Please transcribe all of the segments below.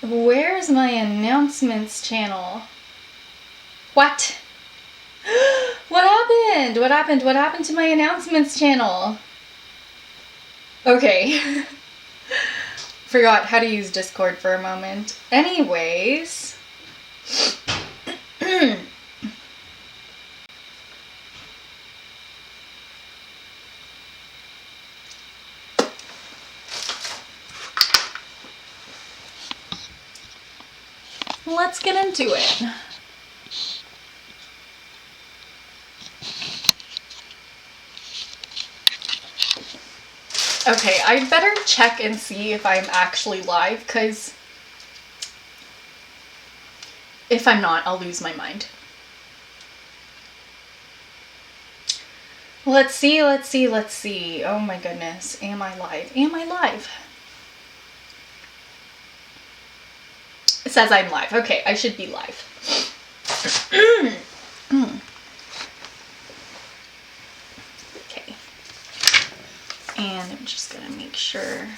Where's my announcements channel? What? What happened? What happened? What happened to my announcements channel? Okay. Forgot how to use Discord for a moment. Anyways. Let's get into it. Okay, I'd better check and see if I'm actually live, because if I'm not, I'll lose my mind. Let's see. Oh my goodness. Am I live? It says I'm live. Okay, I should be live. Okay. And I'm just gonna make sure.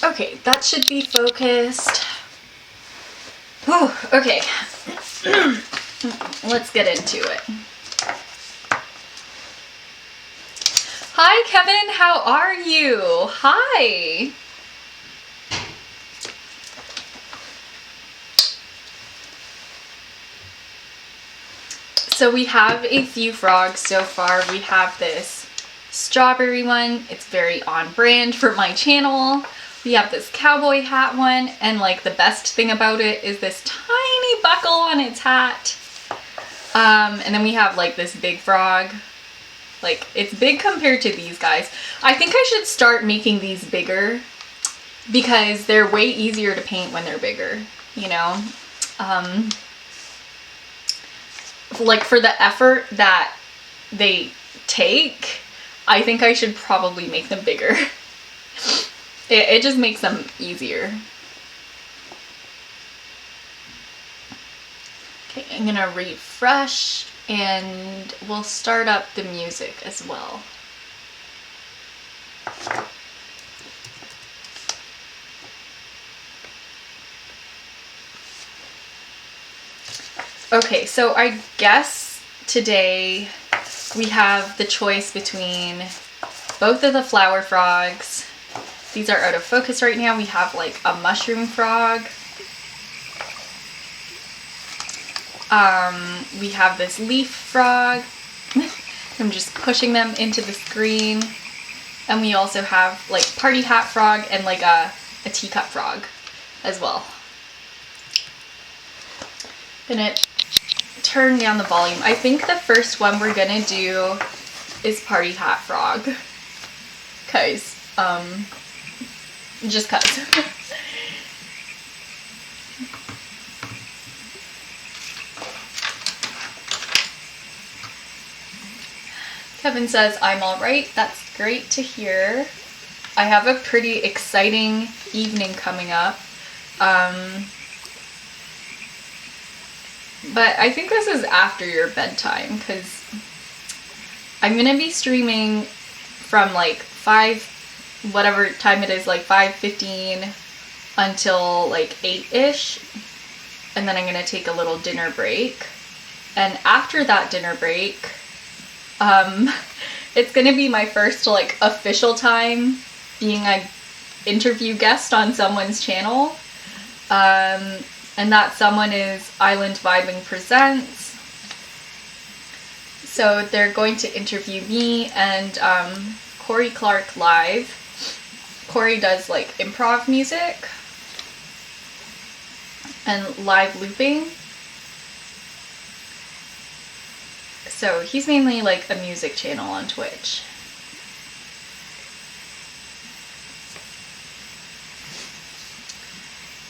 Okay, that should be focused. Whew, okay. Let's get into it. Hi, Kevin. How are you? Hi. So we have a few frogs so far. We have this strawberry one. It's very on brand for my channel. We have this cowboy hat one, and like the best thing about it is this tiny buckle on its hat. And then we have like this big frog. Like, it's big compared to these guys. I think I should start making these bigger because they're way easier to paint when they're bigger, you know? Like, for the effort that they take, I think I should probably make them bigger. It just makes them easier. Okay, I'm gonna refresh and we'll start up the music as well. Okay, so I guess today we have the choice between both of the flower frogs. These are out of focus right now. We have like a mushroom frog. We have this leaf frog. I'm just pushing them into the screen. And we also have like party hat frog and like a teacup frog as well. Gonna turn down the volume. I think the first one we're gonna do is party hat frog. Cause, just cause. Kevin says, I'm all right. That's great to hear. I have a pretty exciting evening coming up. But I think this is after your bedtime because I'm going to be streaming from like 5, whatever time it is, like 5:15 until like 8-ish. And then I'm going to take a little dinner break. And after that dinner break, it's gonna be my first like official time being an interview guest on someone's channel, and that someone is Island Vibing Presents. So they're going to interview me and Corey Clark live. Corey does like improv music and live looping. So he's mainly like a music channel on Twitch.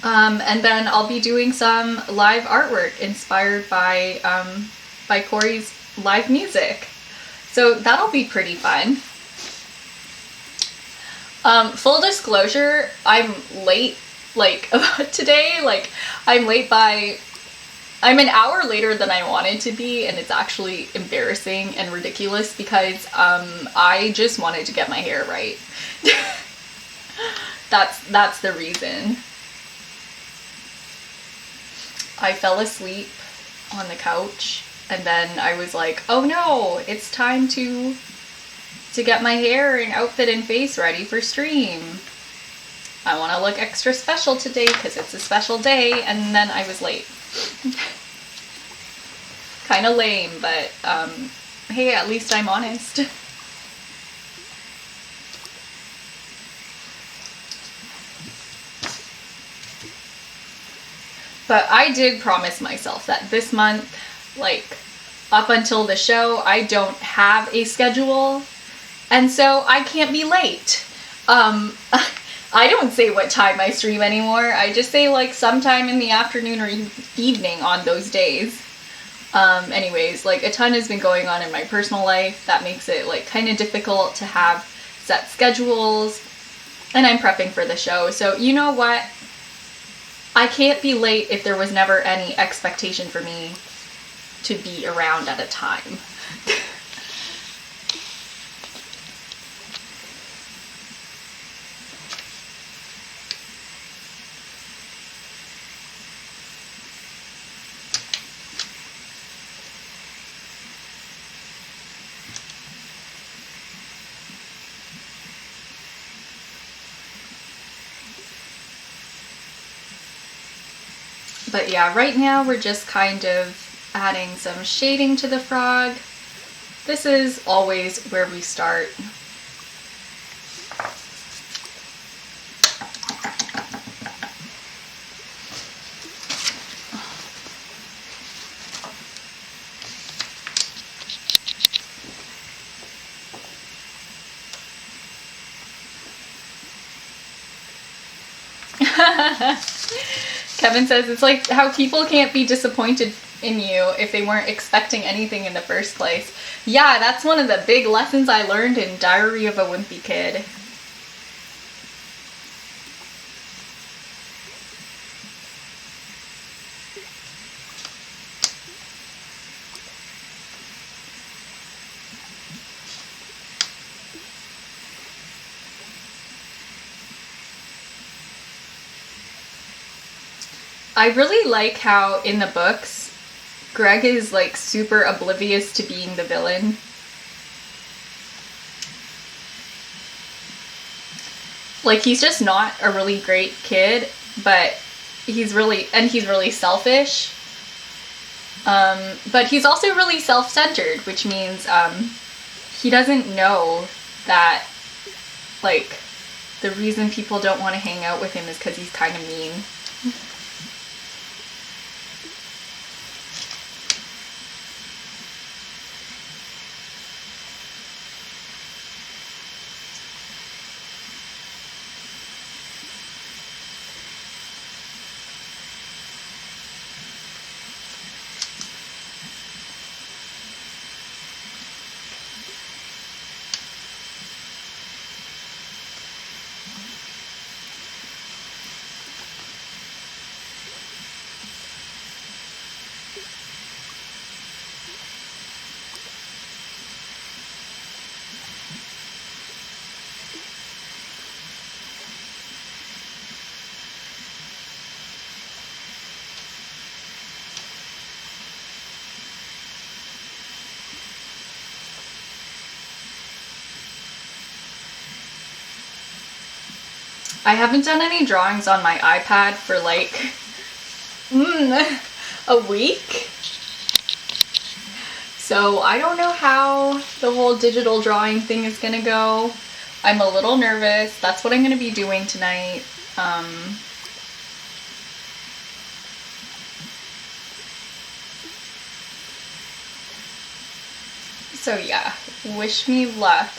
And then I'll be doing some live artwork inspired by Corey's live music. So that'll be pretty fun. Full disclosure, I'm late, like, today. Like, I'm an hour later than I wanted to be, and it's actually embarrassing and ridiculous because, I just wanted to get my hair right. That's the reason. I fell asleep on the couch, and then I was like, oh no, it's time to get my hair and outfit and face ready for stream. I want to look extra special today because it's a special day, and then I was late. Kind of lame, but hey, at least I'm honest. But I did promise myself that this month, like, up until the show, I don't have a schedule. And so I can't be late. I don't say what time I stream anymore. I just say like sometime in the afternoon or evening on those days. Anyways, like a ton has been going on in my personal life that makes it like kind of difficult to have set schedules. And I'm prepping for the show. So you know what? I can't be late if there was never any expectation for me to be around at a time. But yeah, right now we're just kind of adding some shading to the frog. This is always where we start. Kevin says it's like how people can't be disappointed in you if they weren't expecting anything in the first place. Yeah, that's one of the big lessons I learned in Diary of a Wimpy Kid. I really like how in the books, Greg is like super oblivious to being the villain. Like he's just not a really great kid, but he's really selfish. But he's also really self-centered, which means he doesn't know that like the reason people don't want to hang out with him is because he's kind of mean. I haven't done any drawings on my iPad for like a week. So I don't know how the whole digital drawing thing is gonna go. I'm a little nervous. That's what I'm gonna be doing tonight. So yeah, wish me luck.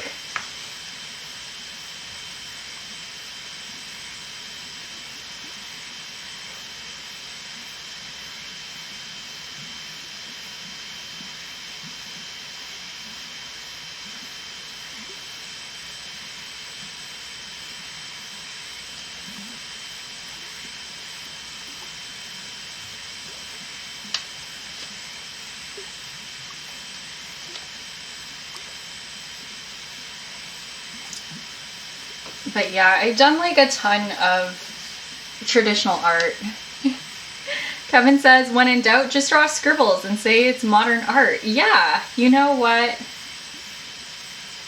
But yeah, I've done like a ton of traditional art. Kevin says, when in doubt, just draw scribbles and say it's modern art. Yeah, you know what?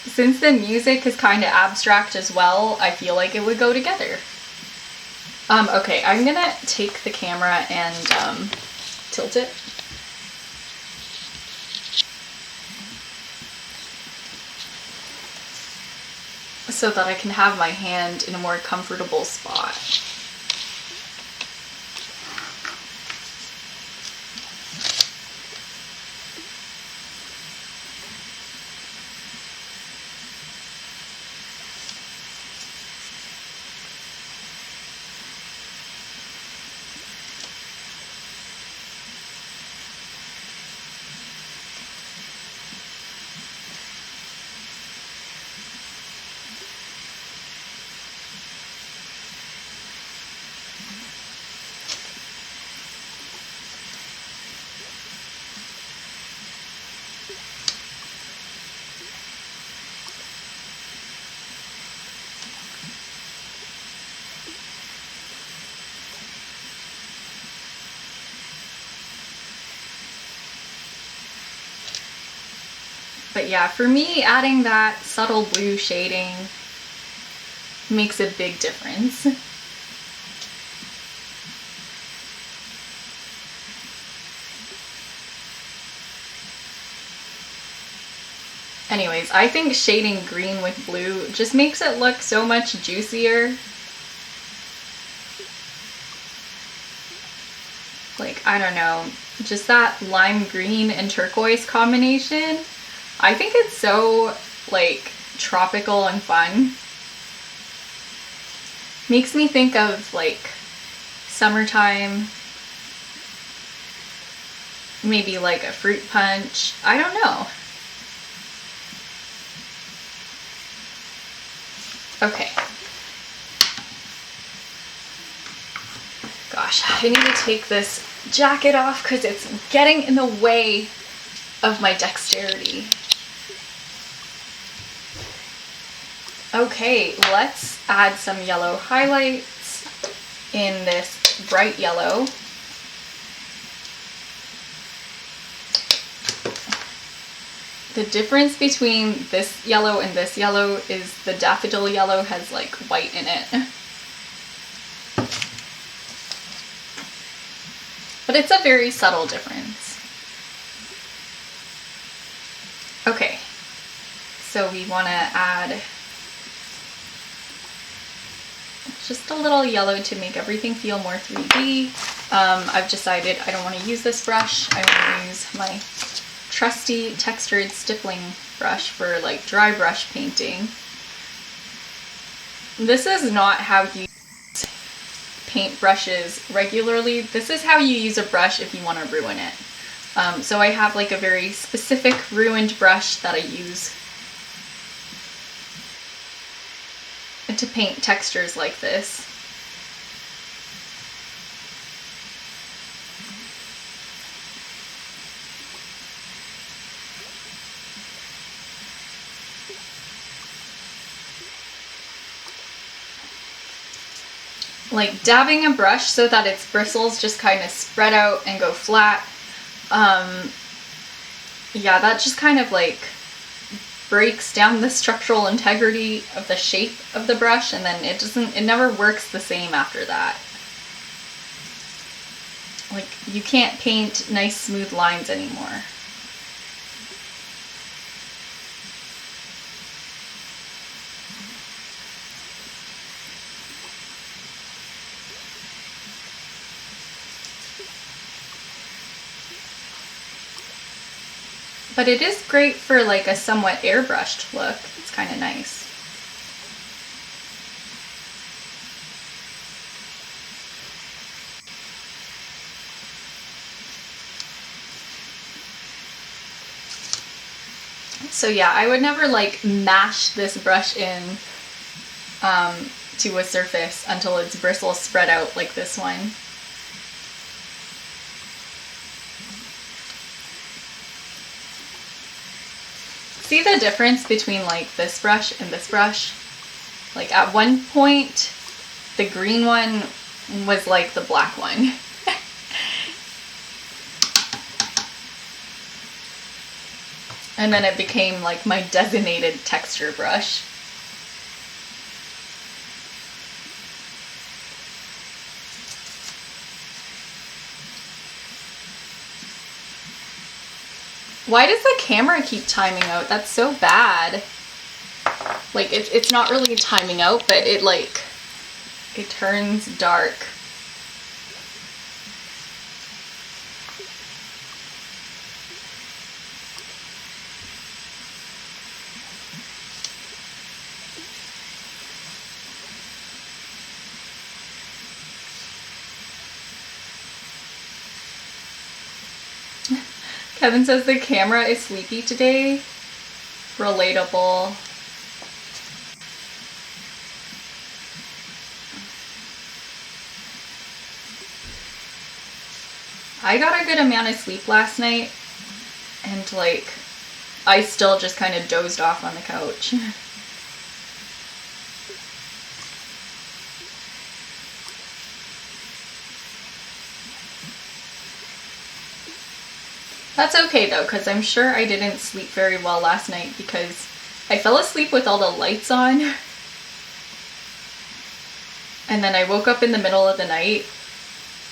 Since the music is kind of abstract as well, I feel like it would go together. Okay, I'm gonna take the camera and tilt it. So that I can have my hand in a more comfortable spot. But yeah, for me, adding that subtle blue shading makes a big difference. Anyways, I think shading green with blue just makes it look so much juicier. Like, I don't know, just that lime green and turquoise combination. I think it's so, like, tropical and fun. Makes me think of, like, summertime. Maybe like a fruit punch. I don't know. Okay. Gosh, I need to take this jacket off because it's getting in the way of my dexterity. Okay, let's add some yellow highlights in this bright yellow. The difference between this yellow and this yellow is the daffodil yellow has like white in it. But it's a very subtle difference. Okay, so we want to add just a little yellow to make everything feel more 3D. I've decided I don't want to use this brush. I want to use my trusty textured stippling brush for like dry brush painting. This is not how you use paint brushes regularly. This is how you use a brush if you want to ruin it. So I have like a very specific ruined brush that I use to paint textures like this. Like dabbing a brush so that its bristles just kind of spread out and go flat. Yeah, that just kind of like breaks down the structural integrity of the shape of the brush, and then it never works the same after that. Like, you can't paint nice smooth lines anymore. But it is great for like a somewhat airbrushed look. It's kind of nice. So yeah, I would never like mash this brush in to a surface until its bristles spread out like this one. See the difference between like this brush and this brush? Like at one point, the green one was like the black one. And then it became like my designated texture brush. Why does the camera keep timing out? That's so bad. Like it's not really timing out, but it turns dark. Kevin says the camera is sleepy today. Relatable. I got a good amount of sleep last night, and like I still just kind of dozed off on the couch. That's okay though, because I'm sure I didn't sleep very well last night because I fell asleep with all the lights on. And then I woke up in the middle of the night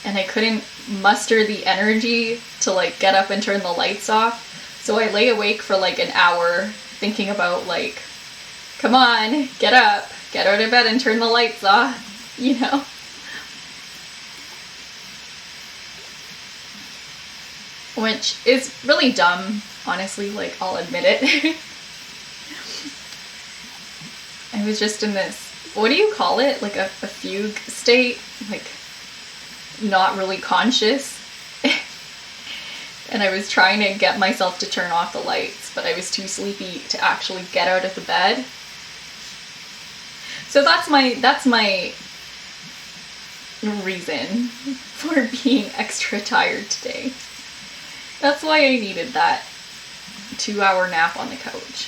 and I couldn't muster the energy to like get up and turn the lights off. So I lay awake for like an hour thinking about like, come on, get up, get out of bed and turn the lights off, you know? Which is really dumb, honestly, like, I'll admit it. I was just in this, what do you call it? Like a fugue state, like, not really conscious. And I was trying to get myself to turn off the lights, but I was too sleepy to actually get out of the bed. So that's my reason for being extra tired today. That's why I needed that 2-hour nap on the couch.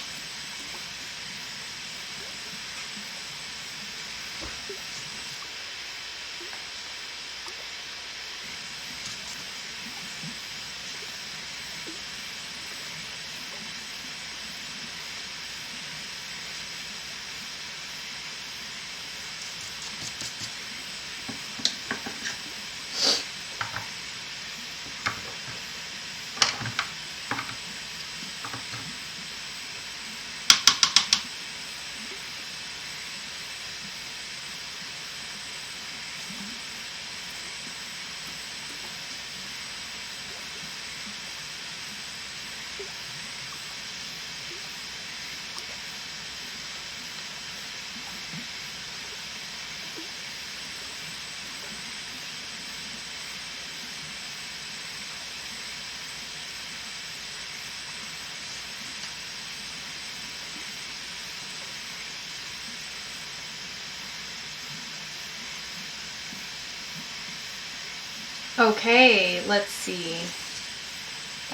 Okay, let's see.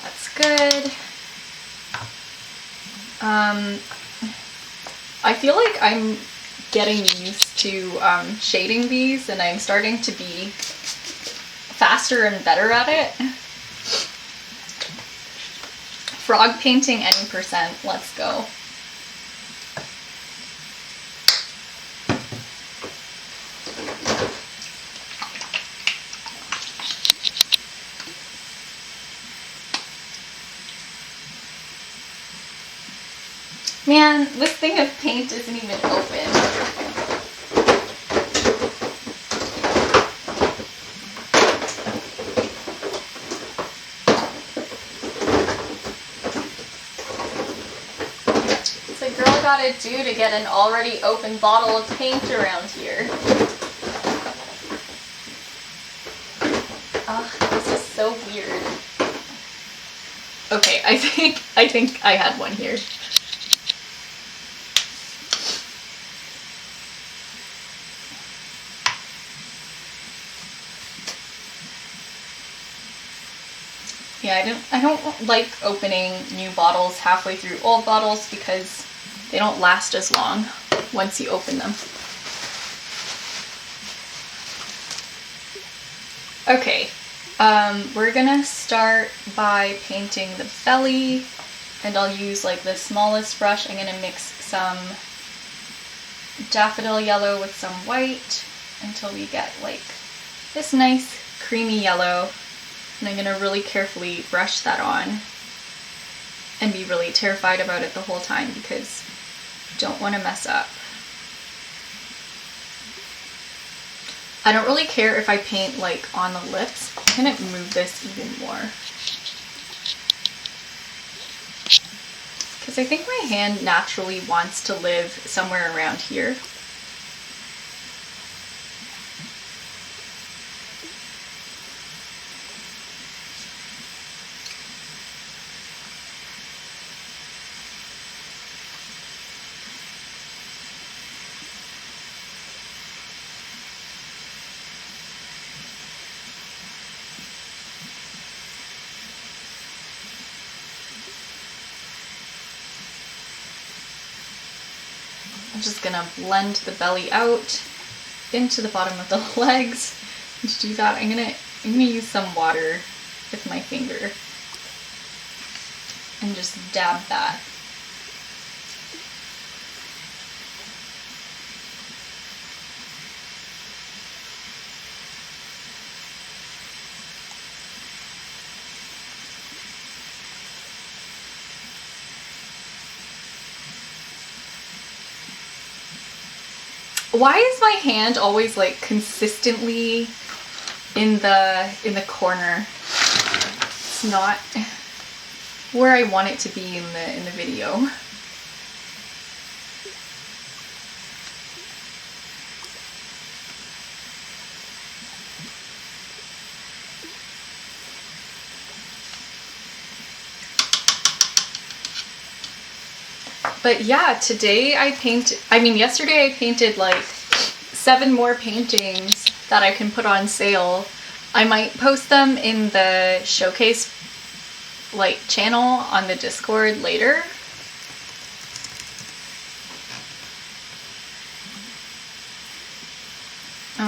That's good. I feel like I'm getting used to shading these, and I'm starting to be faster and better at it. Frog painting any percent, let's go. Man, this thing of paint isn't even open. What's a girl gotta do to get an already open bottle of paint around here? Ugh, this is so weird. Okay, I think I had one here. Yeah, I don't like opening new bottles halfway through old bottles because they don't last as long. once you open them. Okay, we're gonna start by painting the belly, and I'll use like the smallest brush. I'm gonna mix some daffodil yellow with some white until we get like this nice creamy yellow, and I'm gonna really carefully brush that on and be really terrified about it the whole time because I don't want to mess up. I don't really care if I paint like on the lips. I'm gonna move this even more because I think my hand naturally wants to live somewhere around here. I'm just gonna blend the belly out into the bottom of the legs. And to do that, I'm gonna use some water with my finger and just dab that. Why is my hand always like consistently in the corner? It's not where I want it to be in the video. But yeah, yesterday I painted like 7 more paintings that I can put on sale. I might post them in the showcase like channel on the Discord later.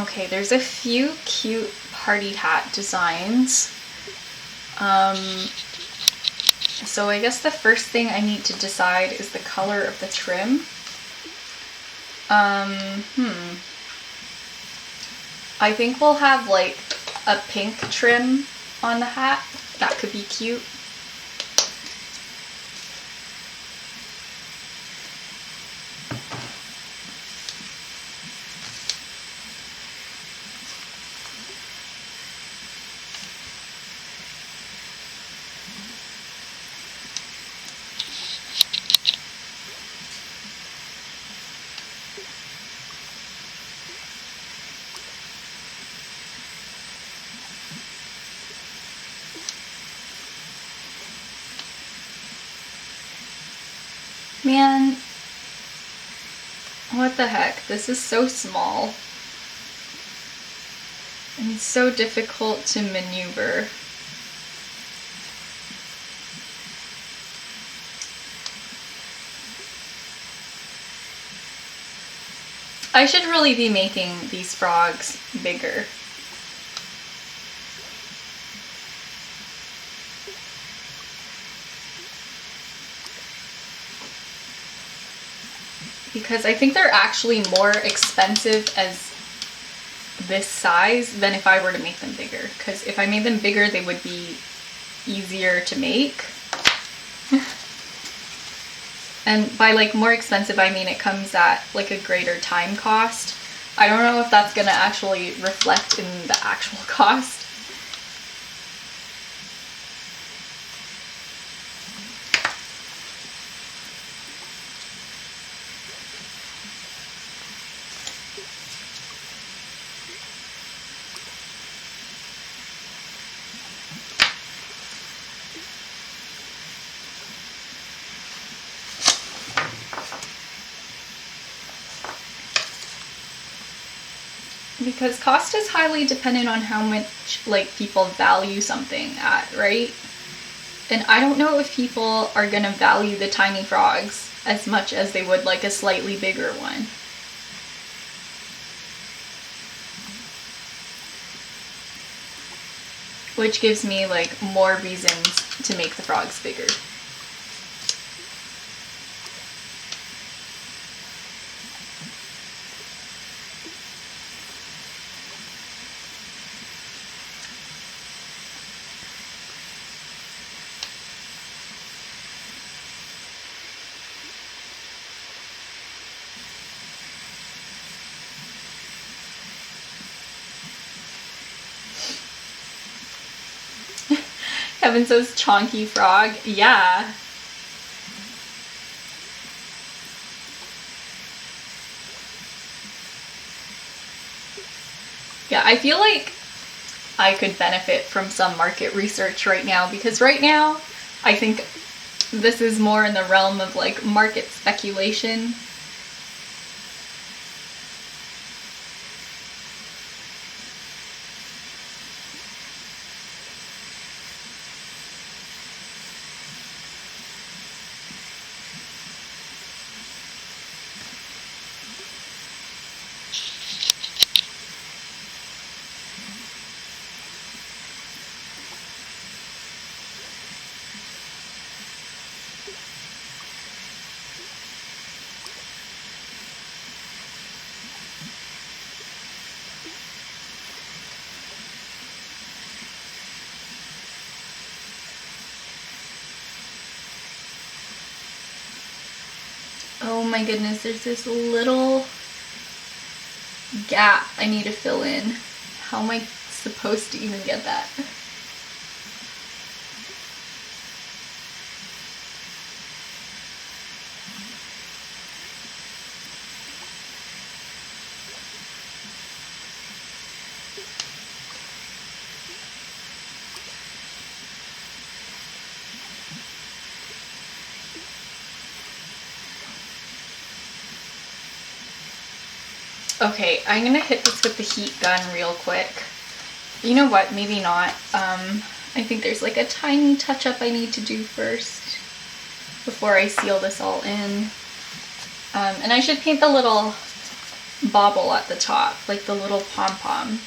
Okay, there's a few cute party hat designs. So I guess the first thing I need to decide is the color of the trim. I think we'll have like a pink trim on the hat. That could be cute. Man, what the heck? This is so small. And it's so difficult to maneuver. I should really be making these frogs bigger. Because I think they're actually more expensive as this size than if I were to make them bigger. Because if I made them bigger, they would be easier to make. And by like more expensive, I mean it comes at like a greater time cost. I don't know if that's gonna actually reflect in the actual cost. Because cost is highly dependent on how much like people value something at, right? And I don't know if people are gonna value the tiny frogs as much as they would like a slightly bigger one. Which gives me like more reasons to make the frogs bigger. Kevin says chonky frog. Yeah. Yeah, I feel like I could benefit from some market research right now, because right now I think this is more in the realm of like market speculation. Oh my goodness, there's this little gap I need to fill in. How am I supposed to even get that? Okay, I'm gonna hit this with the heat gun real quick. You know what, maybe not. I think there's like a tiny touch-up I need to do first before I seal this all in. And I should paint the little bauble at the top, like the little pom-pom.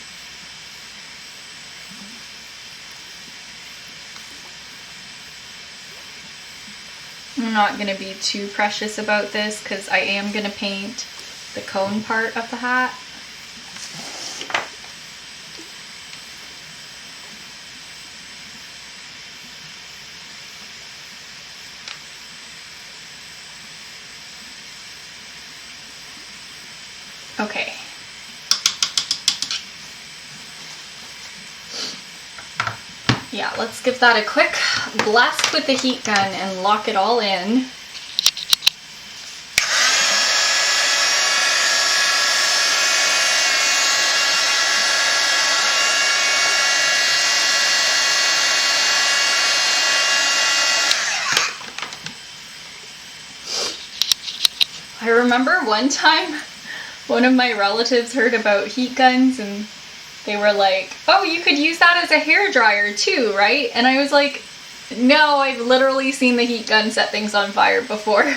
I'm not gonna be too precious about this because I am gonna paint the cone part of the hat. Okay. Yeah, let's give that a quick blast with the heat gun and lock it all in. I remember one time one of my relatives heard about heat guns and they were like, oh, you could use that as a hairdryer too, right? And I was like, no, I've literally seen the heat gun set things on fire before.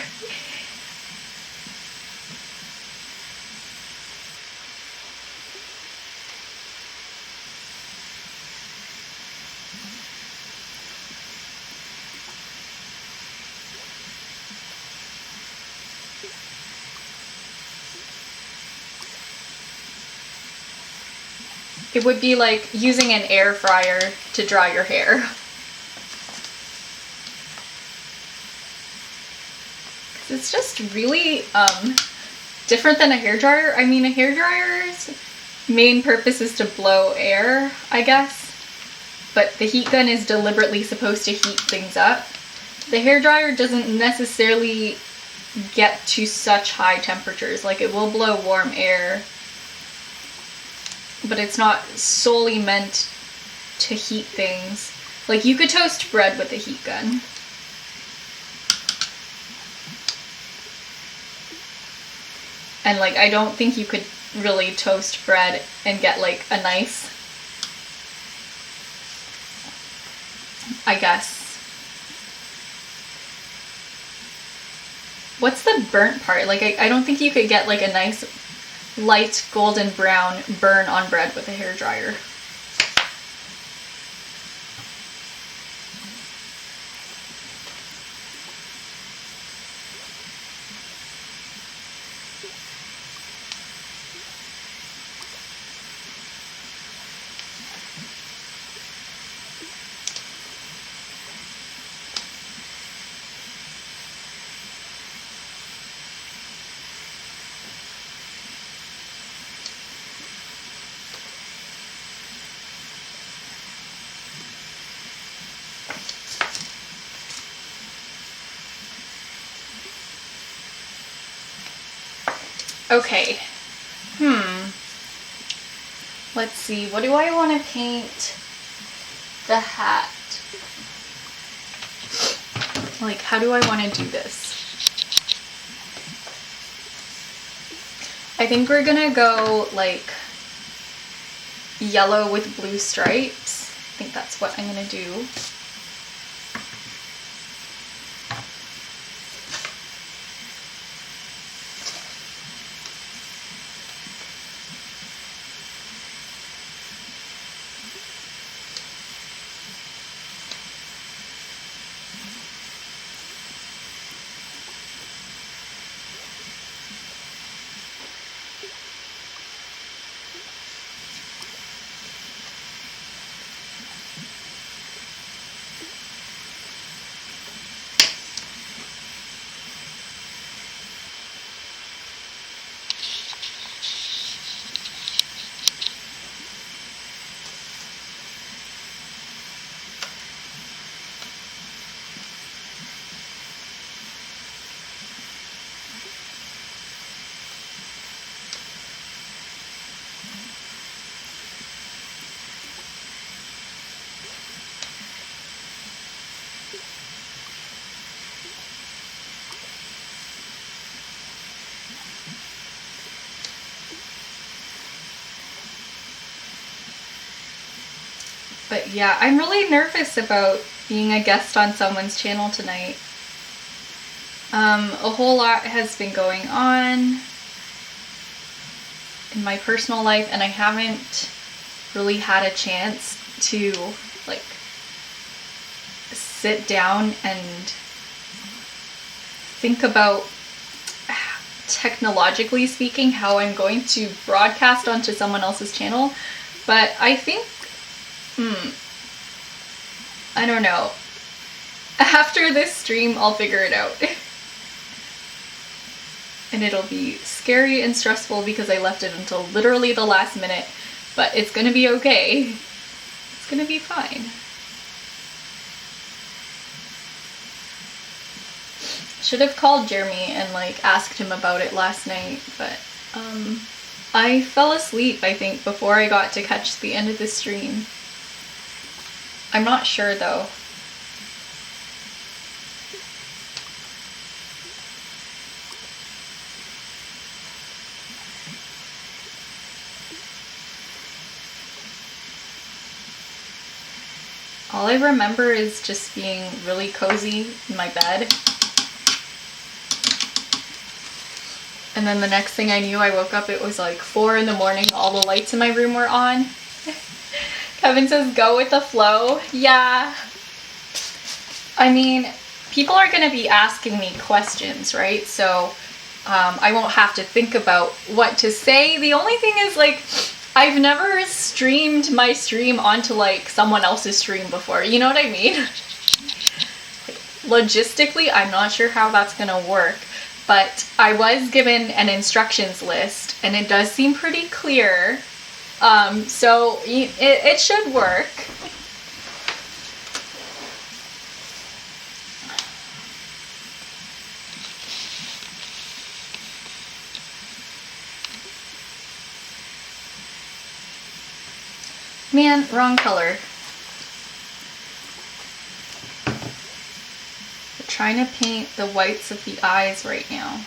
It would be like using an air fryer to dry your hair. It's just really different than a hairdryer. I mean, a hairdryer's main purpose is to blow air, I guess. But the heat gun is deliberately supposed to heat things up. The hairdryer doesn't necessarily get to such high temperatures. Like, it will blow warm air, but it's not solely meant to heat things. Like, you could toast bread with a heat gun. And like, I don't think you could really toast bread and get like a nice, I guess, What's the burnt part? Like, I don't think you could get like a nice light golden brown burn on bread with a hairdryer. Okay. Let's see. What do I want to paint the hat? Like, how do I want to do this? I think we're gonna go like yellow with blue stripes. I think that's what I'm gonna do. But yeah, I'm really nervous about being a guest on someone's channel tonight. A whole lot has been going on in my personal life, and I haven't really had a chance to like sit down and think about, technologically speaking, how I'm going to broadcast onto someone else's channel. But I think, I don't know. After this stream, I'll figure it out. And it'll be scary and stressful because I left it until literally the last minute, but it's gonna be okay. It's gonna be fine. Should have called Jeremy and like asked him about it last night, but I fell asleep, I think, before I got to catch the end of the stream. I'm not sure though. All I remember is just being really cozy in my bed. And then the next thing I knew, I woke up, it was like 4 in the morning, all the lights in my room were on. Kevin says, go with the flow. Yeah. I mean, people are gonna be asking me questions, right? So I won't have to think about what to say. The only thing is, like, I've never streamed my stream onto like someone else's stream before. You know what I mean? Logistically, I'm not sure how that's gonna work, but I was given an instructions list and it does seem pretty clear. So it should work. Man, wrong color. I'm trying to paint the whites of the eyes right now.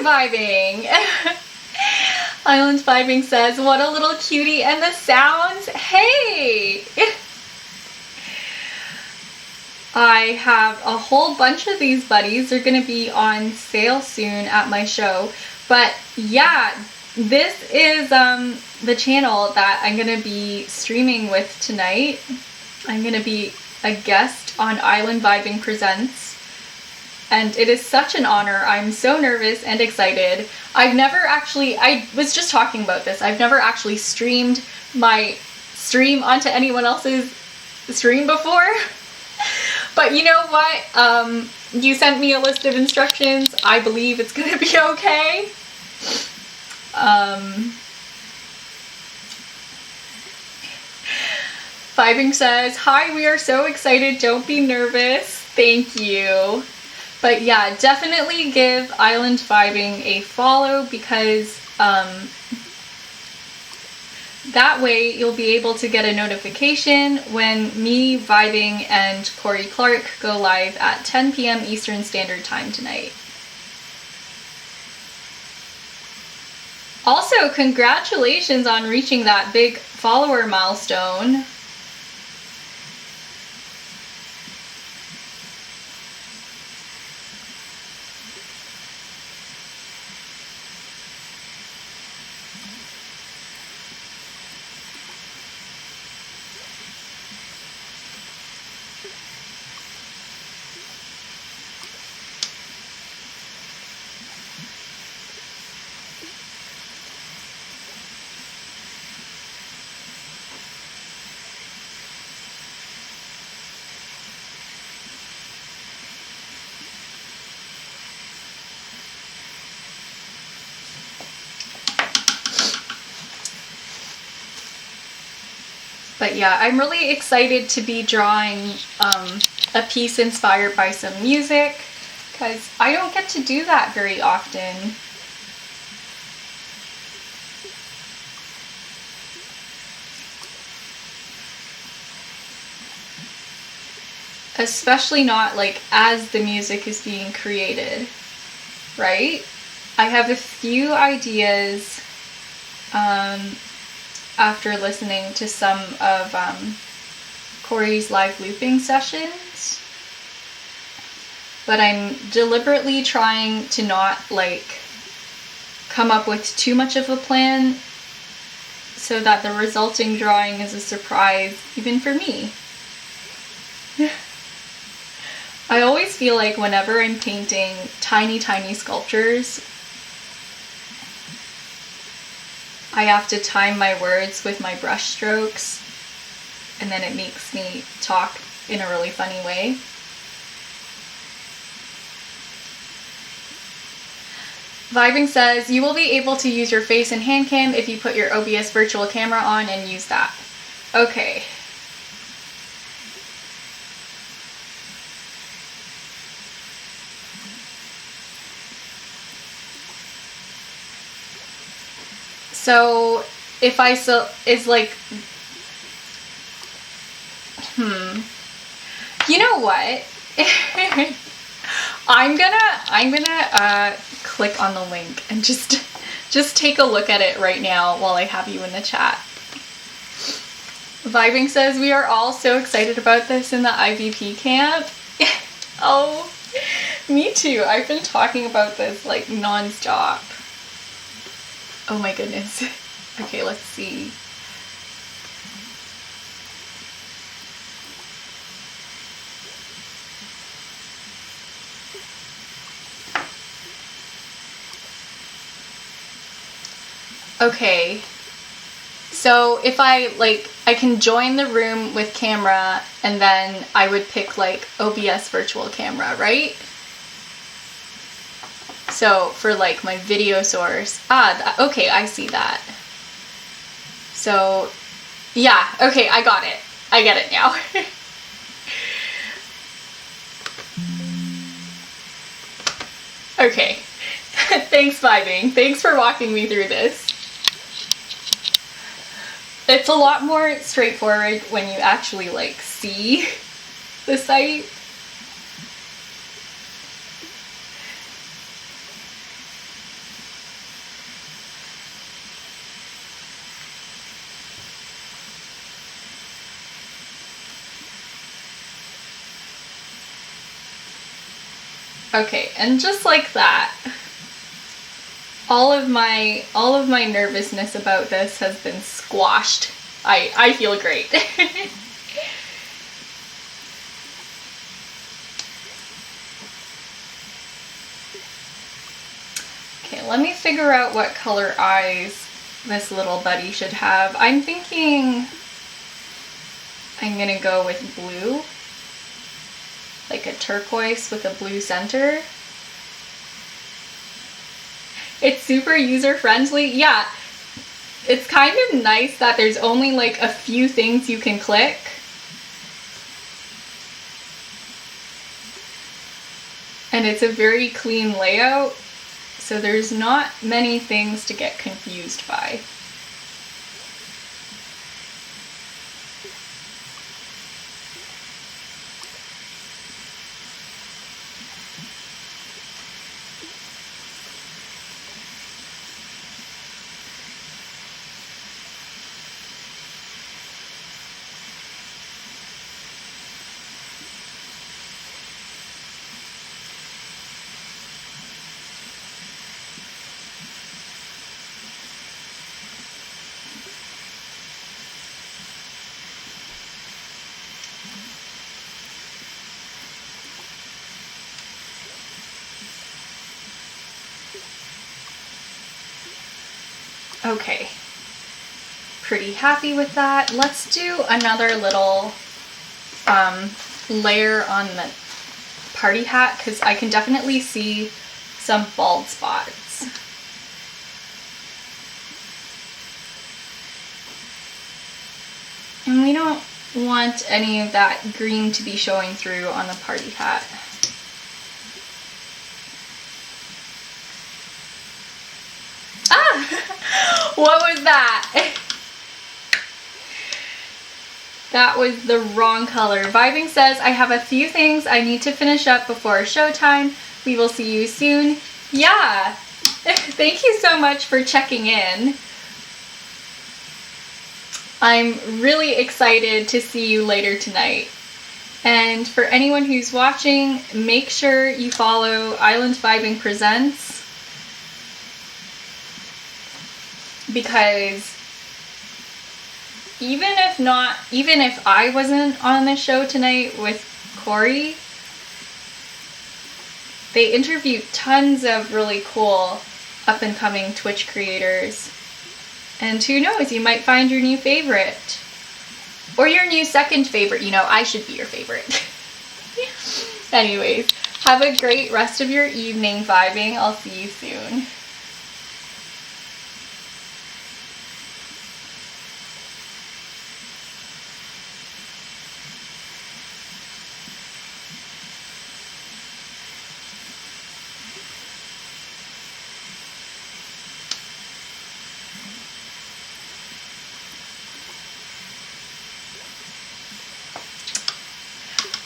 Vibing. Island Vibing says, what a little cutie, and the sounds. Hey! I have a whole bunch of these buddies. They're going to be on sale soon at my show. But yeah, this is the channel that I'm going to be streaming with tonight. I'm going to be a guest on Island Vibing Presents. And it is such an honor. I'm so nervous and excited. I was just talking about this. I've never actually streamed my stream onto anyone else's stream before. But you know what? You sent me a list of instructions. I believe it's gonna be okay. Vibing says, hi, we are so excited. Don't be nervous. Thank you. But yeah, definitely give Island Vibing a follow because that way you'll be able to get a notification when me, Vibing, and Corey Clark go live at 10 p.m. Eastern Standard Time tonight. Also, congratulations on reaching that big follower milestone. But yeah, I'm really excited to be drawing a piece inspired by some music because I don't get to do that very often. Especially not like as the music is being created, right? I have a few ideas after listening to some of Corey's live looping sessions, but I'm deliberately trying to not like come up with too much of a plan so that the resulting drawing is a surprise even for me. I always feel like whenever I'm painting tiny sculptures, I have to time my words with my brush strokes, and then it makes me talk in a really funny way. Vibing says, you will be able to use your face and hand cam if you put your OBS virtual camera on and use that. Okay. So if I is like, you know what? I'm gonna click on the link and just take a look at it right now while I have you in the chat. Vibing says, we are all so excited about this in the IVP camp. Oh, me too. I've been talking about this like non-stop. Oh my goodness. Okay, let's see. Okay. So if I can join the room with camera and then I would pick like OBS virtual camera, right? So for like my video source, okay, I see that. So yeah, okay, I got it. I get it now. Okay, thanks Vibing. Thanks for walking me through this. It's a lot more straightforward when you actually like see the site. Okay, and just like that, all of my nervousness about this has been squashed. I feel great. Okay, let me figure out what color eyes this little buddy should have. I'm thinking I'm gonna go with blue, like a turquoise with a blue center. It's super user-friendly. Yeah, it's kind of nice that there's only like a few things you can click. And it's a very clean layout, so there's not many things to get confused by. Okay, pretty happy with that. Let's do another little layer on the party hat, because I can definitely see some bald spots. And we don't want any of that green to be showing through on the party hat. What was that? That was the wrong color. Vibing says, I have a few things I need to finish up before showtime. We will see you soon. Yeah. Thank you so much for checking in. I'm really excited to see you later tonight. And for anyone who's watching, make sure you follow Island Vibing Presents, because even if I wasn't on the show tonight with Corey, they interviewed tons of really cool up and coming Twitch creators. And who knows, you might find your new favorite. Or your new second favorite. You know, I should be your favorite. Anyways, have a great rest of your evening vibing. I'll see you soon.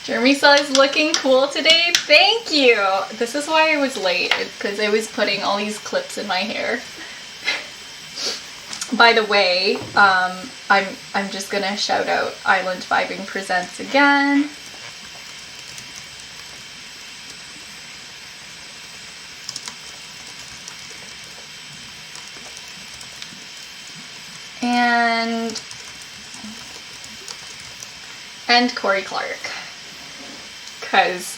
Jeremy says, looking cool today. Thank you. This is why I was late, because I was putting all these clips in my hair. By the way, I'm just gonna shout out Island Vibing Presents again. And Corey Clark. Because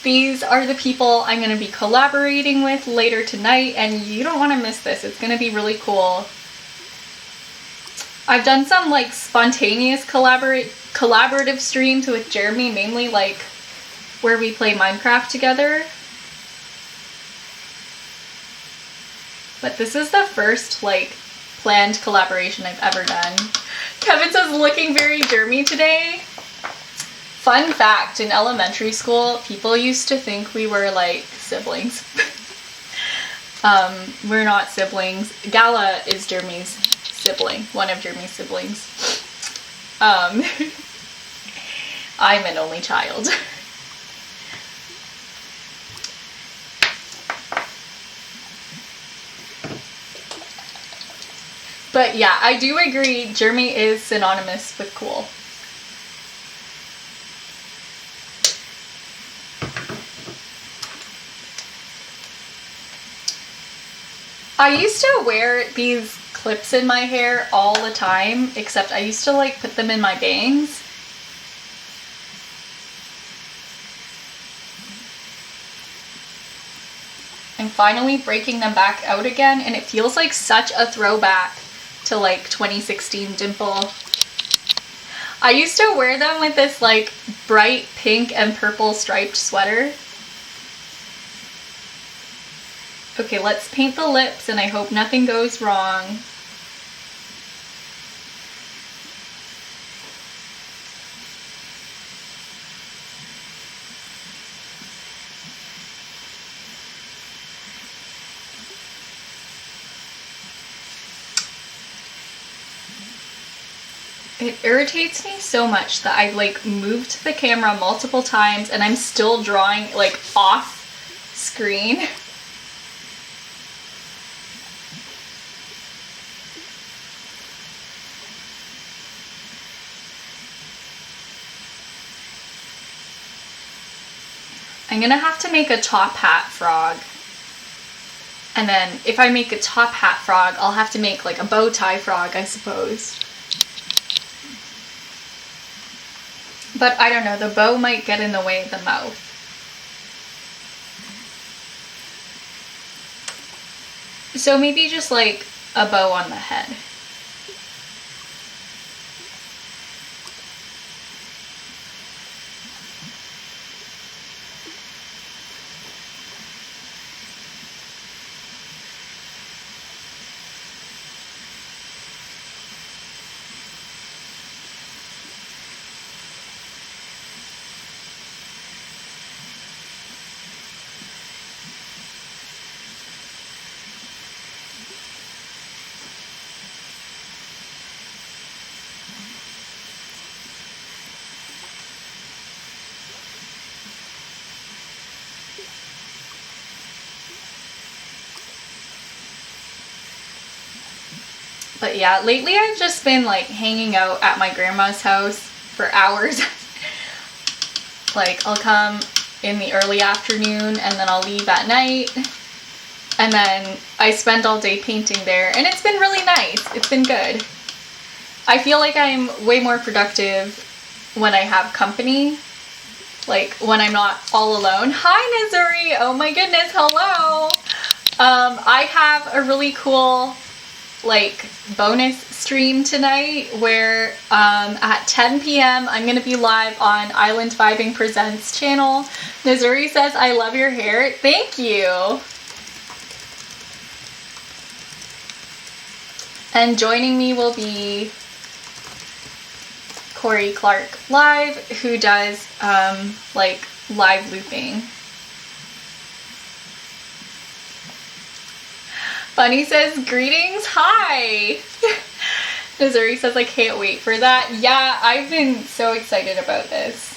these are the people I'm going to be collaborating with later tonight, and you don't want to miss this. It's going to be really cool. I've done some like spontaneous collaborative streams with Jeremy, mainly like where we play Minecraft together. But this is the first like planned collaboration I've ever done. Kevin says, looking very Jeremy today. Fun fact, in elementary school, people used to think we were like siblings. We're not siblings. Gala is Jeremy's sibling, one of Jeremy's siblings. I'm an only child. But yeah, I do agree, Jeremy is synonymous with cool. I used to wear these clips in my hair all the time, except I used to like put them in my bangs. I'm finally breaking them back out again, and it feels like such a throwback to like 2016 Dimple. I used to wear them with this like bright pink and purple striped sweater. Okay, let's paint the lips and I hope nothing goes wrong. It irritates me so much that I've like moved the camera multiple times and I'm still drawing like off screen. I'm gonna have to make a top hat frog. And then if I make a top hat frog, I'll have to make like a bow tie frog, I suppose. But I don't know, the bow might get in the way of the mouth. So maybe just like a bow on the head. But yeah, lately I've just been like hanging out at my grandma's house for hours. Like I'll come in the early afternoon and then I'll leave at night. And then I spend all day painting there and it's been really nice. It's been good. I feel like I'm way more productive when I have company. Like when I'm not all alone. Hi Missouri! Oh my goodness, hello! I have a really cool like bonus stream tonight where at 10 p.m. I'm gonna be live on Island Vibing Presents channel. Missouri says, I love your hair. Thank you. And joining me will be Corey Clark Live, who does like live looping. Bunny says, greetings, hi! Missouri says, I can't wait for that. Yeah, I've been so excited about this.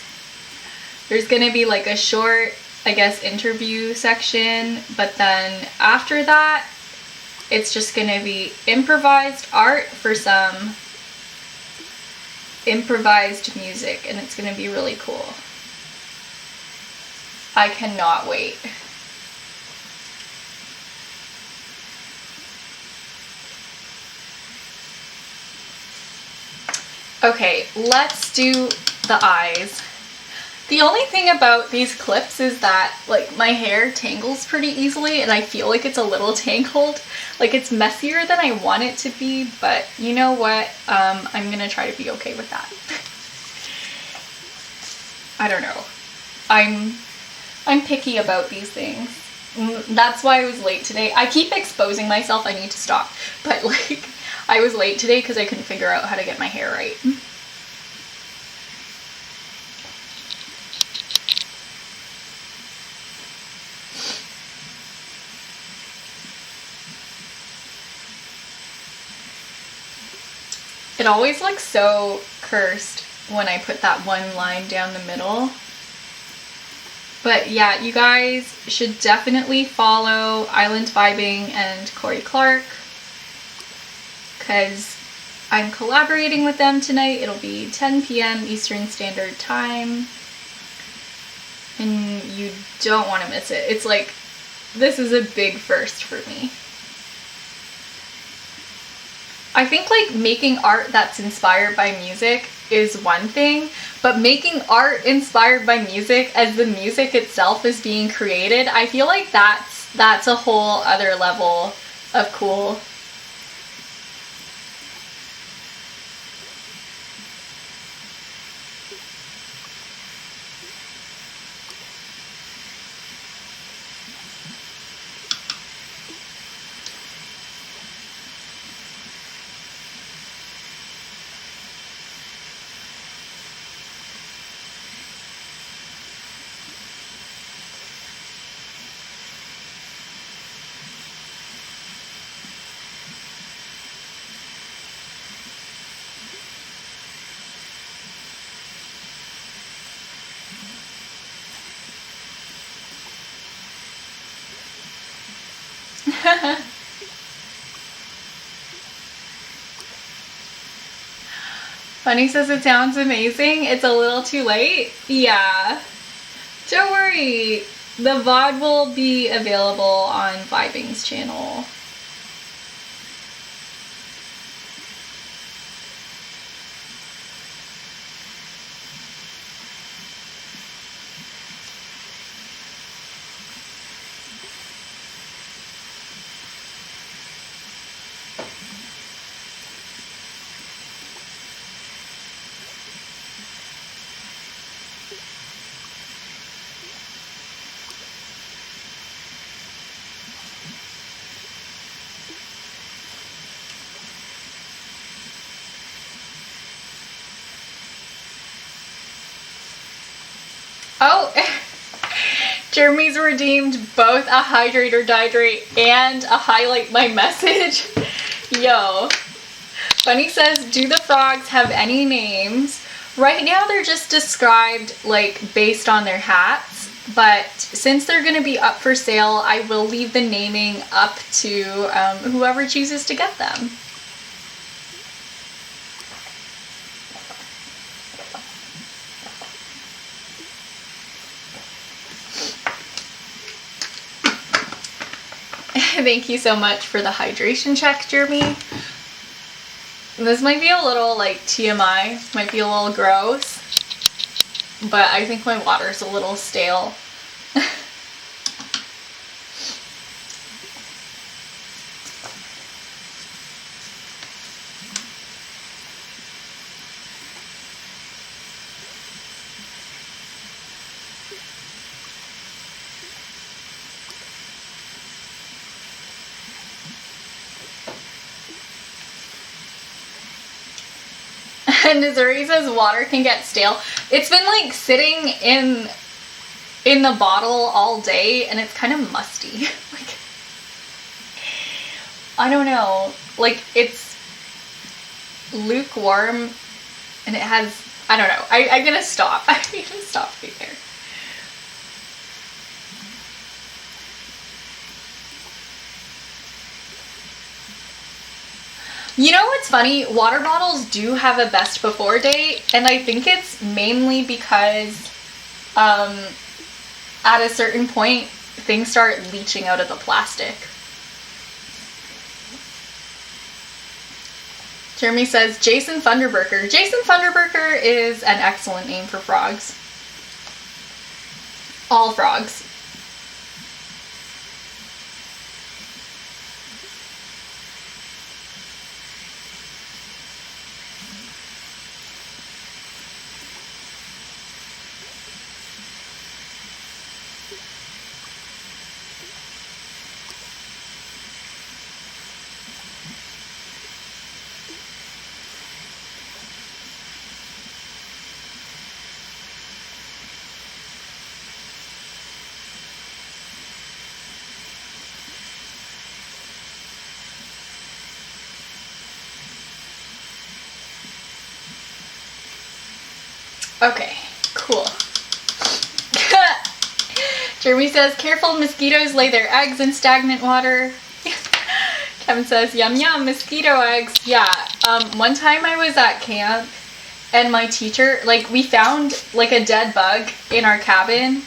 There's gonna be like a short, I guess, interview section, but then after that, it's just gonna be improvised art for some improvised music, and it's gonna be really cool. I cannot wait. Okay, let's do the eyes. The only thing about these clips is that like my hair tangles pretty easily and I feel like it's a little tangled. Like it's messier than I want it to be, but you know what? I'm gonna try to be okay with that. I don't know. I'm picky about these things. That's why I was late today. I keep exposing myself, I need to stop. But like, I was late today because I couldn't figure out how to get my hair right. It always looks so cursed when I put that one line down the middle. But yeah, you guys should definitely follow Island Vibing and Corey Clark, because I'm collaborating with them tonight. It'll be 10 p.m. Eastern Standard Time. And you don't want to miss it. It's like, this is a big first for me. I think like making art that's inspired by music is one thing, but making art inspired by music as the music itself is being created, I feel like that's a whole other level of cool. Funny says it sounds amazing. It's a little too late. Yeah. Don't worry. The VOD will be available on Vibing's channel. Oh, Jeremy's redeemed both a hydrate or dihydrate and a highlight my message. Yo. Bunny says, do the frogs have any names? Right now they're just described like based on their hats, but since they're going to be up for sale, I will leave the naming up to whoever chooses to get them. Thank you so much for the hydration check, Jeremy. This might be a little like TMI, might be a little gross, but I think my water's a little stale. And Missouri says water can get stale. It's been like sitting in the bottle all day and it's kind of musty. Like, I don't know. Like, it's lukewarm and it has, I don't know. I'm gonna stop. I'm gonna stop right there. You know what's funny? Water bottles do have a best before date, and I think it's mainly because at a certain point, things start leaching out of the plastic. Jeremy says, Jason Funderburker. Jason Funderburker is an excellent name for frogs. All frogs. Okay, cool. Jeremy says, careful, mosquitoes lay their eggs in stagnant water. Kevin says, yum yum, mosquito eggs. Yeah, one time I was at camp and my teacher, like, we found like a dead bug in our cabin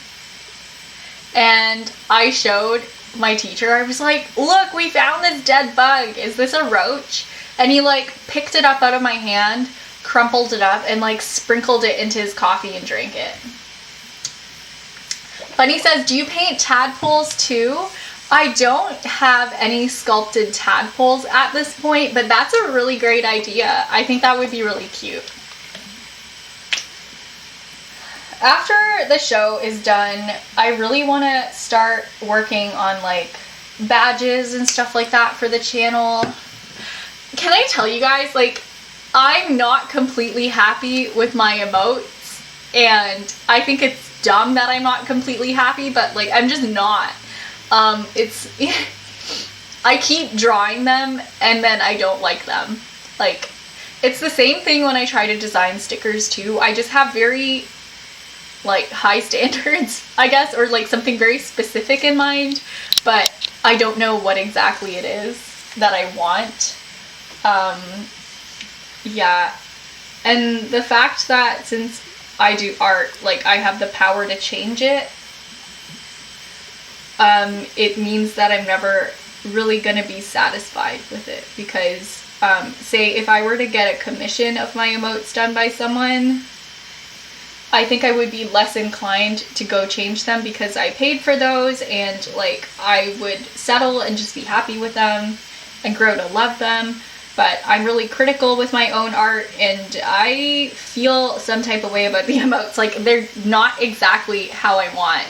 and I showed my teacher, I was like, look, we found this dead bug. Is this a roach? And he like picked it up out of my hand, crumpled it up, and like sprinkled it into his coffee and drank it. Bunny says, do you paint tadpoles too? I don't have any sculpted tadpoles at this point, but that's a really great idea. I think that would be really cute. After the show is done, I really want to start working on like badges and stuff like that for the channel. Can I tell you guys, like, I'm not completely happy with my emotes, and I think it's dumb that I'm not completely happy, but like, I'm just not. It's, I keep drawing them and then I don't like them. Like, it's the same thing when I try to design stickers too. I just have very like high standards, I guess, or like something very specific in mind, but I don't know what exactly it is that I want. Yeah, and the fact that since I do art, like, I have the power to change it, it means that I'm never really gonna be satisfied with it, because say if I were to get a commission of my emotes done by someone, I think I would be less inclined to go change them because I paid for those, and like, I would settle and just be happy with them and grow to love them. But I'm really critical with my own art, and I feel some type of way about the emotes. Like, they're not exactly how I want.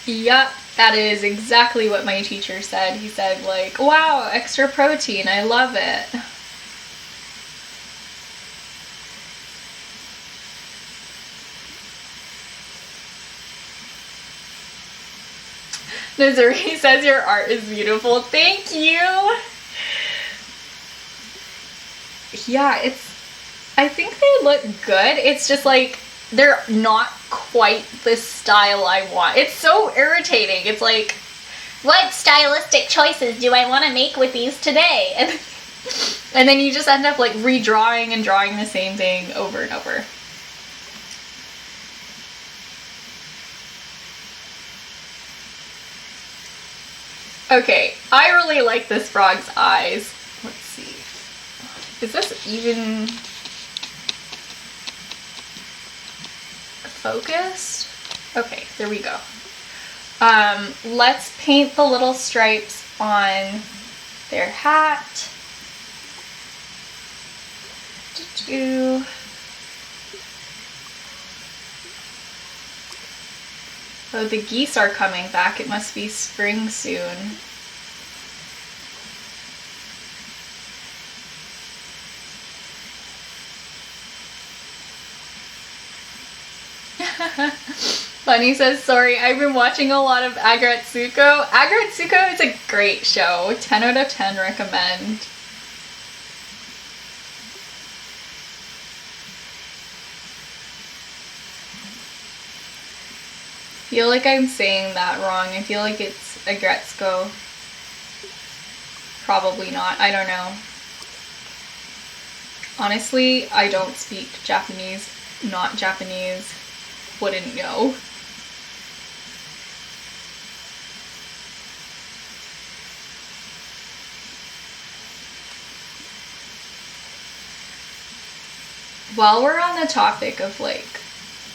Yep, that is exactly what my teacher said. He said, like, wow, extra protein, I love it. Nazuri says your art is beautiful. Thank you! Yeah, I think they look good. It's just like, they're not quite the style I want. It's so irritating. It's like, what stylistic choices do I want to make with these today? And then you just end up like redrawing and drawing the same thing over and over. Okay, I really like this frog's eyes. Let's see. Is this even focused? Okay, there we go. Let's paint the little stripes on their hat. Oh, the geese are coming back. It must be spring soon. Bunny says, sorry, I've been watching a lot of Aggretsuko. Aggretsuko is a great show. 10 out of 10 recommend. I feel like I'm saying that wrong. I feel like it's Aggretsuko. Probably not. I don't know. Honestly, I don't speak Japanese. Not Japanese. Wouldn't know. While we're on the topic of like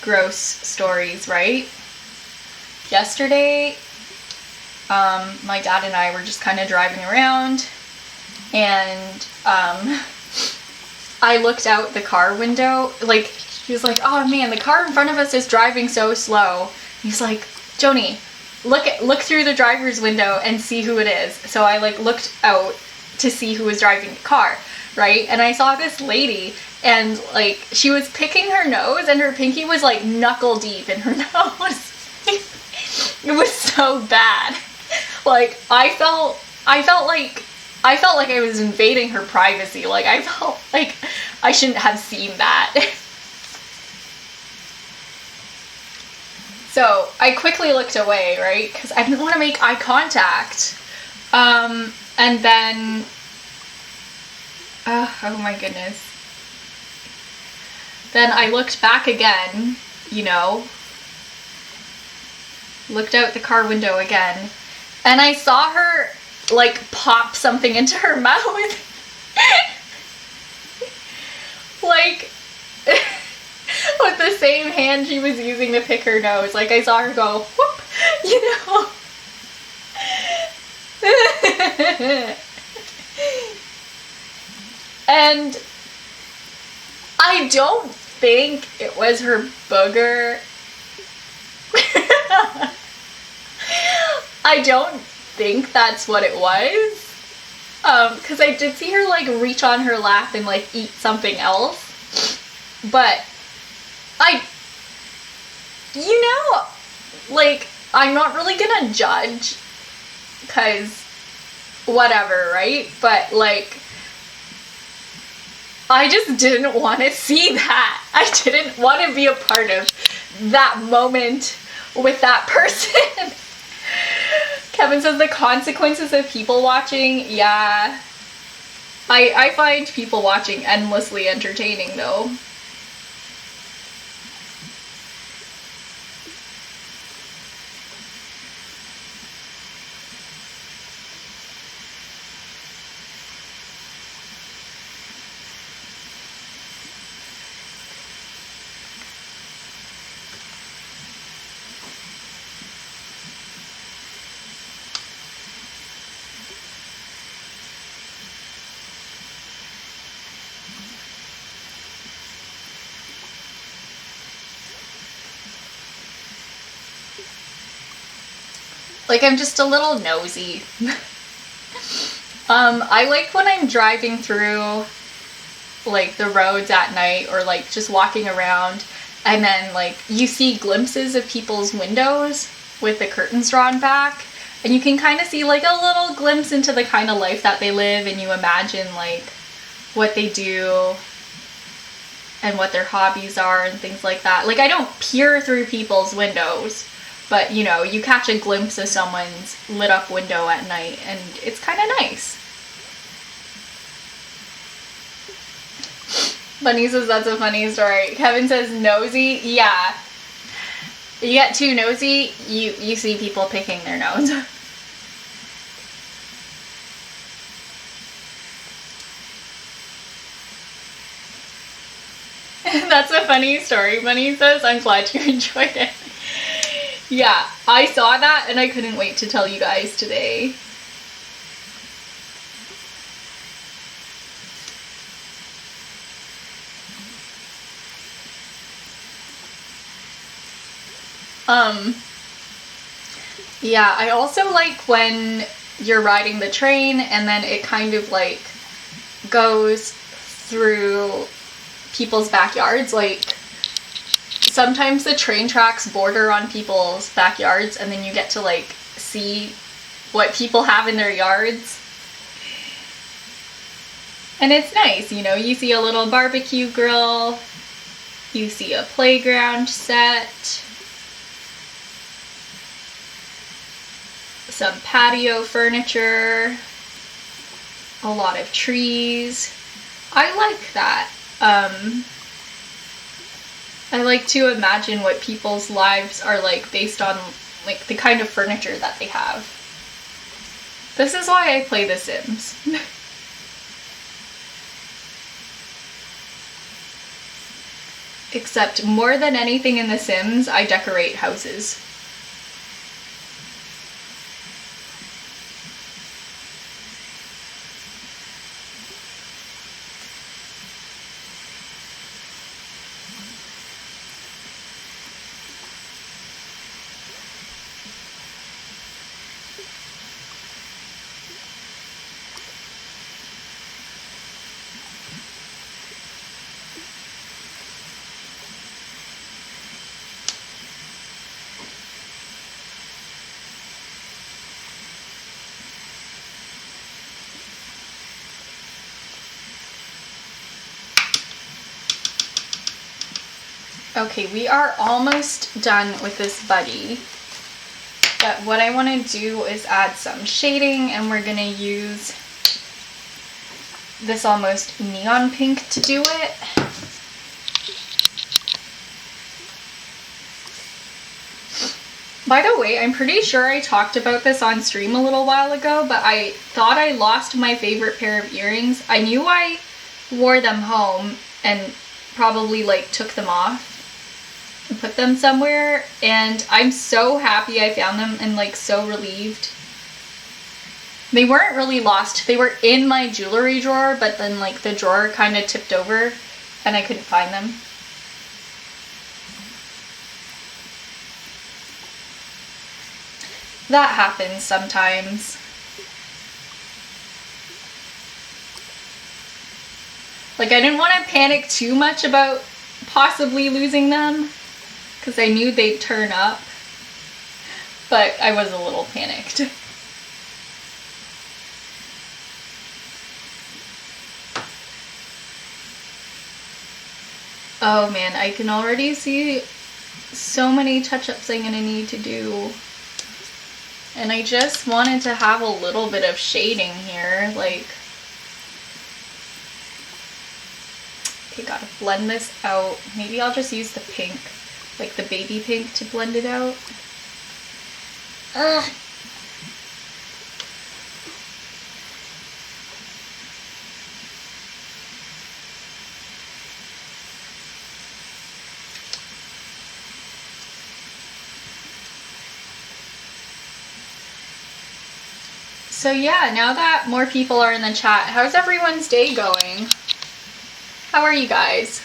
gross stories, right? Yesterday, my dad and I were just kind of driving around, and I looked out the car window. Like, he was like, oh man, the car in front of us is driving so slow. He's like, Joni, look through the driver's window and see who it is. So I like looked out to see who was driving the car, right? And I saw this lady, and like, she was picking her nose, and her pinky was like knuckle deep in her nose. It was so bad. Like, I felt like I was invading her privacy. Like, I felt like I shouldn't have seen that. So I quickly looked away, right? Because I didn't want to make eye contact. And then, oh my goodness. Then I looked back again, you know, looked out the car window again, and I saw her like pop something into her mouth. Like with the same hand she was using to pick her nose. Like I saw her go whoop, you know. And I don't think it was her booger. I don't think that's what it was. Because I did see her like reach on her lap and like eat something else. But you know, like, I'm not really gonna judge, because whatever, right? But like, I just didn't want to see that. I didn't want to be a part of that moment with that person. Kevin says the consequences of people watching. Yeah. I find people watching endlessly entertaining though. Like, I'm just a little nosy. I like when I'm driving through, like, the roads at night or, like, just walking around, and then, like, you see glimpses of people's windows with the curtains drawn back, and you can kind of see, like, a little glimpse into the kind of life that they live, and you imagine, like, what they do and what their hobbies are and things like that. Like, I don't peer through people's windows, but, you know, you catch a glimpse of someone's lit up window at night, and it's kind of nice. Bunny says that's a funny story. Kevin says nosy. Yeah. You get too nosy, you see people picking their nose. That's a funny story, Bunny says. I'm glad you enjoyed it. Yeah, I saw that and I couldn't wait to tell you guys today. Yeah, I also like when you're riding the train and then it kind of like goes through people's backyards. Like, sometimes the train tracks border on people's backyards and then you get to like see what people have in their yards. And it's nice, you know, you see a little barbecue grill, you see a playground set, some patio furniture, a lot of trees. I like that. I like to imagine what people's lives are like based on like the kind of furniture that they have. This is why I play The Sims. Except more than anything in The Sims, I decorate houses. Okay, we are almost done with this buddy, but what I want to do is add some shading, and we're going to use this almost neon pink to do it. By the way, I'm pretty sure I talked about this on stream a little while ago, but I thought I lost my favorite pair of earrings. I knew I wore them home and probably like took them off and put them somewhere, and I'm so happy I found them and like so relieved. They weren't really lost. They were in my jewelry drawer, but then like the drawer kind of tipped over and I couldn't find them. That happens sometimes. Like, I didn't want to panic too much about possibly losing them because I knew they'd turn up, but I was a little panicked. Oh man, I can already see so many touch-ups I'm gonna need to do. And I just wanted to have a little bit of shading here, like, okay, gotta blend this out. Maybe I'll just use the pink, like the baby pink, to blend it out. Ugh. So yeah, now that more people are in the chat, how's everyone's day going? How are you guys?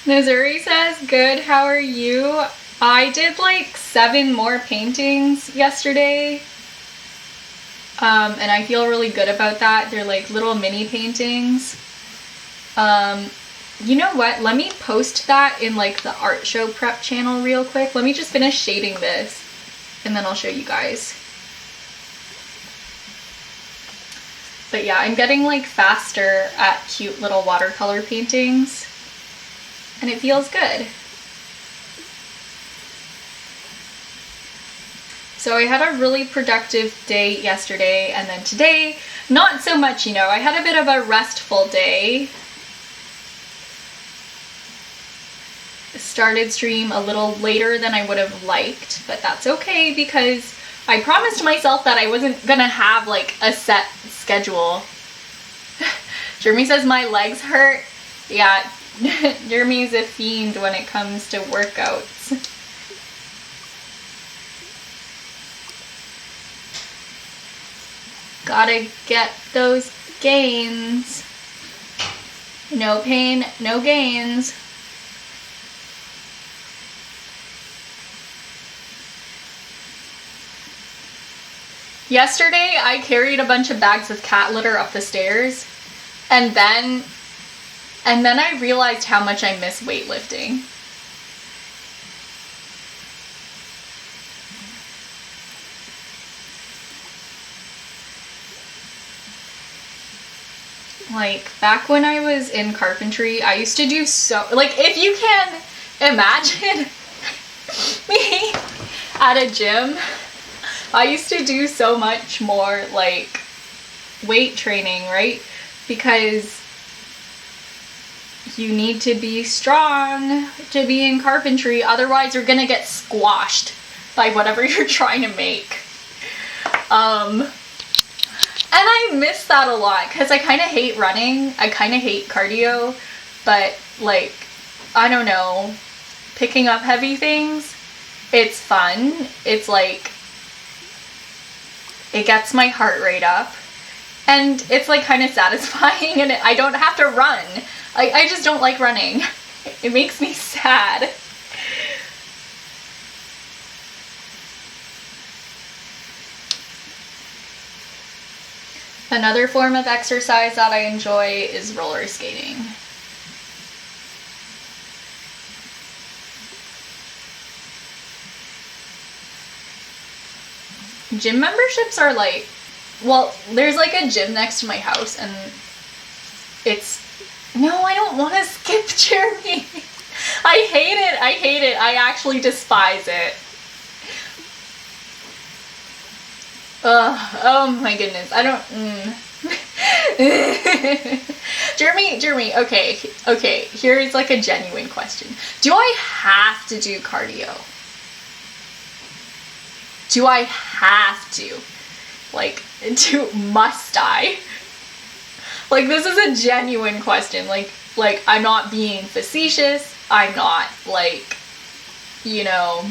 Missouri says, good, how are you? I did like 7 more paintings yesterday, and I feel really good about that. They're like little mini paintings. You know what? Let me post that in like the art show prep channel real quick. Let me just finish shading this, and then I'll show you guys. But yeah, I'm getting like faster at cute little watercolor paintings, and it feels good. So I had a really productive day yesterday, and then today, not so much, you know. I had a bit of a restful day. Started stream a little later than I would have liked, but that's okay because I promised myself that I wasn't gonna have like a set schedule. Jeremy says my legs hurt. Yeah, Jeremy's a fiend when it comes to workouts. Gotta get those gains. No pain, no gains. Yesterday, I carried a bunch of bags of cat litter up the stairs, and then I realized how much I miss weightlifting. Like, back when I was in carpentry, I used to do so, like, if you can imagine me at a gym, I used to do so much more, like, weight training, right? Because you need to be strong to be in carpentry, otherwise you're gonna get squashed by whatever you're trying to make. And I miss that a lot because I kind of hate running. I kind of hate cardio, but like, I don't know, picking up heavy things, it's fun. It's like, it gets my heart rate up and it's like kind of satisfying, and I don't have to run. I just don't like running. It makes me sad. Another form of exercise that I enjoy is roller skating. Gym memberships are like, well, there's like a gym next to my house, and it's No, I don't want to skip, Jeremy. I hate it. I hate it. I actually despise it. Ugh, oh my goodness. I don't... Jeremy, okay, here's like a genuine question. Do I have to do cardio? Do I have to? Like, must I? Like, this is a genuine question. Like, I'm not being facetious. I'm not, like, you know,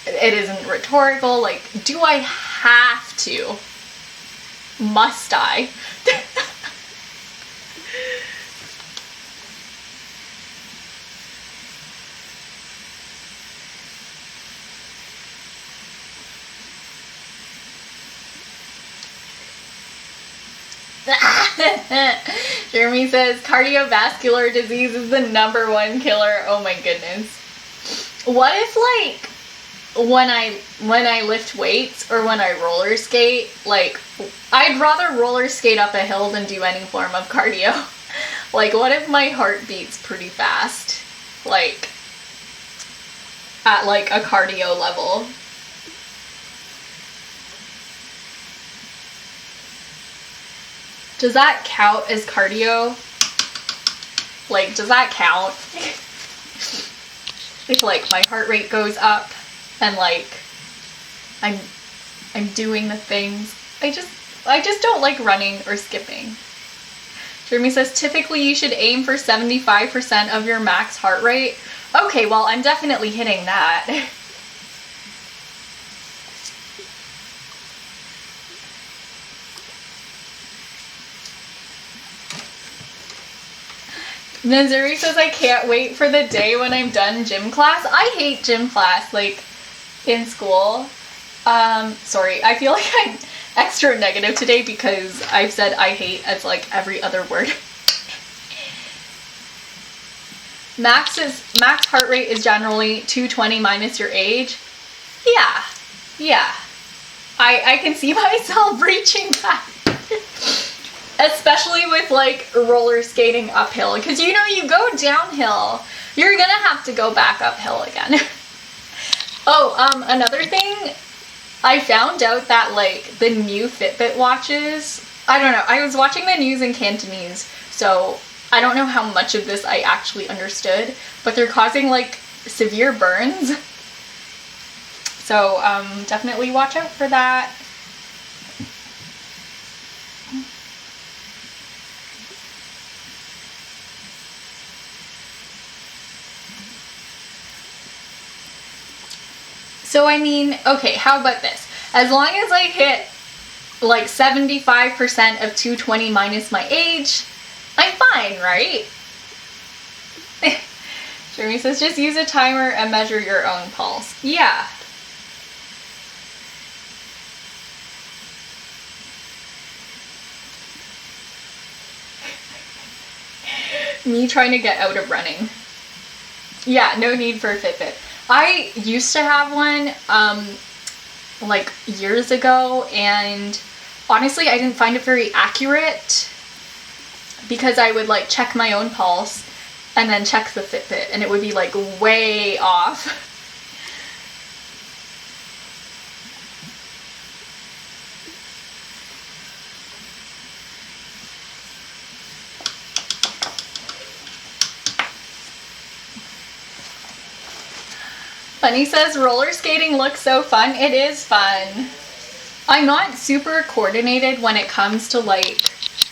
it isn't rhetorical. Like, do I have to? Must I? Jeremy says cardiovascular disease is the #1 killer. Oh my goodness. What if, like, when I lift weights or when I roller skate, like, I'd rather roller skate up a hill than do any form of cardio. Like, what if my heart beats pretty fast? Like, at like a cardio level. Does that count as cardio? Like, does that count? If, like, my heart rate goes up and, like, I'm doing the things. I just don't like running or skipping. Jeremy says, typically you should aim for 75% of your max heart rate. Okay, well, I'm definitely hitting that. Nazuri says, I can't wait for the day when I'm done gym class. I hate gym class, like, in school. Sorry, I feel like I'm extra negative today because I've said I hate as, like, every other word. Max heart rate is generally 220 minus your age. Yeah. I can see myself reaching that. Especially with, like, roller skating uphill, because, you know, you go downhill, you're gonna have to go back uphill again. Oh, another thing, I found out that, like, the new Fitbit watches, I don't know, I was watching the news in Cantonese, so I don't know how much of this I actually understood, but they're causing, like, severe burns. So, definitely watch out for that. So, I mean, okay, how about this? As long as I hit, like, 75% of 220 minus my age, I'm fine, right? Jeremy says, just use a timer and measure your own pulse. Yeah. Me trying to get out of running. Yeah, no need for a Fitbit. I used to have one, like, years ago, and honestly, I didn't find it very accurate because I would, like, check my own pulse and then check the Fitbit, and it would be, like, way off. Funny says, roller skating looks so fun. It is fun. I'm not super coordinated when it comes to, like,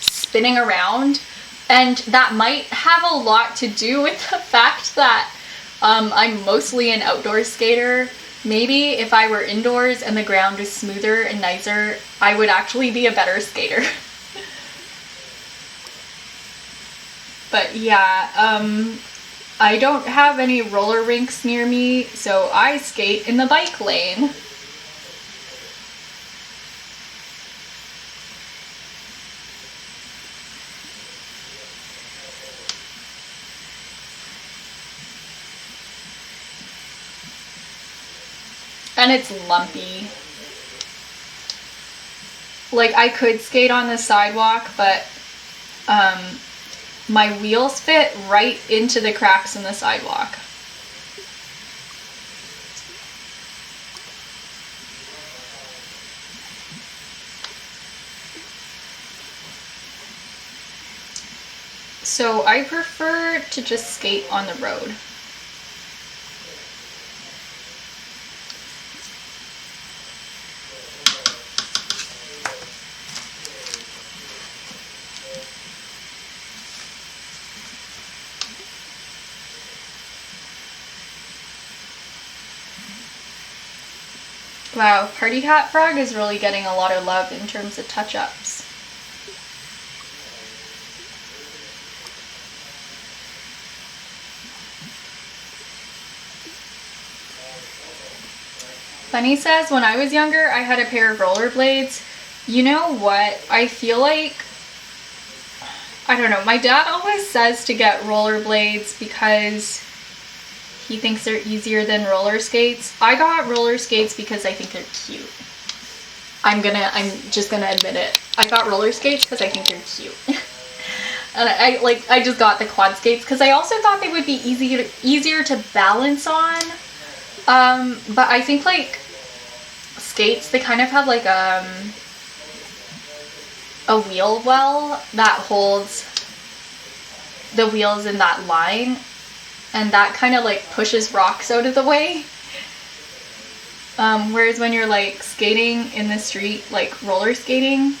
spinning around, and that might have a lot to do with the fact that I'm mostly an outdoor skater. Maybe if I were indoors and the ground was smoother and nicer, I would actually be a better skater. But yeah, I don't have any roller rinks near me, so I skate in the bike lane. And it's lumpy. Like, I could skate on the sidewalk, but my wheels fit right into the cracks in the sidewalk. So I prefer to just skate on the road. Wow, Party Hat Frog is really getting a lot of love in terms of touch-ups. Bunny says, when I was younger, I had a pair of rollerblades. You know what? I feel like, I don't know, my dad always says to get rollerblades because he thinks they're easier than roller skates. I got roller skates because I think they're cute. I'm just gonna admit it. I got roller skates because I think they're cute. And I just got the quad skates because I also thought they would be easier to balance on. But I think like skates, they kind of have like a wheel well that holds the wheels in that line, and that kind of like pushes rocks out of the way. Whereas when you're like skating in the street, like roller skating,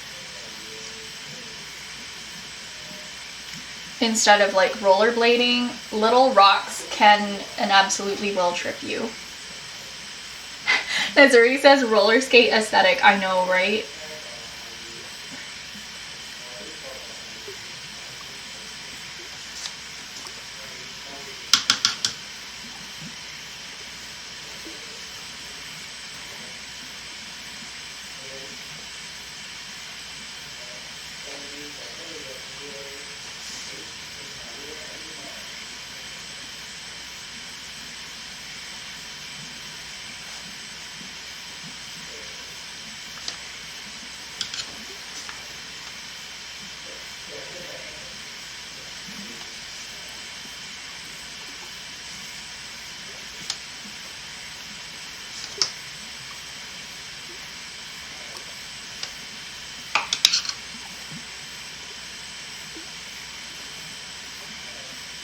instead of like rollerblading, little rocks can and absolutely will trip you. Nazuri says roller skate aesthetic. I know, right?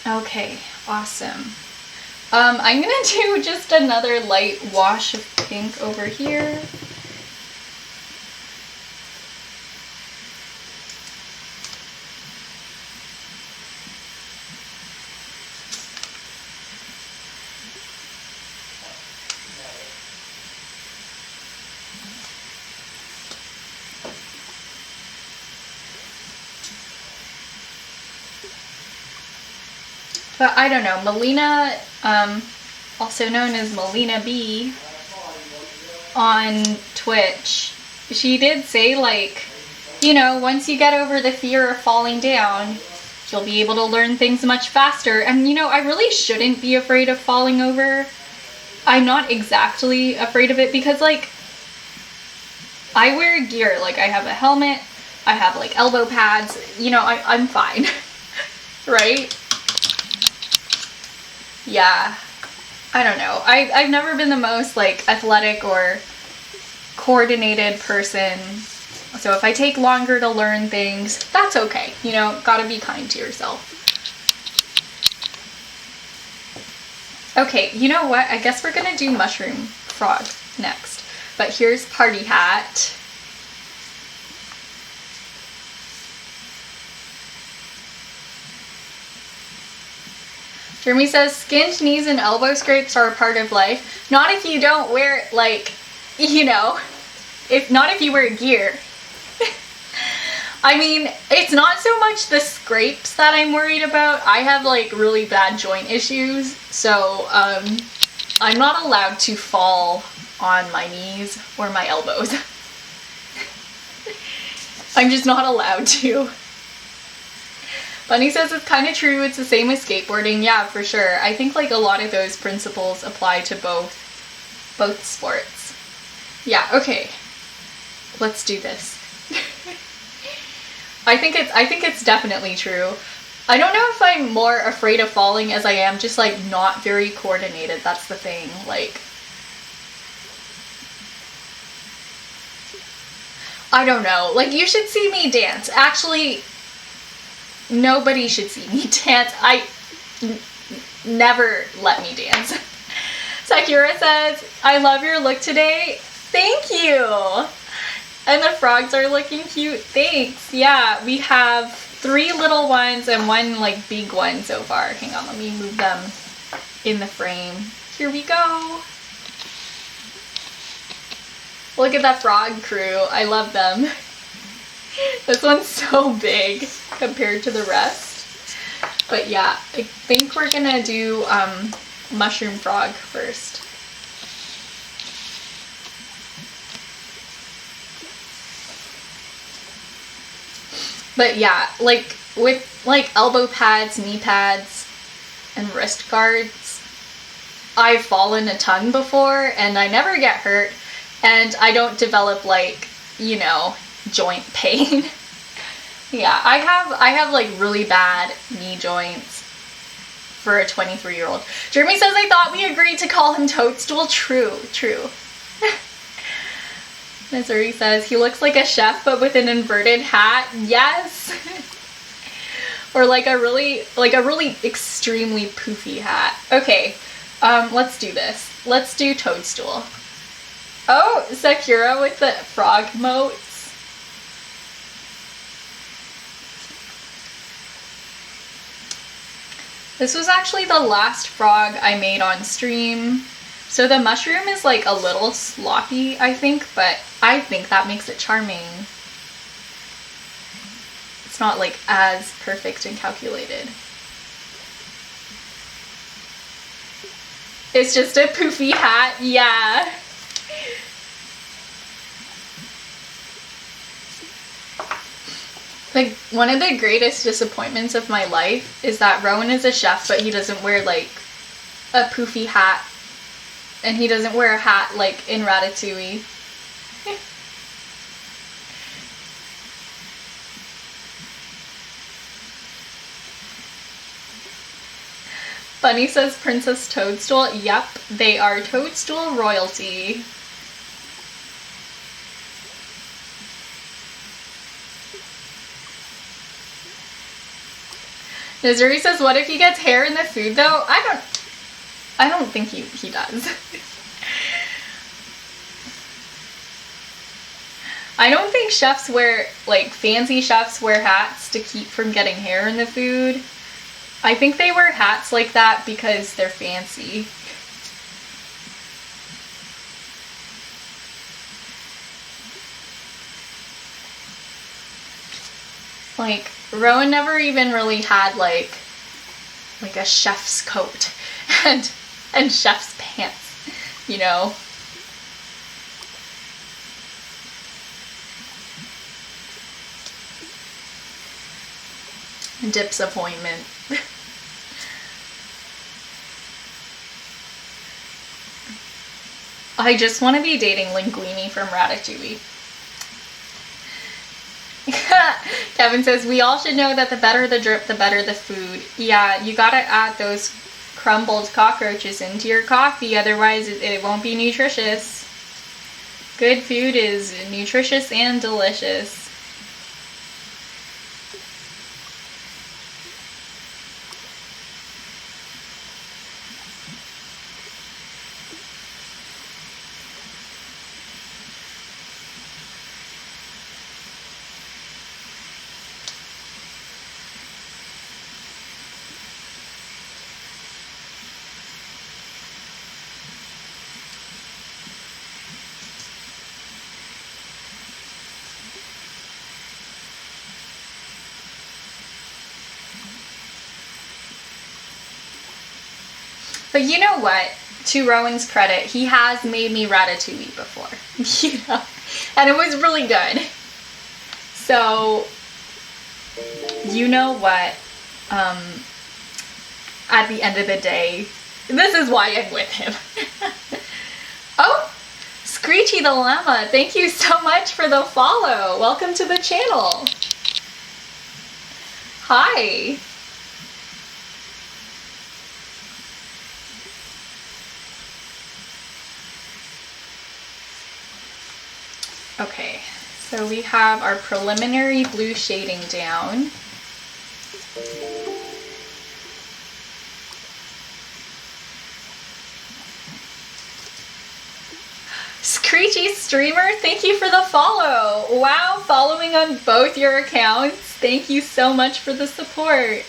Okay, awesome. I'm gonna do just another light wash of pink over here. But I don't know, Melina, also known as Melina B on Twitch, she did say, like, you know, once you get over the fear of falling down, you'll be able to learn things much faster. And, you know, I really shouldn't be afraid of falling over. I'm not exactly afraid of it because, like, I wear gear. Like, I have a helmet, I have, like, elbow pads, you know, I'm fine, right? Yeah, I don't know. I've never been the most, like, athletic or coordinated person. So if I take longer to learn things, that's okay. You know, gotta be kind to yourself. Okay, you know what? I guess we're gonna do Mushroom Frog next. But here's Party Hat. Jeremy says, skinned knees and elbow scrapes are a part of life. Not if you don't wear, like, you know, not if you wear gear. I mean, it's not so much the scrapes that I'm worried about. I have, like, really bad joint issues, so I'm not allowed to fall on my knees or my elbows. I'm just not allowed to. Bunny says it's kind of true, it's the same as skateboarding. Yeah, for sure. I think like a lot of those principles apply to both sports. Yeah, okay. Let's do this. I think it's definitely true. I don't know if I'm more afraid of falling as I am just like not very coordinated. That's the thing. Like, I don't know. Like, you should see me dance. Actually, nobody should see me dance. Never let me dance. Sakura says, I love your look today. Thank you. And the frogs are looking cute. Thanks. Yeah, we have 3 little ones and 1 like big one so far. Hang on, let me move them in the frame. Here we go. Look at that frog crew. I love them. This one's so big compared to the rest. But yeah, I think we're gonna do mushroom frog first. But yeah, like with like elbow pads, knee pads, and wrist guards, I've fallen a ton before and I never get hurt and I don't develop like, you know, joint pain. Yeah, I have like really bad knee joints for a 23-year-old. Jeremy says, I thought we agreed to call him Toadstool. True. Missouri says, he looks like a chef but with an inverted hat. Yes. Or like a really extremely poofy hat. Okay, let's do this. Let's do Toadstool. Oh, Sakura with the frog motes. This was actually the last frog I made on stream. So the mushroom is like a little sloppy, I think, but I think that makes it charming. It's not like as perfect and calculated. It's just a poofy hat, yeah. Like, one of the greatest disappointments of my life is that Rowan is a chef, but he doesn't wear like a poofy hat. And he doesn't wear a hat like in Ratatouille. Bunny says Princess Toadstool. Yep, they are Toadstool royalty. Missouri says, what if he gets hair in the food though? I don't think he does. I don't think chefs wear, like fancy chefs wear hats to keep from getting hair in the food. I think they wear hats like that because they're fancy. Like, Rowan never even really had like a chef's coat and chef's pants, you know? Disappointment. I just want to be dating Linguini from Ratatouille. Kevin says, we all should know that the better the drip, the better the food. Yeah, you gotta add those crumbled cockroaches into your coffee, otherwise it won't be nutritious. Good food is nutritious and delicious. But you know what? To Rowan's credit, he has made me Ratatouille before. You know? And it was really good. So, you know what? At the end of the day, this is why I'm with him. Oh! Screechy the Llama, thank you so much for the follow. Welcome to the channel. Hi. Okay, so we have our preliminary blue shading down. Screechy Streamer, thank you for the follow. Wow, following on both your accounts. Thank you so much for the support.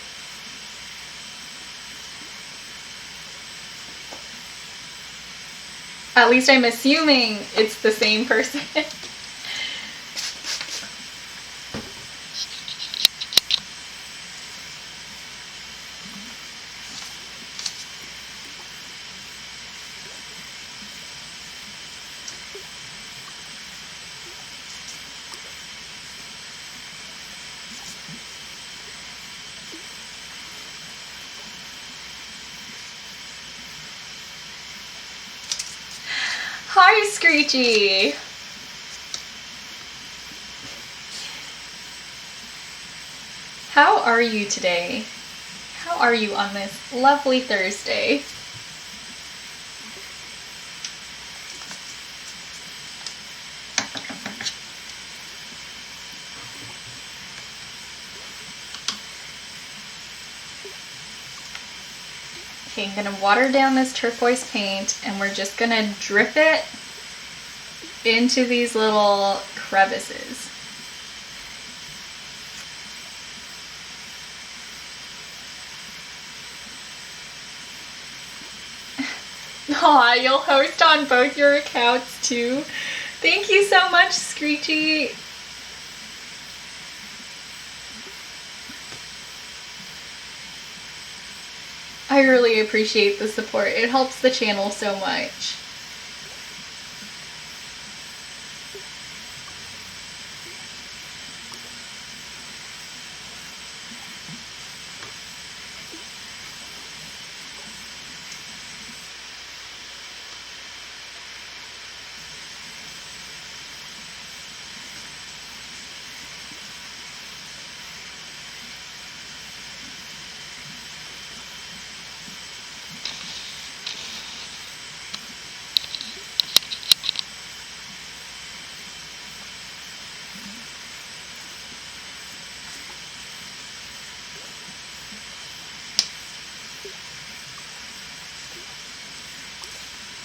At least I'm assuming it's the same person. Hi, Screechy. How are you today? How are you on this lovely Thursday? Okay, I'm gonna water down this turquoise paint and we're just gonna drip it into these little crevices. Aw, you'll host on both your accounts too. Thank you so much, Screechy. I really appreciate the support. It helps the channel so much.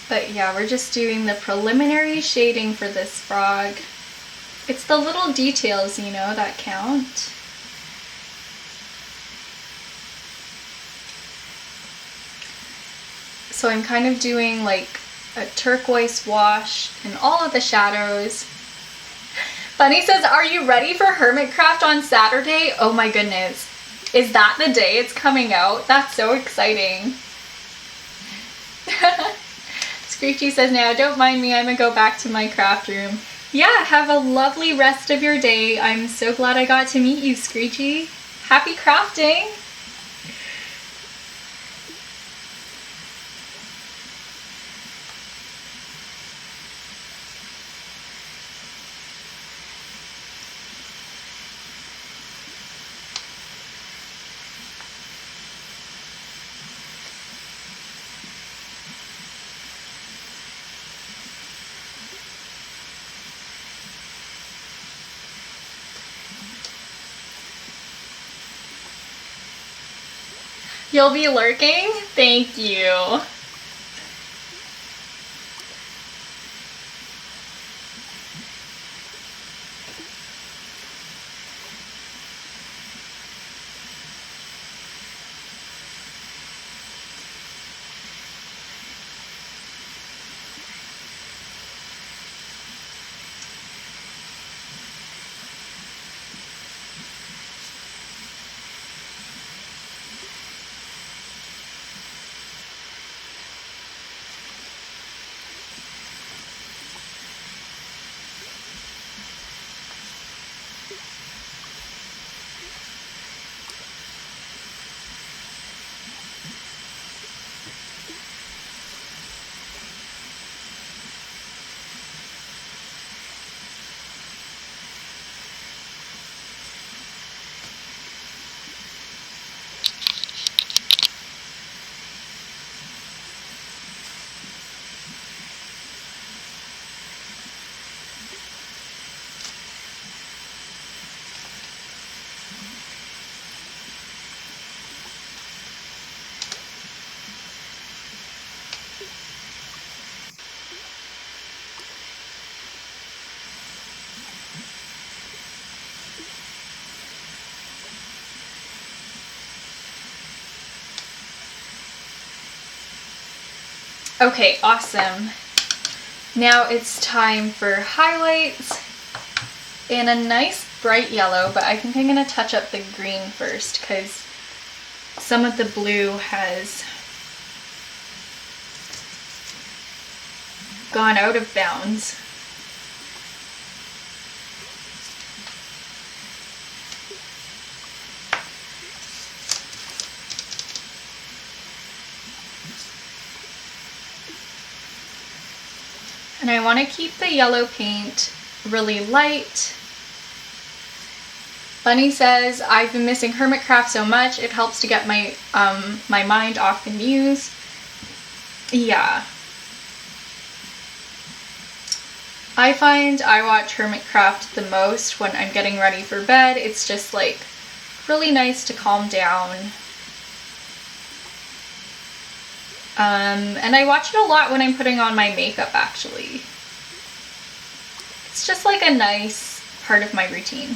But yeah, we're just doing the preliminary shading for this frog. It's the little details, you know, that count. So I'm kind of doing like a turquoise wash in all of the shadows. Bunny says, are you ready for Hermitcraft on Saturday? Oh my goodness. Is that the day it's coming out? That's so exciting. Screechy says, now don't mind me, I'm gonna go back to my craft room. Yeah, have a lovely rest of your day. I'm so glad I got to meet you, Screechy. Happy crafting! You'll be lurking? Thank you. Okay, awesome. Now it's time for highlights in a nice bright yellow, but I think I'm gonna touch up the green first because some of the blue has gone out of bounds. And I want to keep the yellow paint really light. Bunny says, I've been missing Hermitcraft so much, it helps to get my my mind off the news. Yeah. I find I watch Hermitcraft the most when I'm getting ready for bed. It's just like really nice to calm down. And I watch it a lot when I'm putting on my makeup, actually. It's just like a nice part of my routine.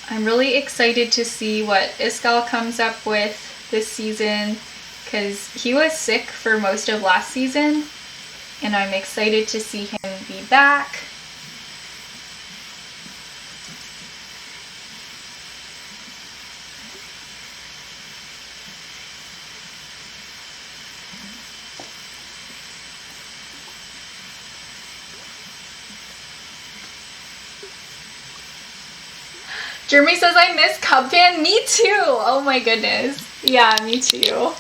I'm really excited to see what Iskall comes up with this season because he was sick for most of last season and I'm excited to see him be back. Jeremy says, I miss Cub Fan. Me too. Oh my goodness. Yeah, me too.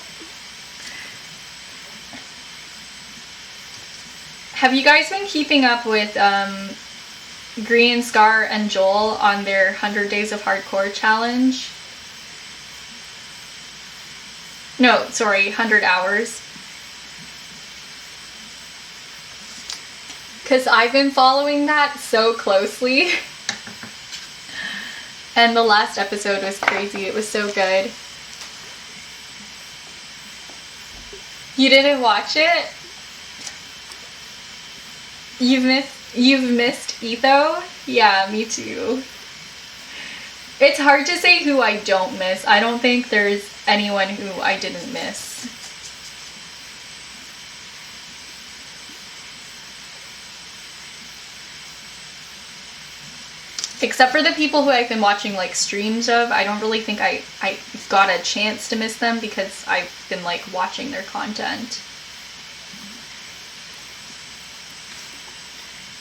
Have you guys been keeping up with Green, Scar, and Joel on their 100 Days of Hardcore challenge? No, sorry, 100 hours. Because I've been following that so closely. And the last episode was crazy. It was so good. You didn't watch it? You've missed Etho? Yeah, me too. It's hard to say who I don't miss. I don't think there's anyone who I didn't miss. Except for the people who I've been watching like streams of, I don't really think I got a chance to miss them because I've been like watching their content.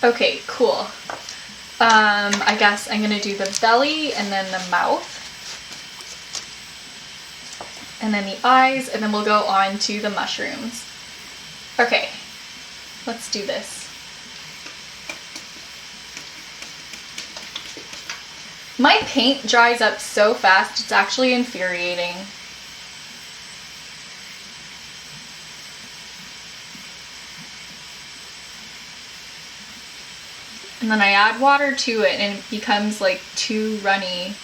Okay, cool. I guess I'm gonna do the belly and then the mouth. And then the eyes, and then we'll go on to the mushrooms. Okay, let's do this. My paint dries up so fast, it's actually infuriating. And then I add water to it and it becomes like too runny.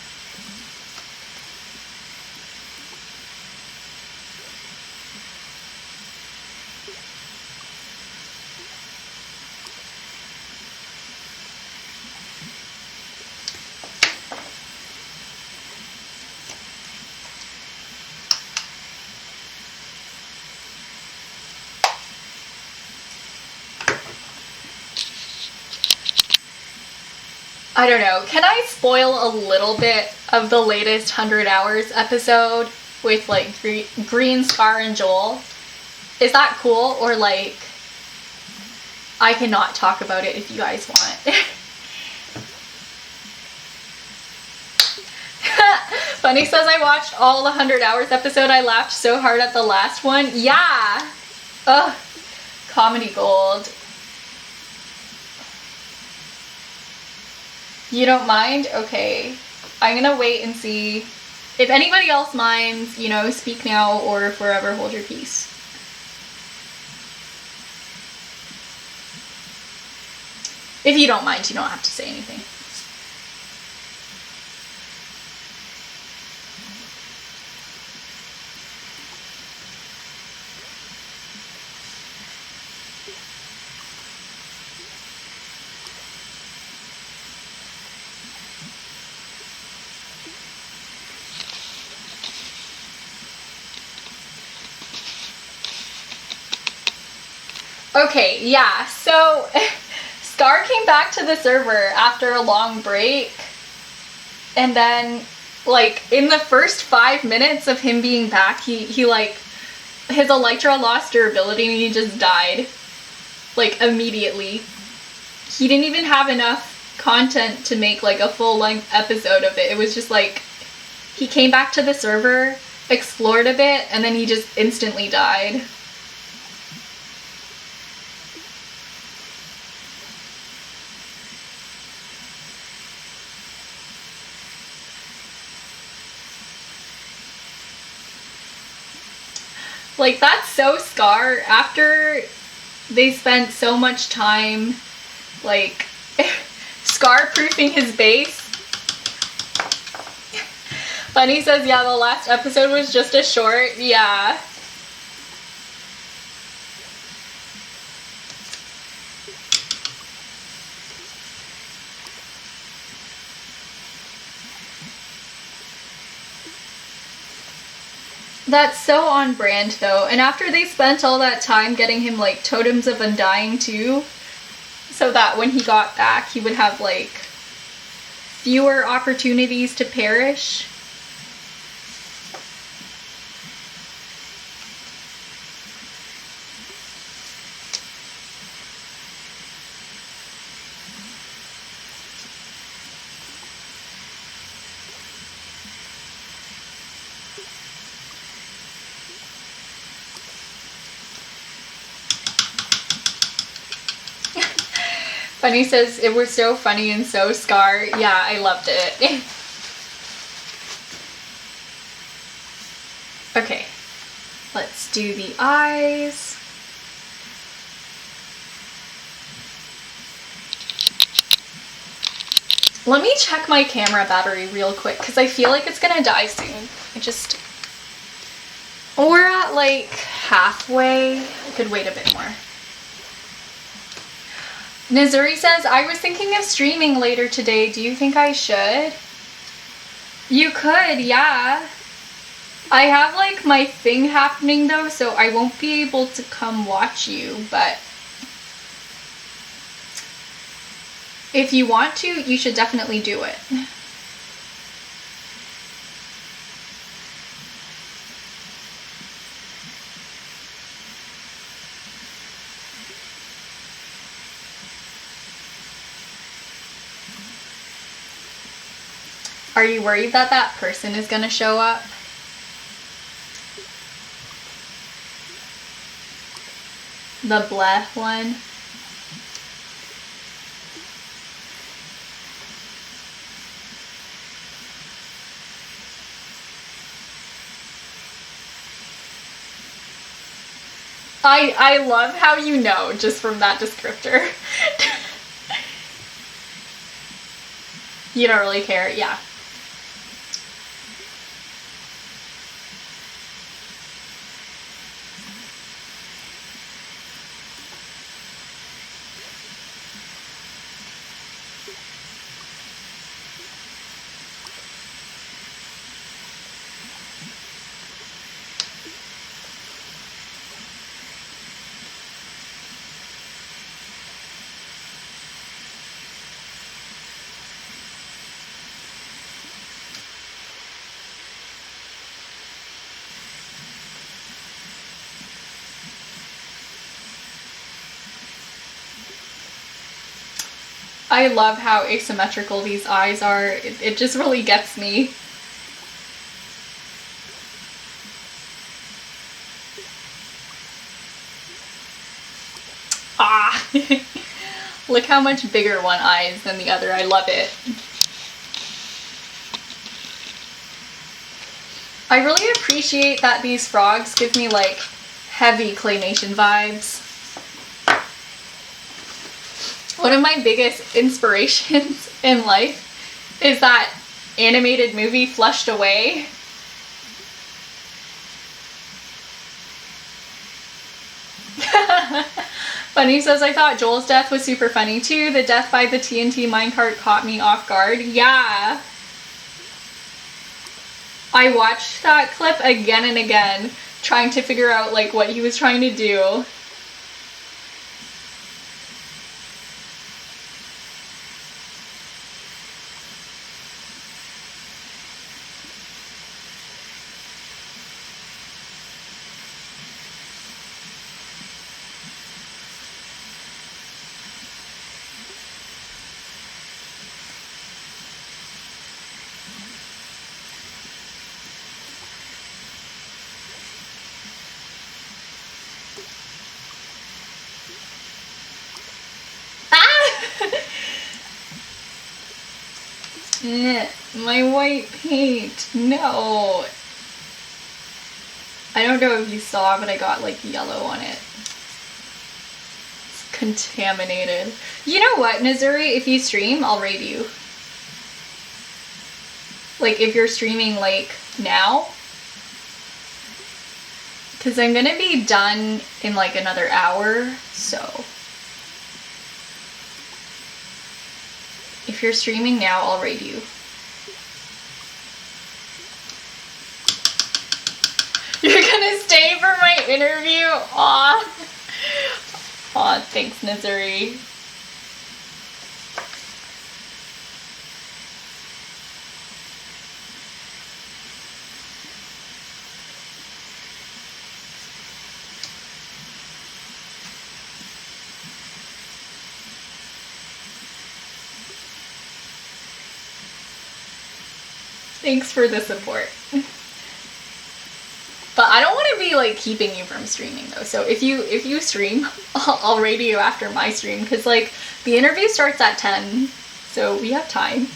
I don't know, can I spoil a little bit of the latest 100 Hours episode with like Green, Scar, and Joel? Is that cool? Or like, I cannot talk about it if you guys want. Funny says I watched all the 100 Hours episode. I laughed so hard at the last one. Yeah! Ugh. Comedy gold. You don't mind? Okay. I'm gonna wait and see. If anybody else minds, you know, speak now or forever hold your peace. If you don't mind, you don't have to say anything. Okay, yeah, so Scar came back to the server after a long break, and then, like, in the first 5 minutes of him being back, he like, his Elytra lost durability and he just died. Like, immediately. He didn't even have enough content to make, like, a full-length episode of it. It was just, like, he came back to the server, explored a bit, and then he just instantly died. Like, that's so Scar. After they spent so much time, like, Scar-proofing his base. Bunny says, yeah, the last episode was just a short. Yeah. That's so on brand, though. And after they spent all that time getting him, like, Totems of Undying, too, so that when he got back, he would have, like, fewer opportunities to perish. Bunny says, it was so funny and so Scar. Yeah, I loved it. Okay, let's do the eyes. Let me check my camera battery real quick, because I feel like it's gonna die soon. We're at like halfway. I could wait a bit more. Nizuri says, I was thinking of streaming later today. Do you think I should? You could, yeah. I have like my thing happening though, so I won't be able to come watch you, but if you want to, you should definitely do it. Are you worried that that person is gonna show up? The bleh one? I love how you know just from that descriptor. You don't really care, yeah. I love how asymmetrical these eyes are. It just really gets me. Ah! Look how much bigger one eye is than the other. I love it. I really appreciate that these frogs give me like heavy claymation vibes. One of my biggest inspirations in life is that animated movie Flushed Away. Bunny says, I thought Joel's death was super funny too. The death by the TNT minecart caught me off guard. Yeah. I watched that clip again and again, trying to figure out like what he was trying to do. My white paint. No. I don't know if you saw, but I got like yellow on it. It's contaminated. You know what, Missouri? If you stream, I'll raid you. Like if you're streaming like now. Because I'm gonna be done in like another hour, so. If you're streaming now, I'll raid you. You're gonna stay for my interview? Aw. Aw, thanks, Missouri. Thanks for the support. But I don't want to be like keeping you from streaming though. So if you stream, I'll raid you after my stream because like the interview starts at 10, so we have time.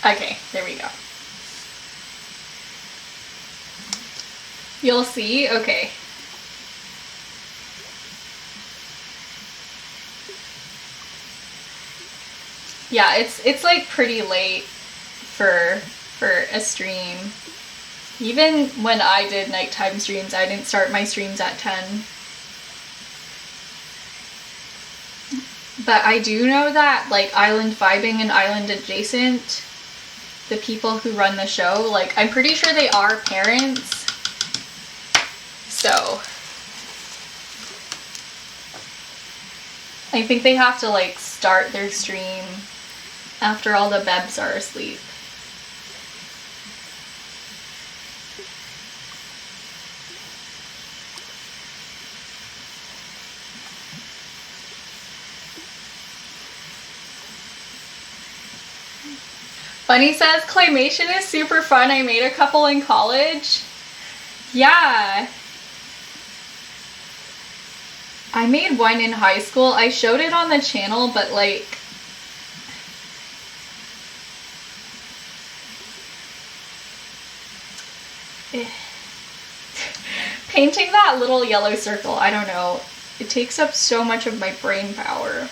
Okay, there we go. You'll see? Okay. Yeah, it's like pretty late for a stream. Even when I did nighttime streams, I didn't start my streams at 10. But I do know that like Island Vibing and Island Adjacent, the people who run the show, like I'm pretty sure they are parents. So I think they have to like start their stream after all the bebs are asleep. Bunny says, claymation is super fun. I made a couple in college. Yeah. I made one in high school. I showed it on the channel, but like... Painting that little yellow circle, I don't know. It takes up so much of my brain power.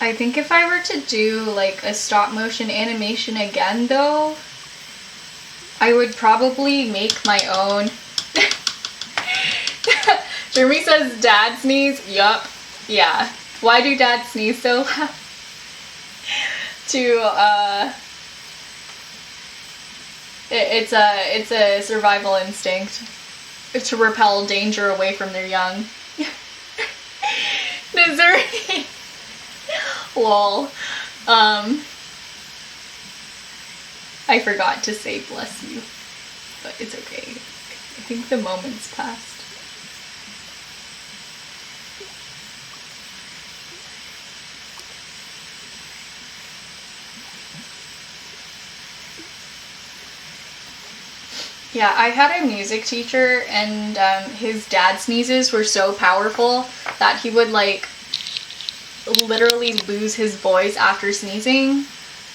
I think if I were to do like a stop motion animation again though, I would probably make my own. Jeremy says dad sneeze. Yup. Yeah. Why do dads sneeze so loud? It's a survival instinct to repel danger away from their young. Missouri. Lol. I forgot to say bless you, but it's okay. I think the moment's passed. Yeah, I had a music teacher and his dad sneezes were so powerful that he would like literally lose his voice after sneezing.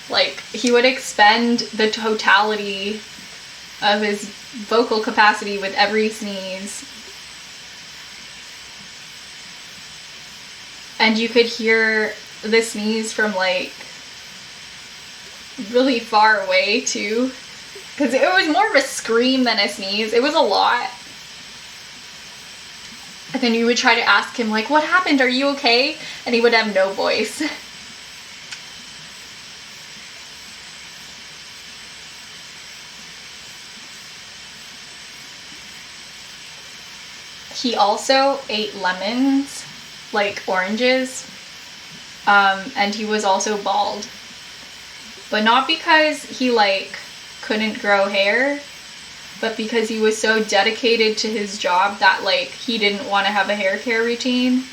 Like he would expend the totality of his vocal capacity with every sneeze. And you could hear the sneeze from like really far away too. Because it was more of a scream than a sneeze. It was a lot. And then you would try to ask him, like, what happened? Are you okay? And he would have no voice. He also ate lemons, like oranges, and he was also bald. But not because he, like, couldn't grow hair, but because he was so dedicated to his job that, like, he didn't want to have a hair care routine.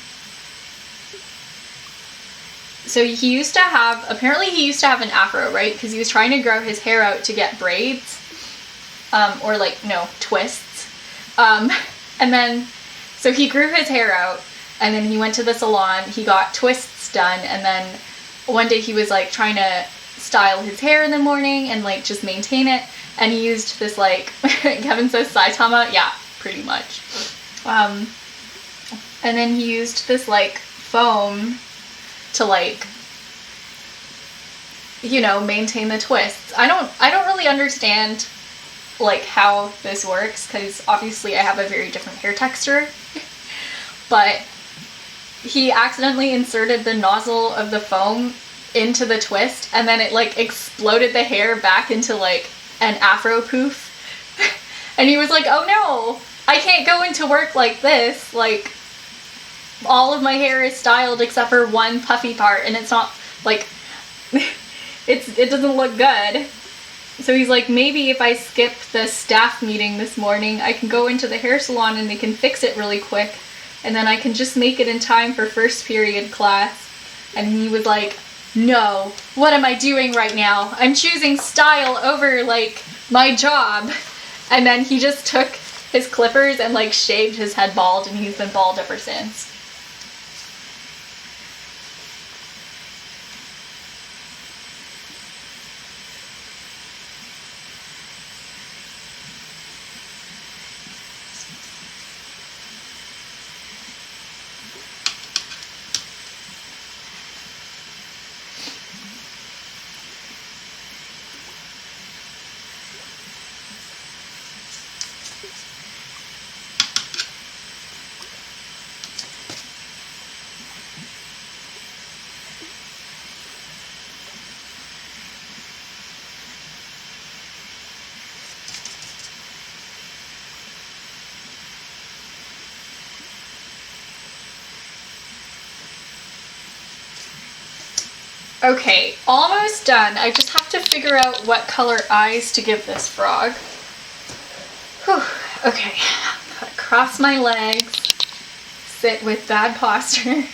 So he used to have, apparently he used to have an afro, right? Because he was trying to grow his hair out to get braids, or like, no, twists. And then, so he grew his hair out, and then he went to the salon, he got twists done, and then one day he was, like, trying to style his hair in the morning and, like, just maintain it. And he used this, like, Kevin says Saitama. Yeah, pretty much. And then he used this, like, foam to, like, you know, maintain the twists. I don't really understand, like, how this works, because obviously I have a very different hair texture. But he accidentally inserted the nozzle of the foam into the twist, and then it, like, exploded the hair back into, like, an afro poof. And he was like, oh no, I can't go into work like this, like, all of my hair is styled except for one puffy part, and it's not, like, it doesn't look good. So he's like, maybe if I skip the staff meeting this morning, I can go into the hair salon and they can fix it really quick, and then I can just make it in time for first period class. And he was like, no, what am I doing right now? I'm choosing style over, like, my job. And then he just took his clippers and, like, shaved his head bald, and he's been bald ever since. Okay, almost done. I just have to figure out what color eyes to give this frog. Whew. Okay, gotta cross my legs, sit with bad posture,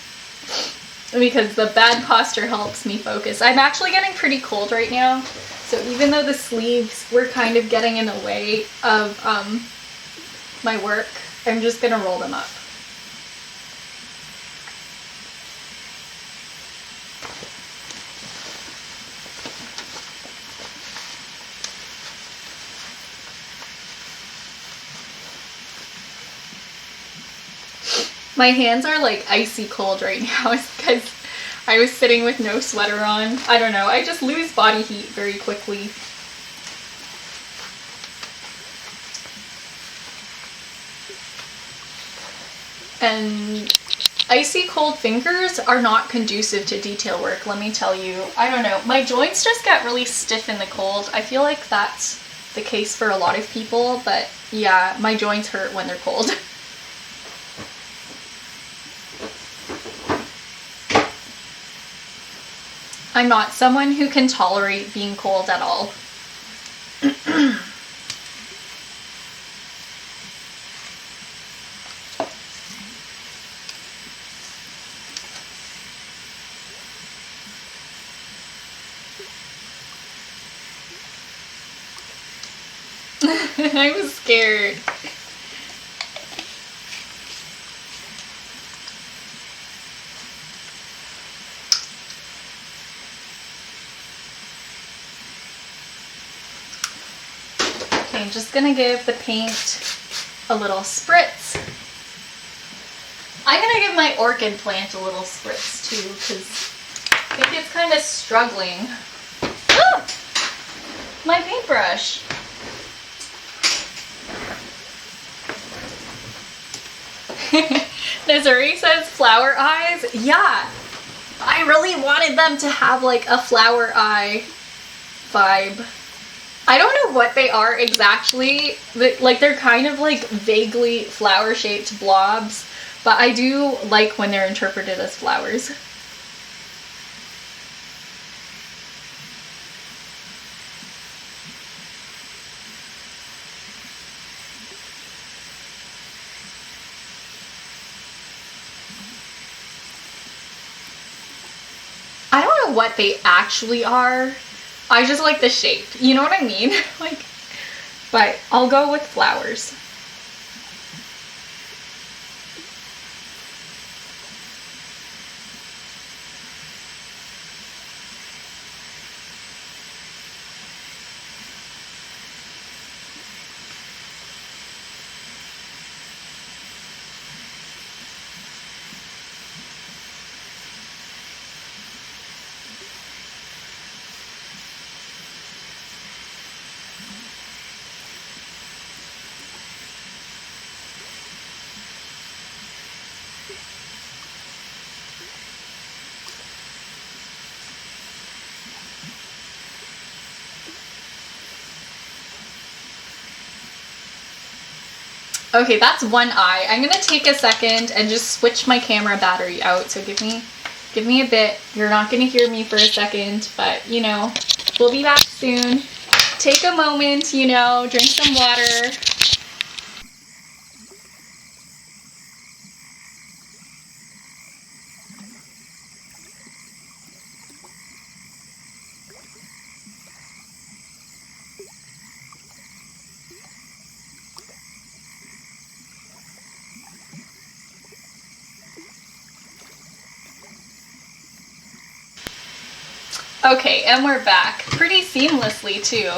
because the bad posture helps me focus. I'm actually getting pretty cold right now, so even though the sleeves were kind of getting in the way of my work, I'm just gonna roll them up. My hands are, like, icy cold right now because I was sitting with no sweater on. I don't know, I just lose body heat very quickly. And icy cold fingers are not conducive to detail work, let me tell you. I don't know, my joints just get really stiff in the cold. I feel like that's the case for a lot of people, but yeah, my joints hurt when they're cold. I'm not someone who can tolerate being cold at all. I was scared. Okay, I'm just gonna give the paint a little spritz. I'm gonna give my orchid plant a little spritz too, because I think it's kind of struggling. Ah! My paintbrush. Nazuri says flower eyes. Yeah, I really wanted them to have like a flower eye vibe. I don't know what they are exactly, but like they're kind of like vaguely flower shaped blobs, but I do like when they're interpreted as flowers. I don't know what they actually are. I just like the shape. You know what I mean? Like, but I'll go with flowers. Okay, that's one eye. I'm gonna take a second and just switch my camera battery out. So give me a bit. You're not gonna hear me for a second, but you know, we'll be back soon. Take a moment, you know, drink some water. Okay, and we're back. Pretty seamlessly too.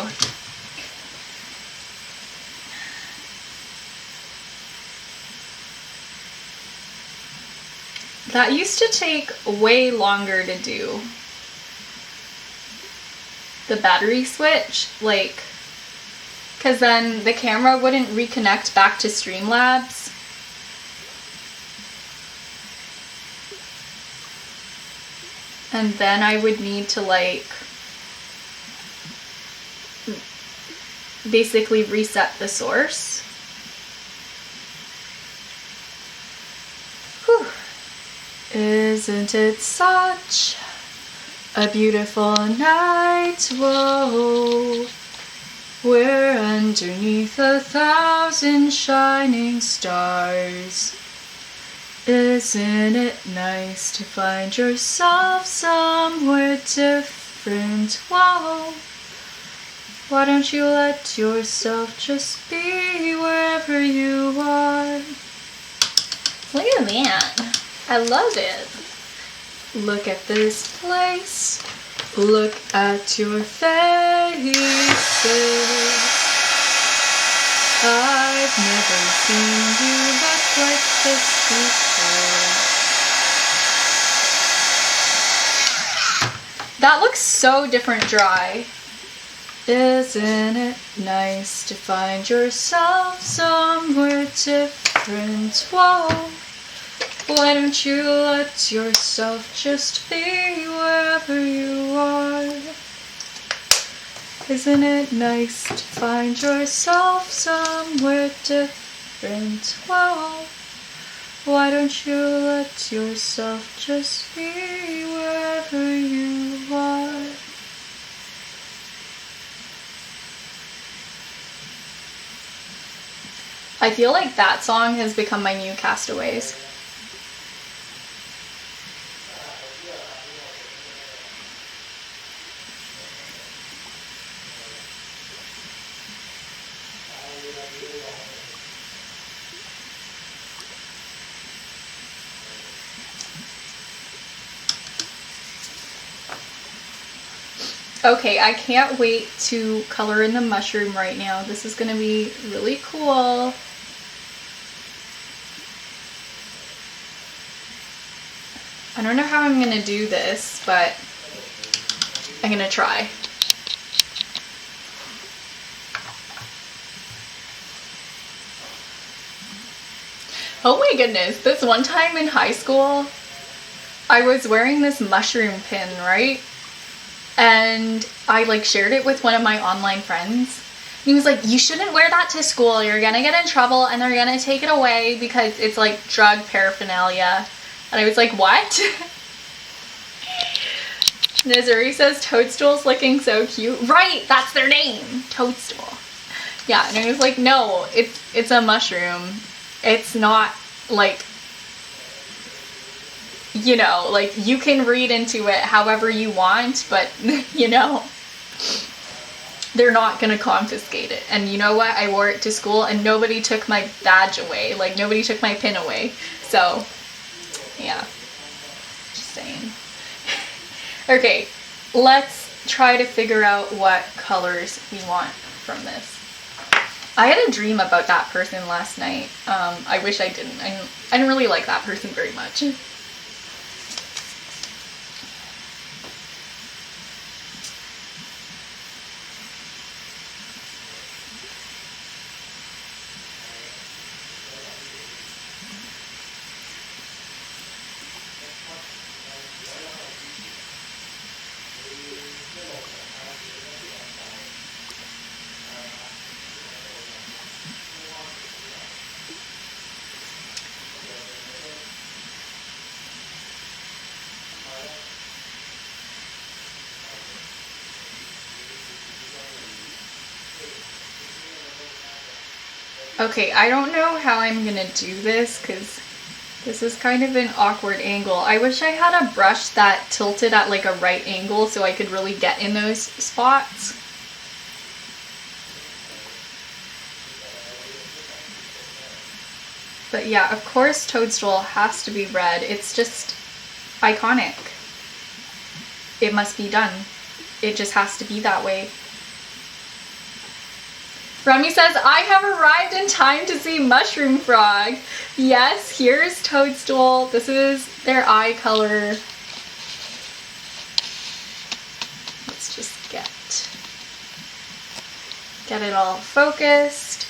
That used to take way longer to do. The battery switch, like, because then the camera wouldn't reconnect back to Streamlabs. And then I would need to like basically reset the source. Whew. Isn't it such a beautiful night? Whoa, we're underneath 1,000 shining stars. Isn't it nice to find yourself somewhere different? Whoa, why don't you let yourself just be wherever you are? Look at that. I love it. Look at this place. Look at your faces. I've never seen you look like this before. That looks so different dry. Isn't it nice to find yourself somewhere different? Whoa, why don't you let yourself just be wherever you are? Isn't it nice to find yourself somewhere different? Whoa, why don't you let yourself just be wherever you are? I feel like that song has become my new Castaways. Okay, I can't wait to color in the mushroom right now. This is gonna be really cool. I don't know how I'm gonna do this, but I'm gonna try. Oh my goodness, this one time in high school, I was wearing this mushroom pin, right? And I like shared it with one of my online friends. He was like, you shouldn't wear that to school. You're gonna get in trouble and they're gonna take it away because it's like drug paraphernalia. And I was like, what? Missouri says Toadstool's looking so cute. Right, that's their name. Toadstool. Yeah, and I was like, no, it's a mushroom. It's not like, you know, like you can read into it however you want, but you know, they're not gonna confiscate it. And you know what? I wore it to school and nobody took my badge away. Like nobody took my pin away. So yeah, just saying. Okay, let's try to figure out what colors we want from this. I had a dream about that person last night. I wish I didn't. I didn't really like that person very much. Okay, I don't know how I'm gonna do this because this is kind of an awkward angle. I wish I had a brush that tilted at like a right angle so I could really get in those spots. But yeah, of course Toadstool has to be red. It's just iconic. It must be done. It just has to be that way. Remy says, I have arrived in time to see Mushroom Frog. Yes, here's Toadstool. This is their eye color. Let's just get it all focused.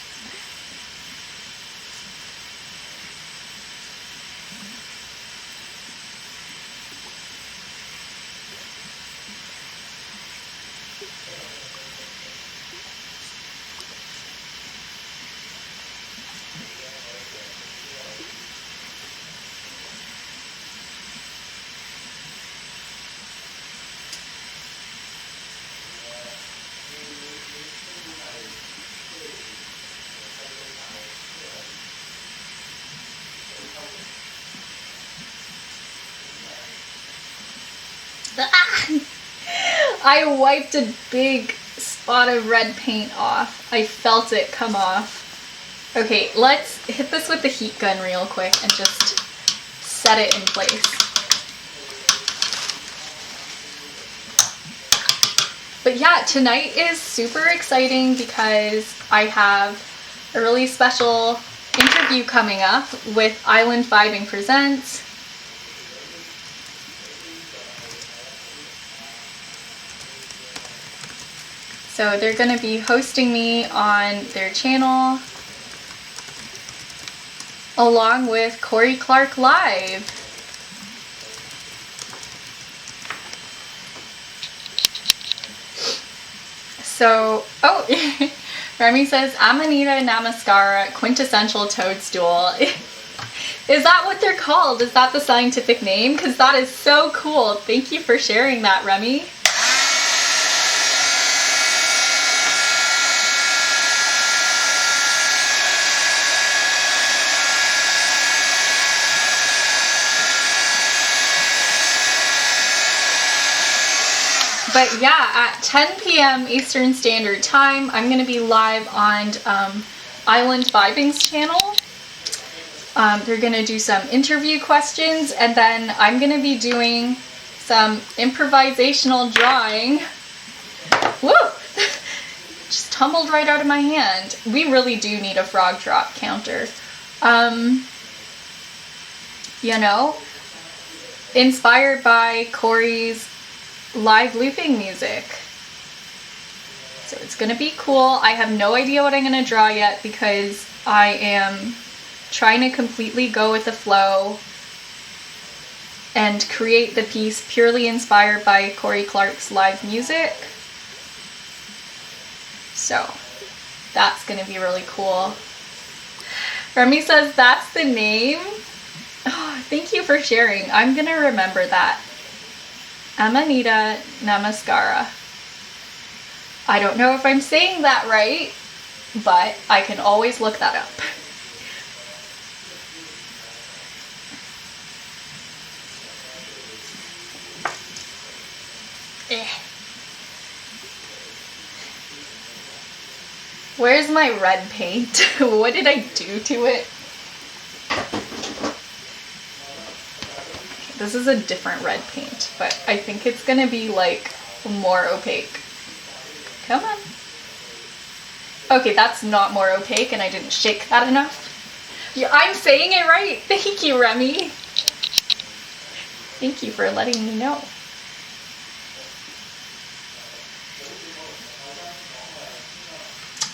I wiped a big spot of red paint off. I felt it come off. Okay, let's hit this with the heat gun real quick and just set it in place. But yeah, tonight is super exciting because I have a really special interview coming up with Island Vibing Presents. So they're going to be hosting me on their channel along with Corey Clark Live. So, oh, Remy says, Amanita namaskara, quintessential toadstool. Is that what they're called? Is that the scientific name? Because that is so cool. Thank you for sharing that, Remy. But yeah, at 10 p.m. Eastern Standard Time, I'm going to be live on Island Vibing's channel. They're going to do some interview questions, and then I'm going to be doing some improvisational drawing. Woo! Just tumbled right out of my hand. We really do need a frog drop counter. You know, inspired by Corey's live looping music. So it's gonna be cool. I have no idea what I'm gonna draw yet because I am trying to completely go with the flow and create the piece purely inspired by Corey Clark's live music. So that's gonna be really cool. Remy says that's the name. Oh, thank you for sharing. I'm gonna remember that. Amanita Namaskara. I don't know if I'm saying that right, but I can always look that up. Where's my red paint? What did I do to it? This is a different red paint, but I think it's gonna be like more opaque. Come on. Okay, that's not more opaque and I didn't shake that enough. Yeah, I'm saying it right. Thank you, Remy. Thank you for letting me know.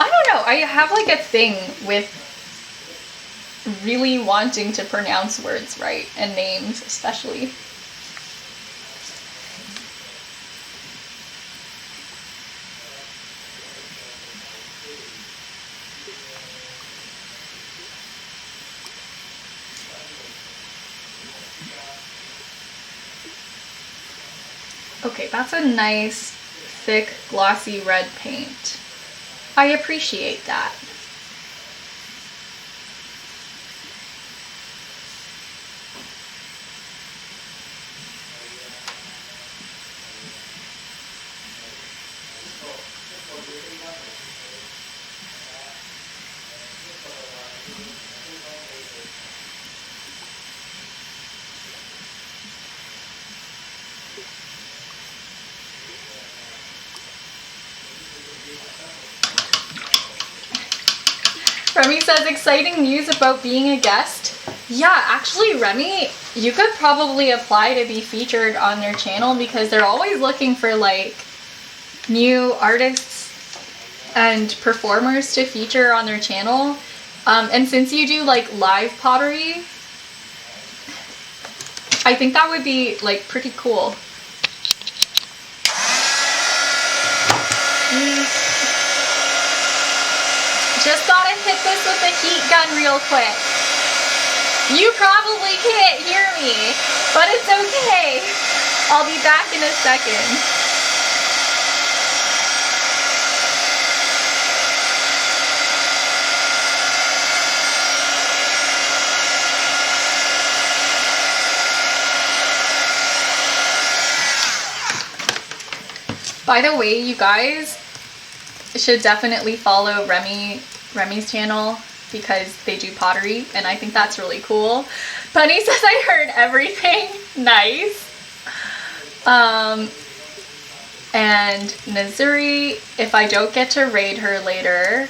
I don't know, I have like a thing with really wanting to pronounce words right, and names especially. Okay, that's a nice, thick, glossy red paint. I appreciate that. Remy says, exciting news about being a guest. Yeah, actually, Remy, you could probably apply to be featured on their channel because they're always looking for like new artists and performers to feature on their channel. And since you do like live pottery, I think that would be like pretty cool. Just gotta hit this with the heat gun real quick. You probably can't hear me, but it's okay. I'll be back in a second. By the way, you guys should definitely follow Remy's channel because they do pottery and I think that's really cool. Bunny says I heard everything. Nice. And Nazuri, if I don't get to raid her later,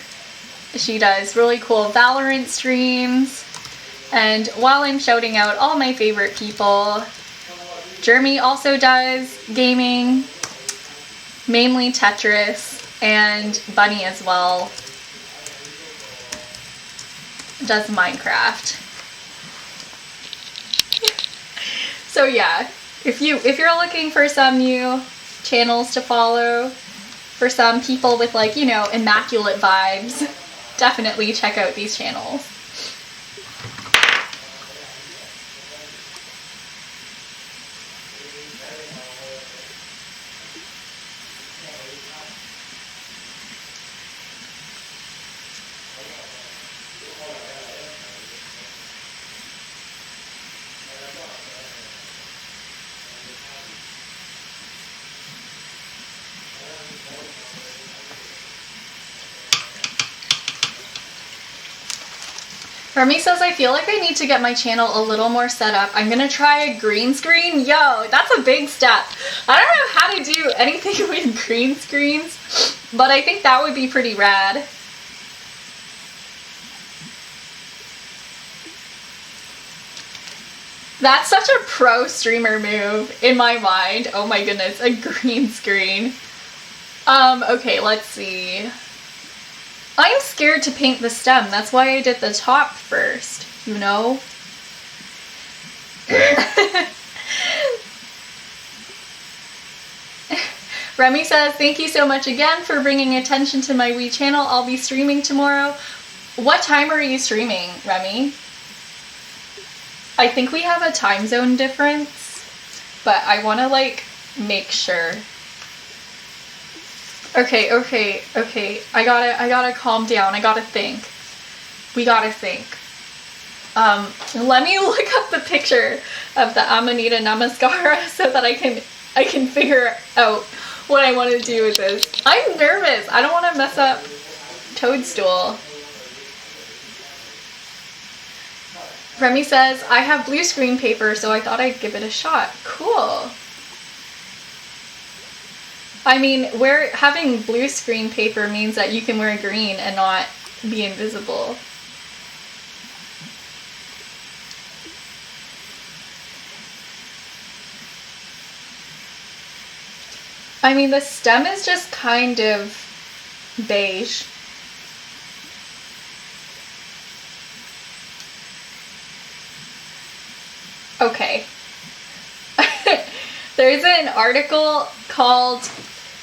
she does really cool Valorant streams. And while I'm shouting out all my favorite people, Jeremy also does gaming, mainly Tetris, and Bunny as well does Minecraft. So yeah, if you're looking for some new channels to follow, for some people with like, you know, immaculate vibes, definitely check out these channels. Remy says, I feel like I need to get my channel a little more set up. I'm gonna try a green screen. Yo, that's a big step. I don't know how to do anything with green screens, but I think that would be pretty rad. That's such a pro streamer move in my mind. Oh my goodness, a green screen. Okay, let's see. I'm scared to paint the stem. That's why I did the top first, you know? Remy says, thank you so much again for bringing attention to my Wii channel. I'll be streaming tomorrow. What time are you streaming, Remy? I think we have a time zone difference, but I want to like make sure. Okay. I gotta calm down. I gotta think. We gotta think. Let me look up the picture of the Amanita Namaskara so that I can figure out what I want to do with this. I'm nervous. I don't want to mess up Toadstool. Remy says, I have blue screen paper, so I thought I'd give it a shot. Cool. I mean, having blue screen paper means that you can wear green and not be invisible. I mean, the stem is just kind of beige. Okay. There's an article called,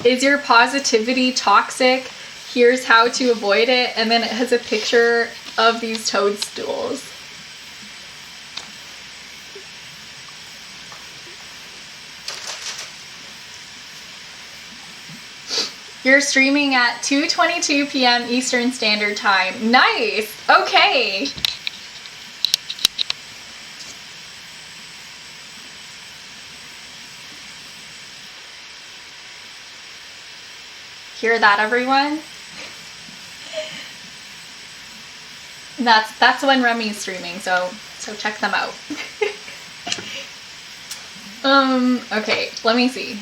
Is Your Positivity Toxic? Here's How to Avoid It. And then it has a picture of these toadstools. You're streaming at 2:22 p.m. Eastern Standard Time. Nice! Okay! Hear that, everyone? That's when Remy's streaming, so check them out. Okay, let me see.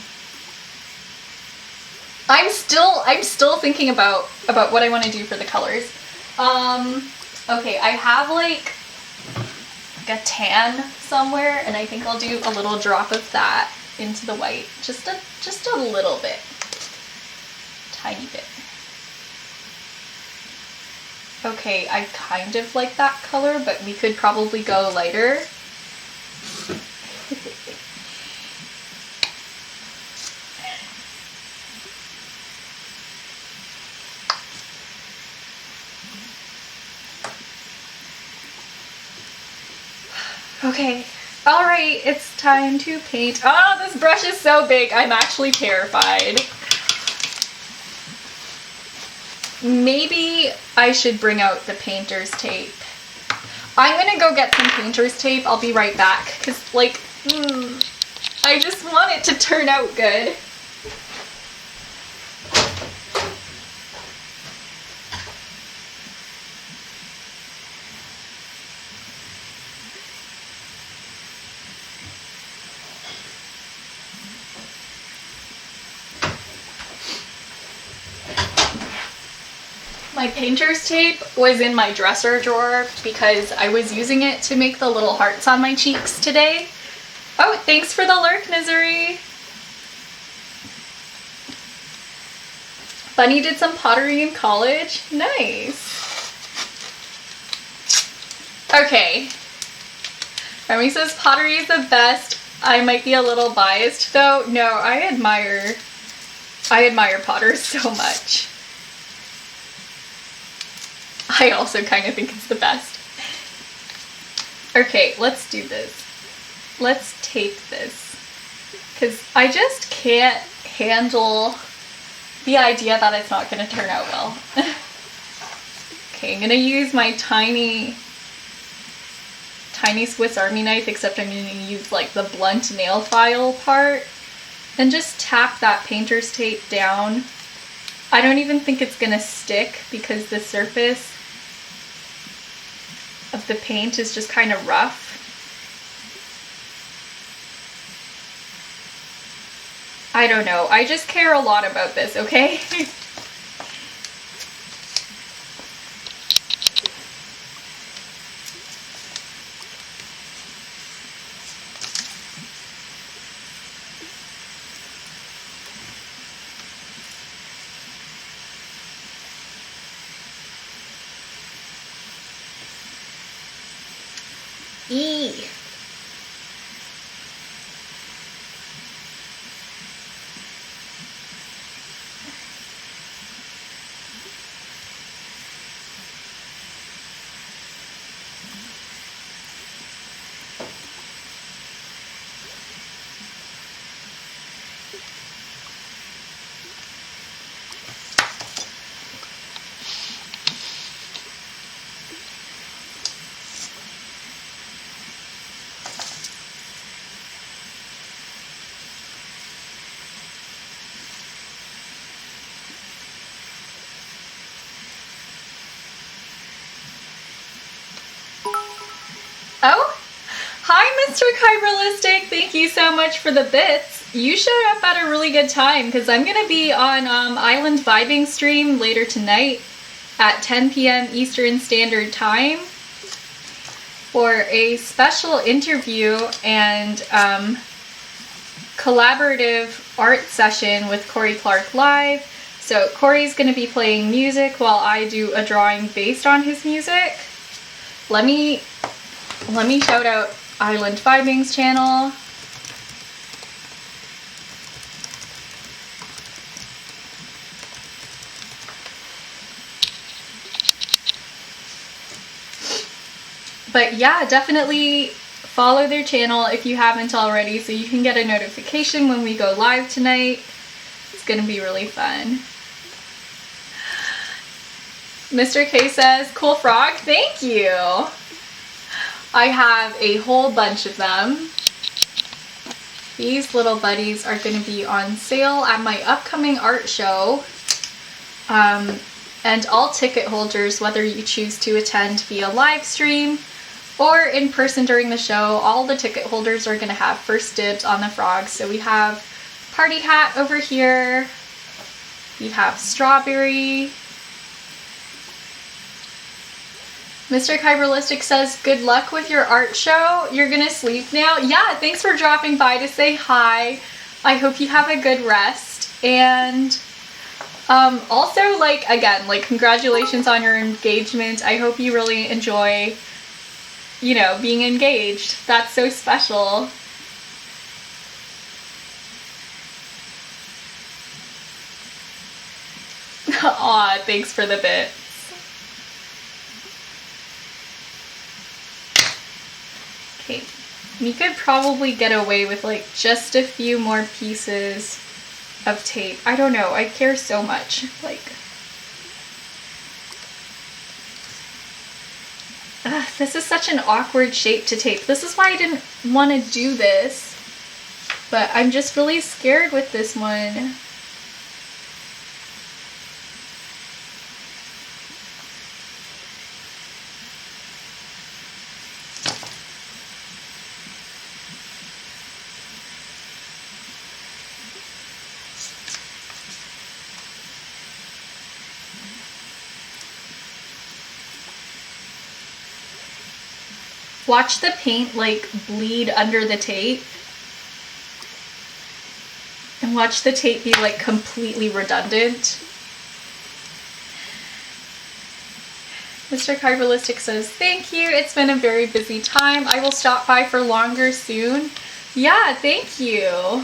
I'm still thinking about what I want to do for the colors. Okay, I have like a tan somewhere, and I think I'll do a little drop of that into the white. Just a little bit. Tiny bit. Okay, I kind of like that color, but we could probably go lighter. Okay, alright, it's time to paint. Oh, this brush is so big, I'm actually terrified. Maybe I should bring out the painter's tape. I'm gonna go get some painter's tape, I'll be right back, because, like, I just want it to turn out good. My painter's tape was in my dresser drawer because I was using it to make the little hearts on my cheeks today. Oh, thanks for the lurk, Misery. Bunny did some pottery in college. Nice. Okay. Remy says pottery is the best. I might be a little biased though. No, I admire potters so much. I also kind of think it's the best. Okay, let's do this. Let's tape this. Because I just can't handle the idea that it's not going to turn out well. Okay, I'm going to use my tiny Swiss Army knife, except I'm going to use like the blunt nail file part. And just tap that painter's tape down. I don't even think it's going to stick because the surface of the paint is just kind of rough. I don't know. I just care a lot about this, okay? Hi, Mr. Kyberlistic. Thank you so much for the bits. You showed up at a really good time because I'm going to be on Island Vibing stream later tonight at 10 p.m. Eastern Standard Time for a special interview and collaborative art session with Corey Clark Live. So Corey's going to be playing music while I do a drawing based on his music. Let me shout out Island Vibing's channel. But yeah, definitely follow their channel if you haven't already so you can get a notification when we go live tonight. It's gonna be really fun. Mr. K says, cool frog, thank you. I have a whole bunch of them. These little buddies are gonna be on sale at my upcoming art show. And all ticket holders, whether you choose to attend via live stream or in person during the show, all the ticket holders are going to have first dibs on the frogs. So we have Party Hat over here. We have Strawberry. Mr. Kyberlistic says, good luck with your art show. You're going to sleep now? Yeah, thanks for dropping by to say hi. I hope you have a good rest. And also, like, again, like, congratulations on your engagement. I hope you really enjoy, you know, being engaged. That's so special. Aw, thanks for the bits. Okay, you could probably get away with, like, just a few more pieces of tape. I don't know, I care so much. Like, this is such an awkward shape to tape. This is why I didn't want to do this, but I'm just really scared with this one. Watch the paint like bleed under the tape. And watch the tape be like completely redundant. Mr. Kyberlistic says, thank you. It's been a very busy time. I will stop by for longer soon. Yeah, thank you.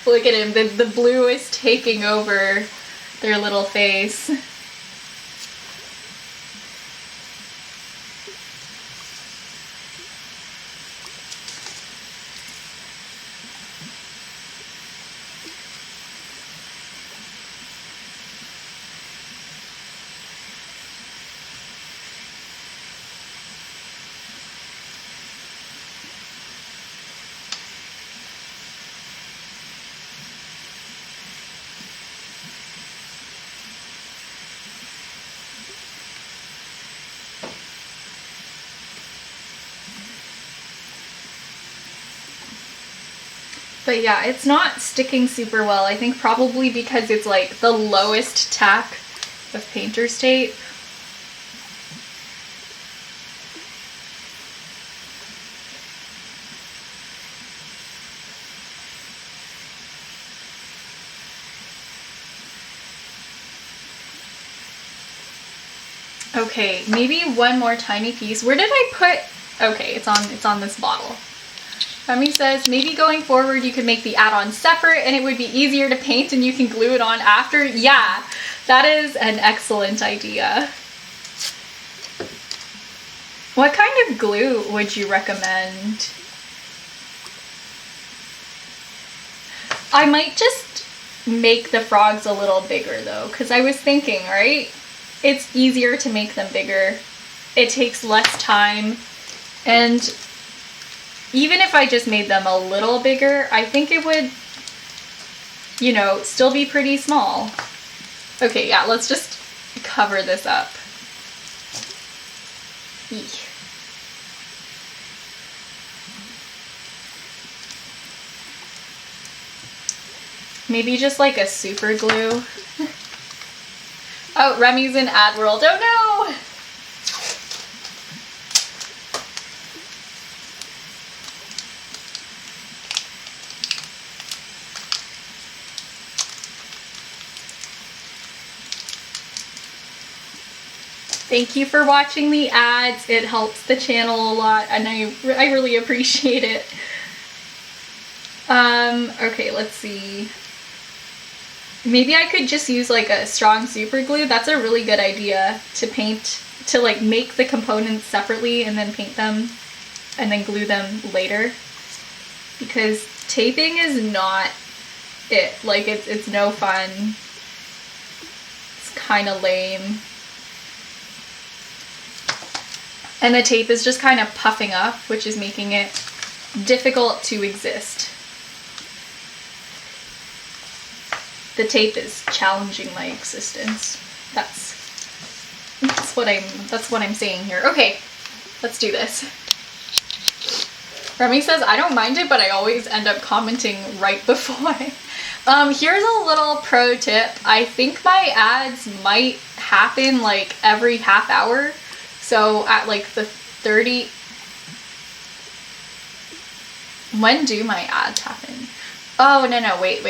Look at him, the blue is taking over their little face. But yeah, it's not sticking super well. I think probably because it's like the lowest tack of painter's tape. Okay, maybe one more tiny piece. Where did I put? Okay, it's on this bottle. Remy says, maybe going forward you could make the add-on separate and it would be easier to paint and you can glue it on after. Yeah, that is an excellent idea. What kind of glue would you recommend? I might just make the frogs a little bigger though, because I was thinking, right? It's easier to make them bigger. It takes less time, and even if I just made them a little bigger, I think it would you know, still be pretty small. Okay, yeah, let's just cover this up. Eek. Maybe just like a super glue. Oh, Remy's in Ad World. Oh no! Thank you for watching the ads. It helps the channel a lot and I really appreciate it. Okay, let's see. Maybe I could just use like a strong super glue. That's a really good idea to paint, to like make the components separately and then paint them and then glue them later. Because taping is not it. Like it's no fun. It's kind of lame. And the tape is just kind of puffing up, which is making it difficult to exist. The tape is challenging my existence. That's what I'm saying here. Okay, let's do this. Remy says, I don't mind it, but I always end up commenting right before. Here's a little pro tip. I think my ads might happen like every half hour. So at like the 30, when do my ads happen? Oh, no, wait,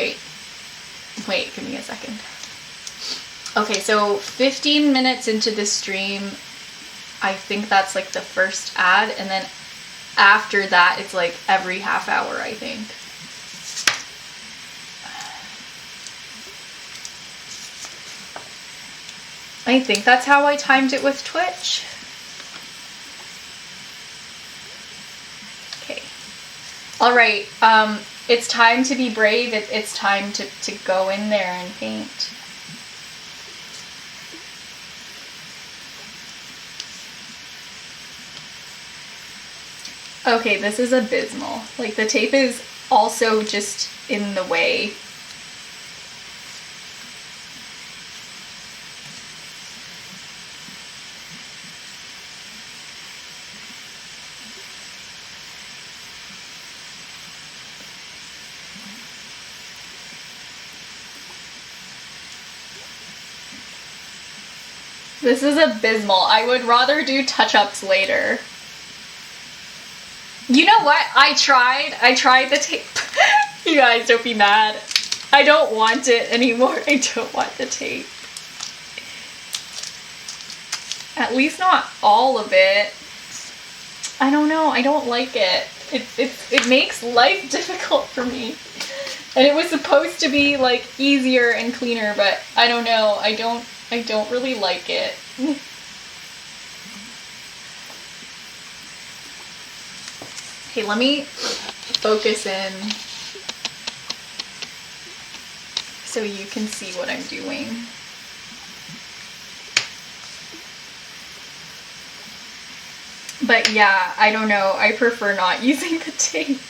give me a second. Okay, so 15 minutes into the stream, I think that's like the first ad, and then after that, it's like every half hour, I think. I think that's how I timed it with Twitch. Okay. All right, it's time to be brave. It's time to go in there and paint. Okay, this is abysmal. Like the tape is also just in the way. This is abysmal. I would rather do touch-ups later. You know what? I tried the tape. You guys, don't be mad. I don't want it anymore. I don't want the tape. At least not all of it. I don't know. I don't like it. It makes life difficult for me. And it was supposed to be like easier and cleaner, but I don't know. I don't really like it. Okay, let me focus in so you can see what I'm doing. But yeah, I don't know. I prefer not using the tape.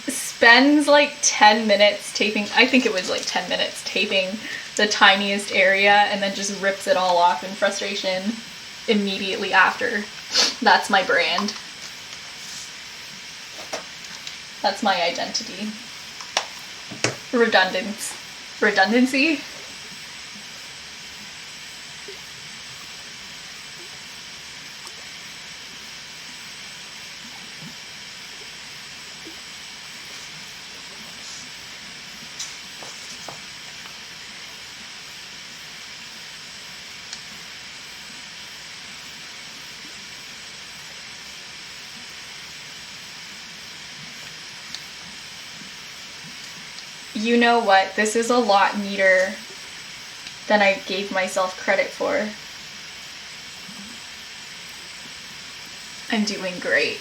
Spends like 10 minutes taping. I think it was like 10 minutes taping the tiniest area and then just rips it all off in frustration immediately after. That's my brand. That's my identity. Redundancy? You know what? This is a lot neater than I gave myself credit for. I'm doing great.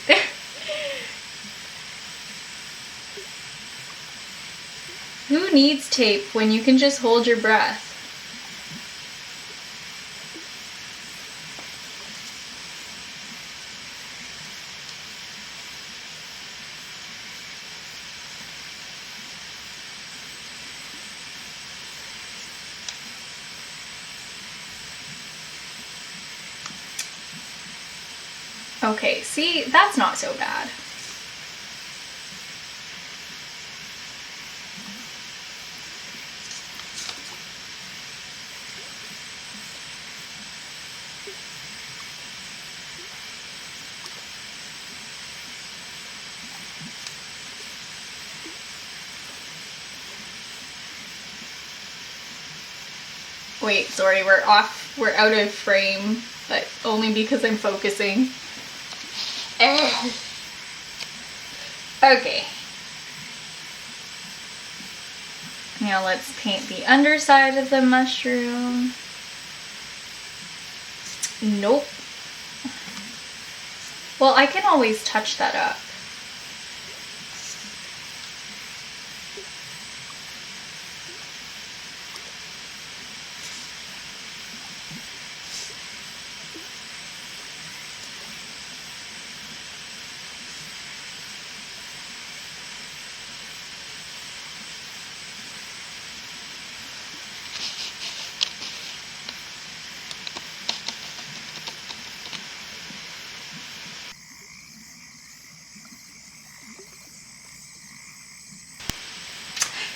Who needs tape when you can just hold your breath? Okay, see, that's not so bad. Wait, sorry, we're off, we're out of frame, but only because I'm focusing. Okay. Now let's paint the underside of the mushroom. Nope. Well, I can always touch that up.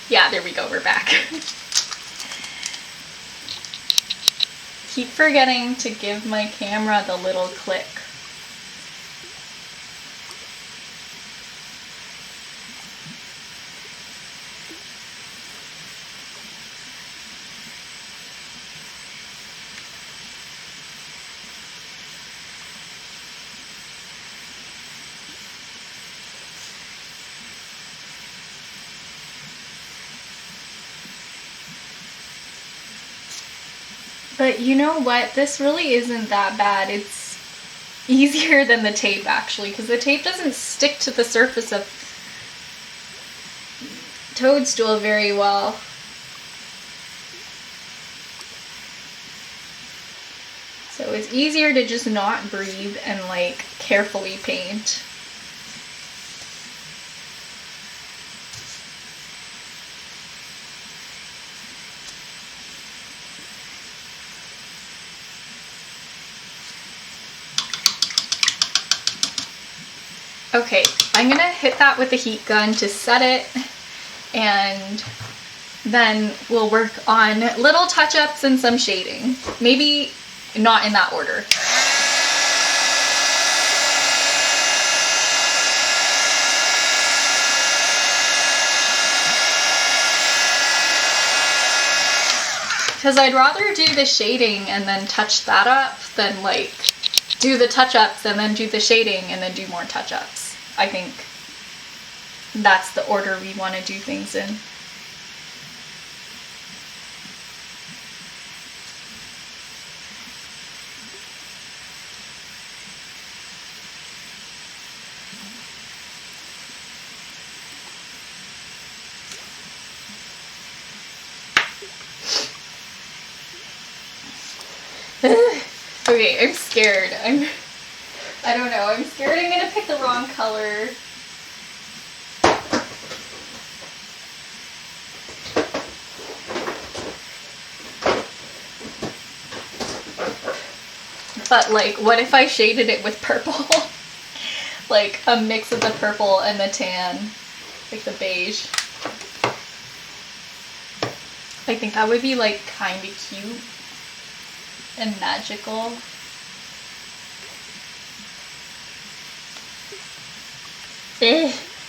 Yeah, there we go, we're back. Keep forgetting to give my camera the little click. But you know what? This really isn't that bad. It's easier than the tape, actually, because the tape doesn't stick to the surface of Toadstool very well. So it's easier to just not breathe and like carefully paint. Okay, I'm gonna hit that with the heat gun to set it, and then we'll work on little touch-ups and some shading. Maybe not in that order. Because I'd rather do the shading and then touch that up than like do the touch-ups and then do the shading and then do more touch-ups. I think that's the order we want to do things in. Okay, I'm scared. I don't know, I'm scared I'm gonna pick the wrong color. But like, what if I shaded it with purple? Like a mix of the purple and the tan, like the beige. I think that would be like kind of cute and magical.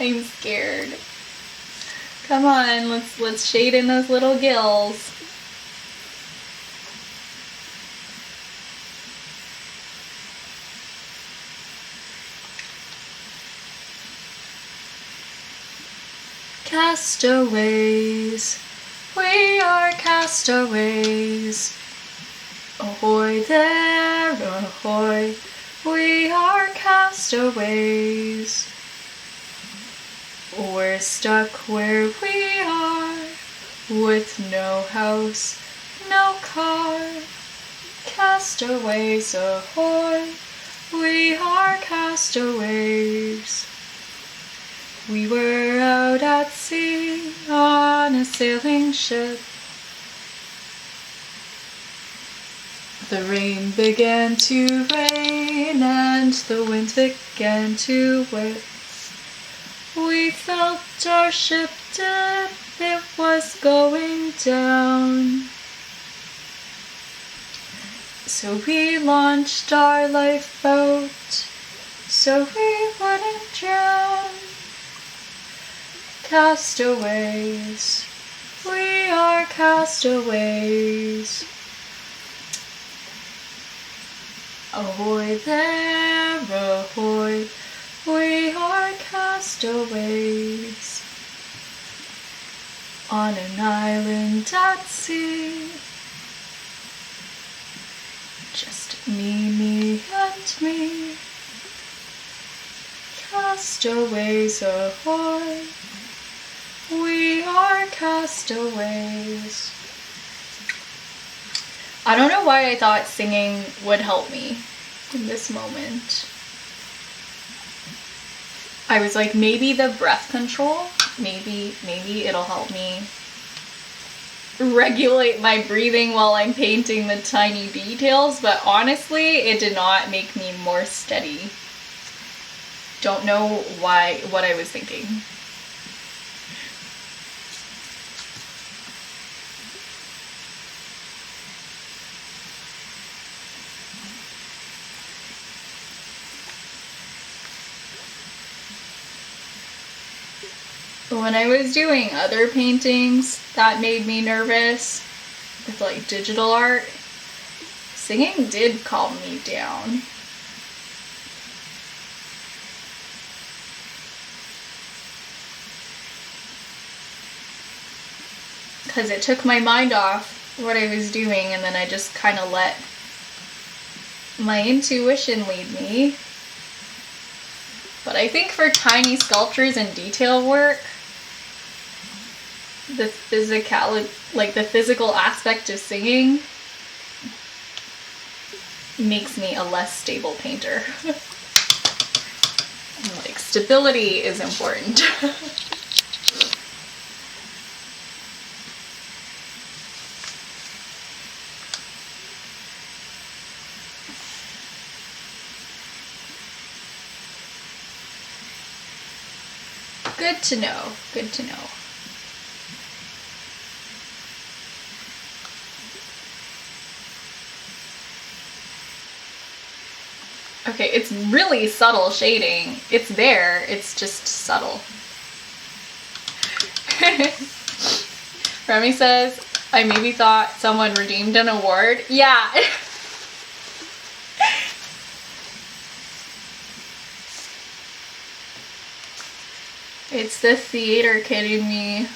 I'm scared. Come on, let's shade in those little gills. Castaways, we are castaways. Ahoy there, ahoy, we are castaways. We're stuck where we are, with no house, no car. Castaways ahoy, we are castaways. We were out at sea on a sailing ship. The rain began to rain and the wind began to whip. We felt our ship dip, it was going down. So we launched our lifeboat so we wouldn't drown. Castaways, we are castaways. Ahoy there, ahoy, we are castaways. On an island at sea, just me and me. Castaways ahoy, we are castaways. I don't know why I thought singing would help me in this moment. I was like, maybe the breath control, maybe it'll help me regulate my breathing while I'm painting the tiny details, but honestly, it did not make me more steady. Don't know what I was thinking. When I was doing other paintings that made me nervous, with like digital art, singing did calm me down. Because it took my mind off what I was doing, and then I just kind of let my intuition lead me. But I think for tiny sculptures and detail work, the physical aspect of singing makes me a less stable painter. Like, stability is important. Good to know, good to know. Okay, it's really subtle shading. It's there, it's just subtle. Remy says, I maybe thought someone redeemed an award. Yeah. It's the theater kidding me.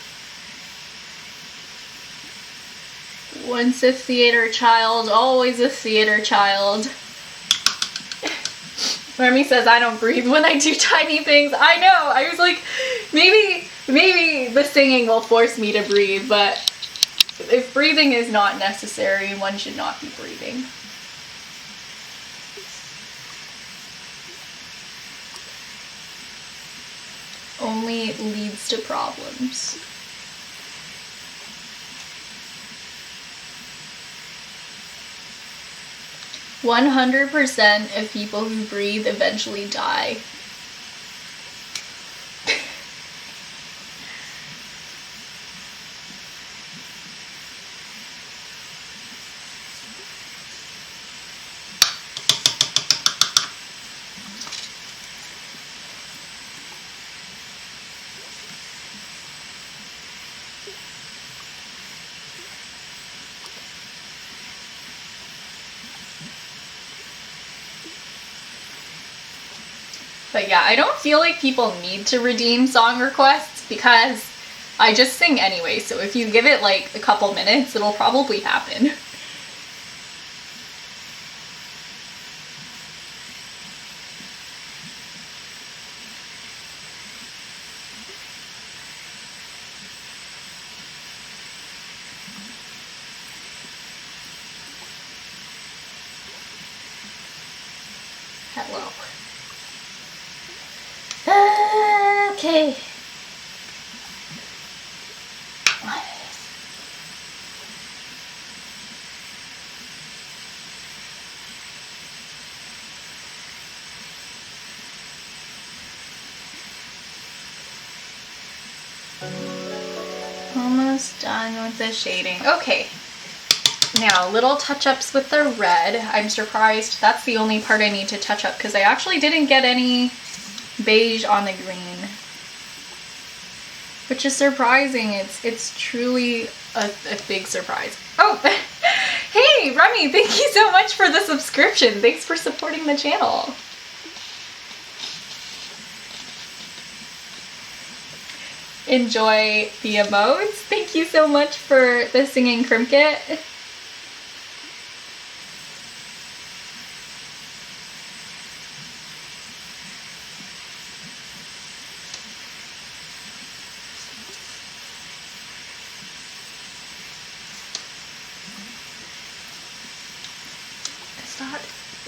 Once a theater child, always a theater child. Remy says I don't breathe when I do tiny things. I know. I was like, maybe the singing will force me to breathe, but if breathing is not necessary, one should not be breathing. Only leads to problems. "100% of people who breathe eventually die." But yeah, I don't feel like people need to redeem song requests because I just sing anyway, so if you give it like a couple minutes, it'll probably happen. Hello. Okay. Done with the shading. Okay. Now, little touch-ups with the red. I'm surprised that's the only part I need to touch up because I actually didn't get any beige on the green. Which is surprising. It's truly a big surprise. Oh, hey, Remy, thank you so much for the subscription. Thanks for supporting the channel. Enjoy the emotes. Thank you so much for the singing Crimpkit.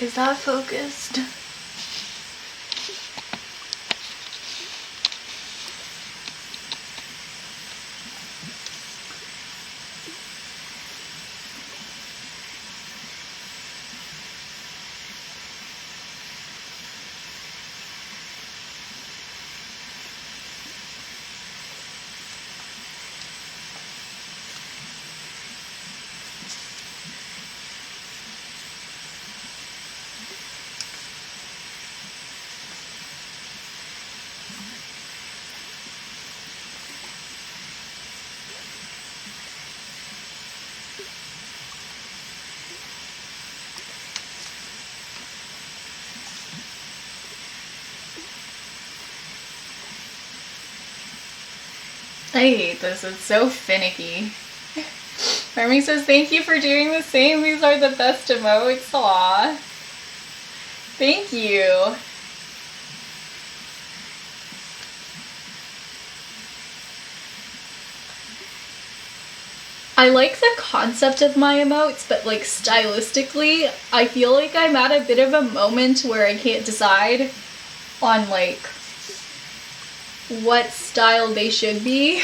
Is that focused? I hate this, it's so finicky. Remy says, thank you for doing the same, these are the best emotes, aw. Thank you. I like the concept of my emotes, but like stylistically, I feel like I'm at a bit of a moment where I can't decide on like what style they should be.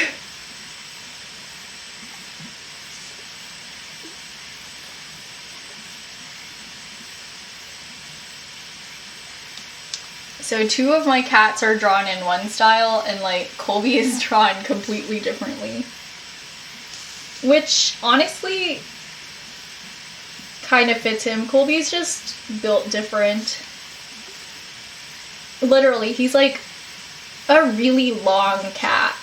So 2 of my cats are drawn in one style and like Colby is drawn completely differently. Which honestly kind of fits him. Colby's just built different. Literally, he's like a really long cat.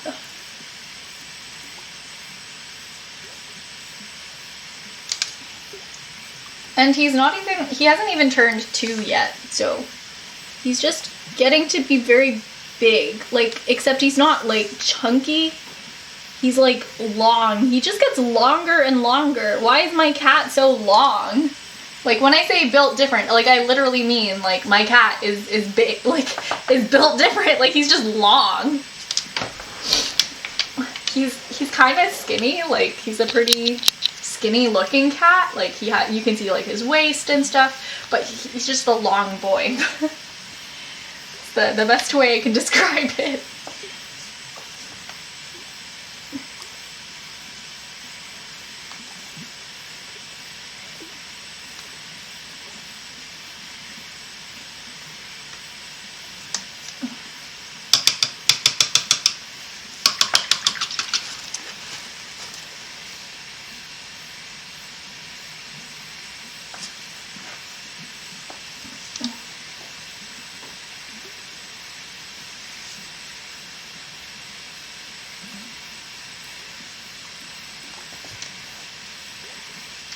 And he hasn't even turned 2 yet, so he's just getting to be very big. Like, except he's not like chunky. He's like long. He just gets longer and longer. Why is my cat so long? Like when I say built different, like I literally mean like my cat is big, like is built different. Like he's just long. He's kind of skinny. Like he's a pretty skinny looking cat. Like you can see like his waist and stuff, but he's just a long boy. It's the best way I can describe it.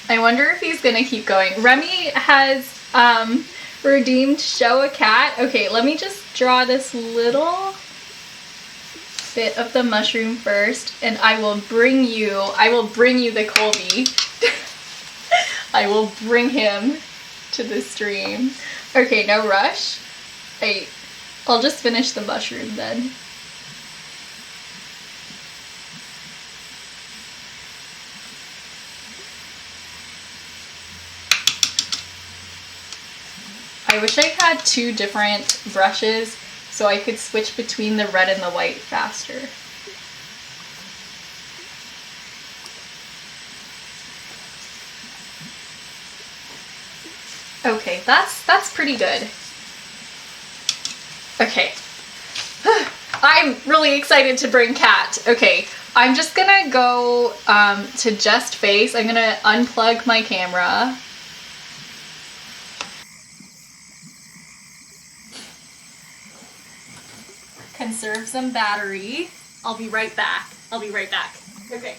I wonder if he's gonna keep going. Remy has redeemed Show a Cat. Okay, let me just draw this little bit of the mushroom first, and I will bring you the Colby. I will bring him to the stream. Okay, no rush. I'll just finish the mushroom then. I wish I had 2 different brushes so I could switch between the red and the white faster. Okay, that's pretty good. Okay. I'm really excited to bring Cat. Okay, I'm just gonna go to just face. I'm gonna unplug my camera. Conserve some battery. I'll be right back. Okay.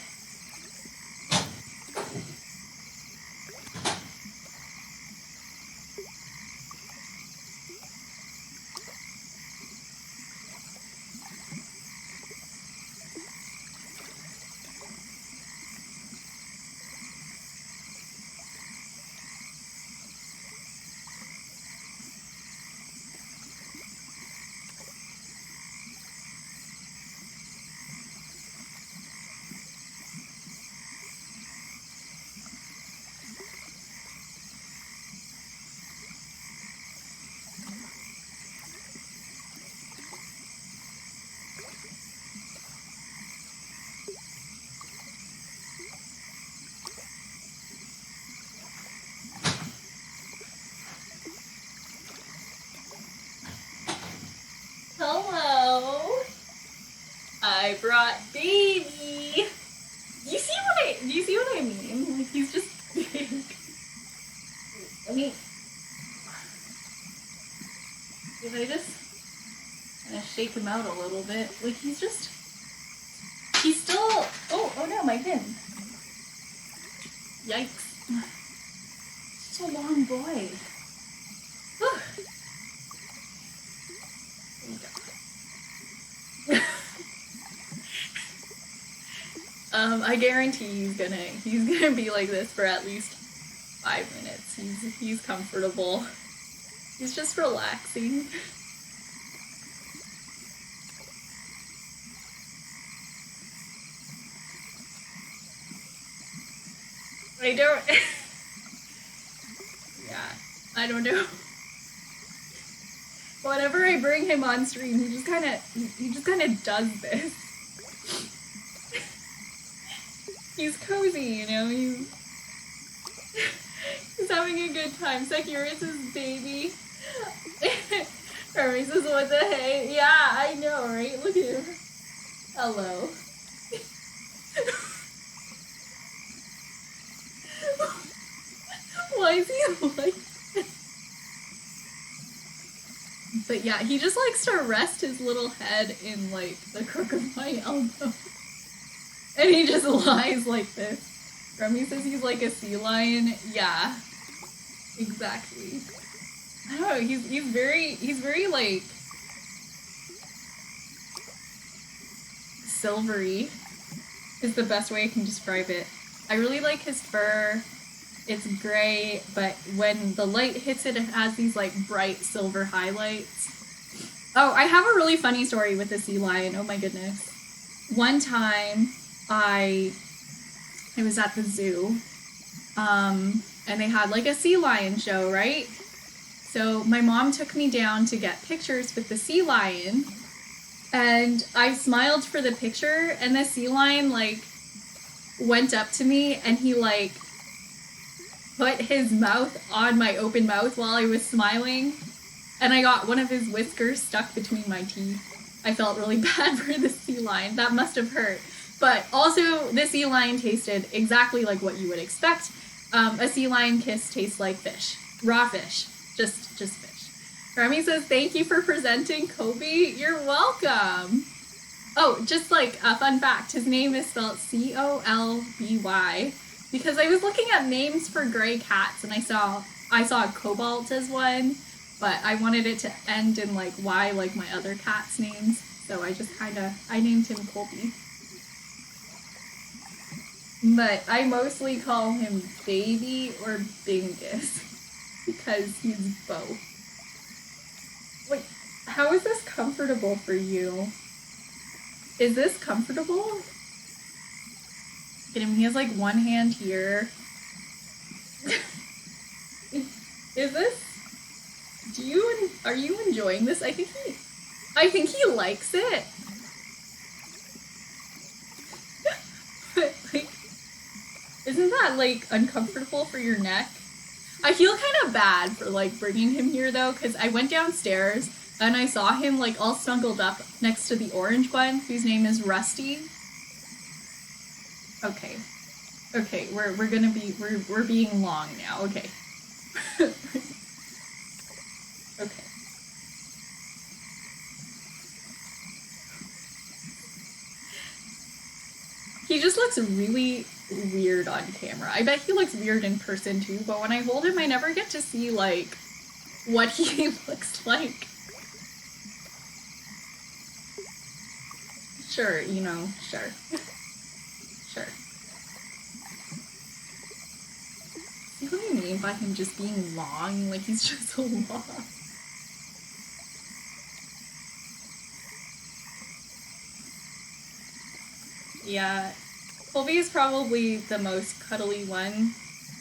Hello. I brought baby. Do you see what I mean? Like, he's just big. Let me. If I just kind of shake him out a little bit, like he's still. Oh no, my pin. Yikes. Such a long boy. Whew. I guarantee he's gonna be like this for at least 5 minutes. He's comfortable. He's just relaxing. I don't know. Whenever I bring him on stream, he just kind of does this. He's cozy, you know. He's having a good time. Securus' baby. Hermes says, "What the heck?" Yeah, I know, right? Look at him. Hello. Why is he like? But yeah, he just likes to rest his little head in like the crook of my elbow. And he just lies like this. Remy says he's like a sea lion. Yeah, exactly. I don't know, he's very like silvery is the best way I can describe it. I really like his fur. It's gray, but when the light hits it, it has these like bright silver highlights. Oh, I have a really funny story with the sea lion. Oh my goodness. One time I was at the zoo, and they had like a sea lion show, right? So my mom took me down to get pictures with the sea lion, and I smiled for the picture, and the sea lion like went up to me and he like put his mouth on my open mouth while I was smiling, and I got one of his whiskers stuck between my teeth. I felt really bad for the sea lion. That must have hurt. But also, the sea lion tasted exactly like what you would expect. A sea lion kiss tastes like fish. Raw fish. Just fish. Remy says, "Thank you for presenting, Kobe." You're welcome. Oh, just like a fun fact, his name is spelled Colby, because I was looking at names for gray cats and I saw Cobalt as one, but I wanted it to end in like Y like my other cat's names, so I named him Colby. But I mostly call him Baby or Bingus because he's both. Wait, how is this comfortable for you? Is this comfortable? Get him, he has like one hand here. Is this? Are you enjoying this? I think he likes it. But like, isn't that like uncomfortable for your neck? I feel kind of bad for like bringing him here though, because I went downstairs and I saw him like all snuggled up next to the orange one, whose name is Rusty. Okay. Okay, we're gonna be we're being long now. Okay. Okay. He just looks really weird on camera. I bet he looks weird in person too, but when I hold him, I never get to see, like, what he looks like. Sure, you know, sure. Sure. See what I mean by him just being long? Like, he's just so long. Yeah. Colby is probably the most cuddly one,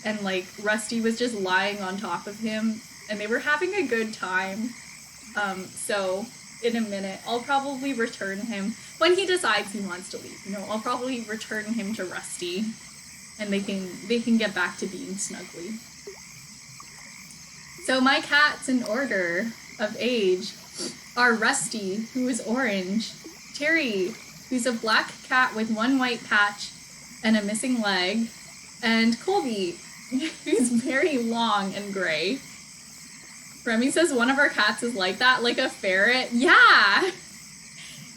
and like Rusty was just lying on top of him, and they were having a good time. So in a minute, I'll probably return him when he decides he wants to leave. You know, I'll probably return him to Rusty, and they can get back to being snuggly. So my cats in order of age are Rusty, who is orange, Terry, who's a black cat with one white patch and a missing leg, and Colby, who's very long and gray. Remy says one of our cats is like that, like a ferret. Yeah!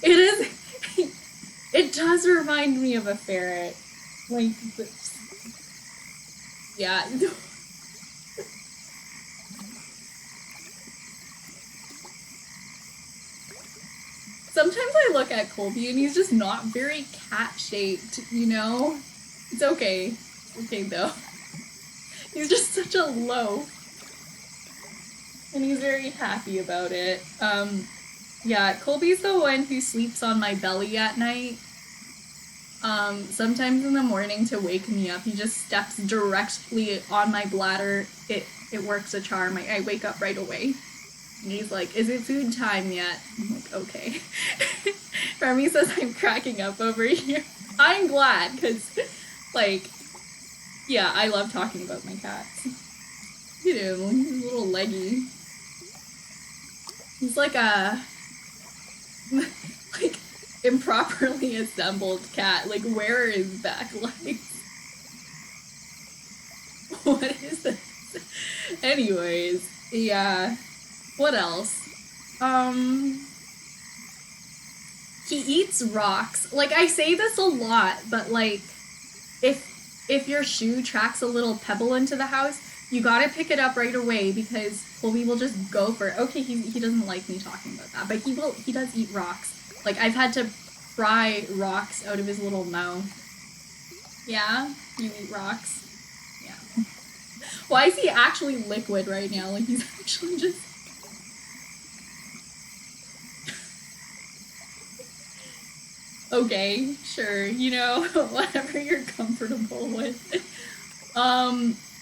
It is. It does remind me of a ferret. Like, yeah. Sometimes I look at Colby and he's just not very cat-shaped, you know? It's okay. It's okay, though. He's just such a loaf. And he's very happy about it. Yeah, Colby's the one who sleeps on my belly at night. Sometimes in the morning to wake me up, he just steps directly on my bladder. It works a charm. I wake up right away. And he's like, is it food time yet? I'm like, okay. Remy says I'm cracking up over here. I'm glad, because, like, yeah, I love talking about my cats. Look at him, he's a little leggy. He's like a, like, improperly assembled cat. Like, where are his back legs? What is this? Anyways, yeah. What else? He eats rocks. Like, I say this a lot, but like, if your shoe tracks a little pebble into the house, you gotta pick it up right away, because Colby will just go for it. Okay, he doesn't like me talking about that, but he does eat rocks. Like, I've had to pry rocks out of his little mouth. Yeah? You eat rocks? Yeah. Why is he actually liquid right now? Like, he's actually just... Okay, sure, you know, whatever you're comfortable with.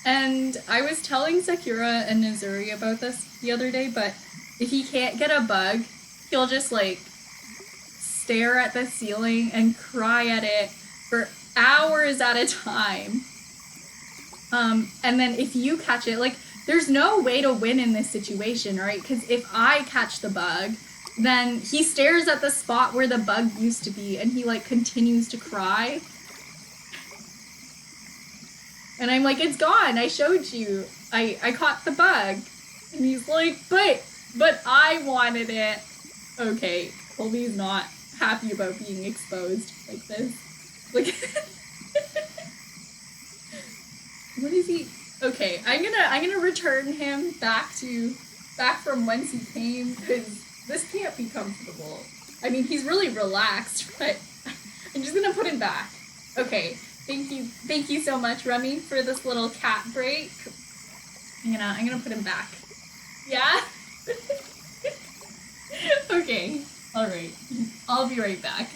And I was telling Sakura and Nazuri about this the other day, but if he can't get a bug, he'll just, like, stare at the ceiling and cry at it for hours at a time. And then if you catch it, like, there's no way to win in this situation, right? Because if I catch the bug, then he stares at the spot where the bug used to be, and he, like, continues to cry. And I'm like, it's gone, I showed you. I caught the bug. And he's like, but I wanted it. Okay, Colby's not happy about being exposed like this. Like, what is he? Okay, I'm gonna return him back from whence he came, because this can't be comfortable. I mean, he's really relaxed, but I'm just gonna put him back. Okay, thank you so much, Remy, for this little cat break. I'm gonna put him back. Yeah? Okay, alright. I'll be right back.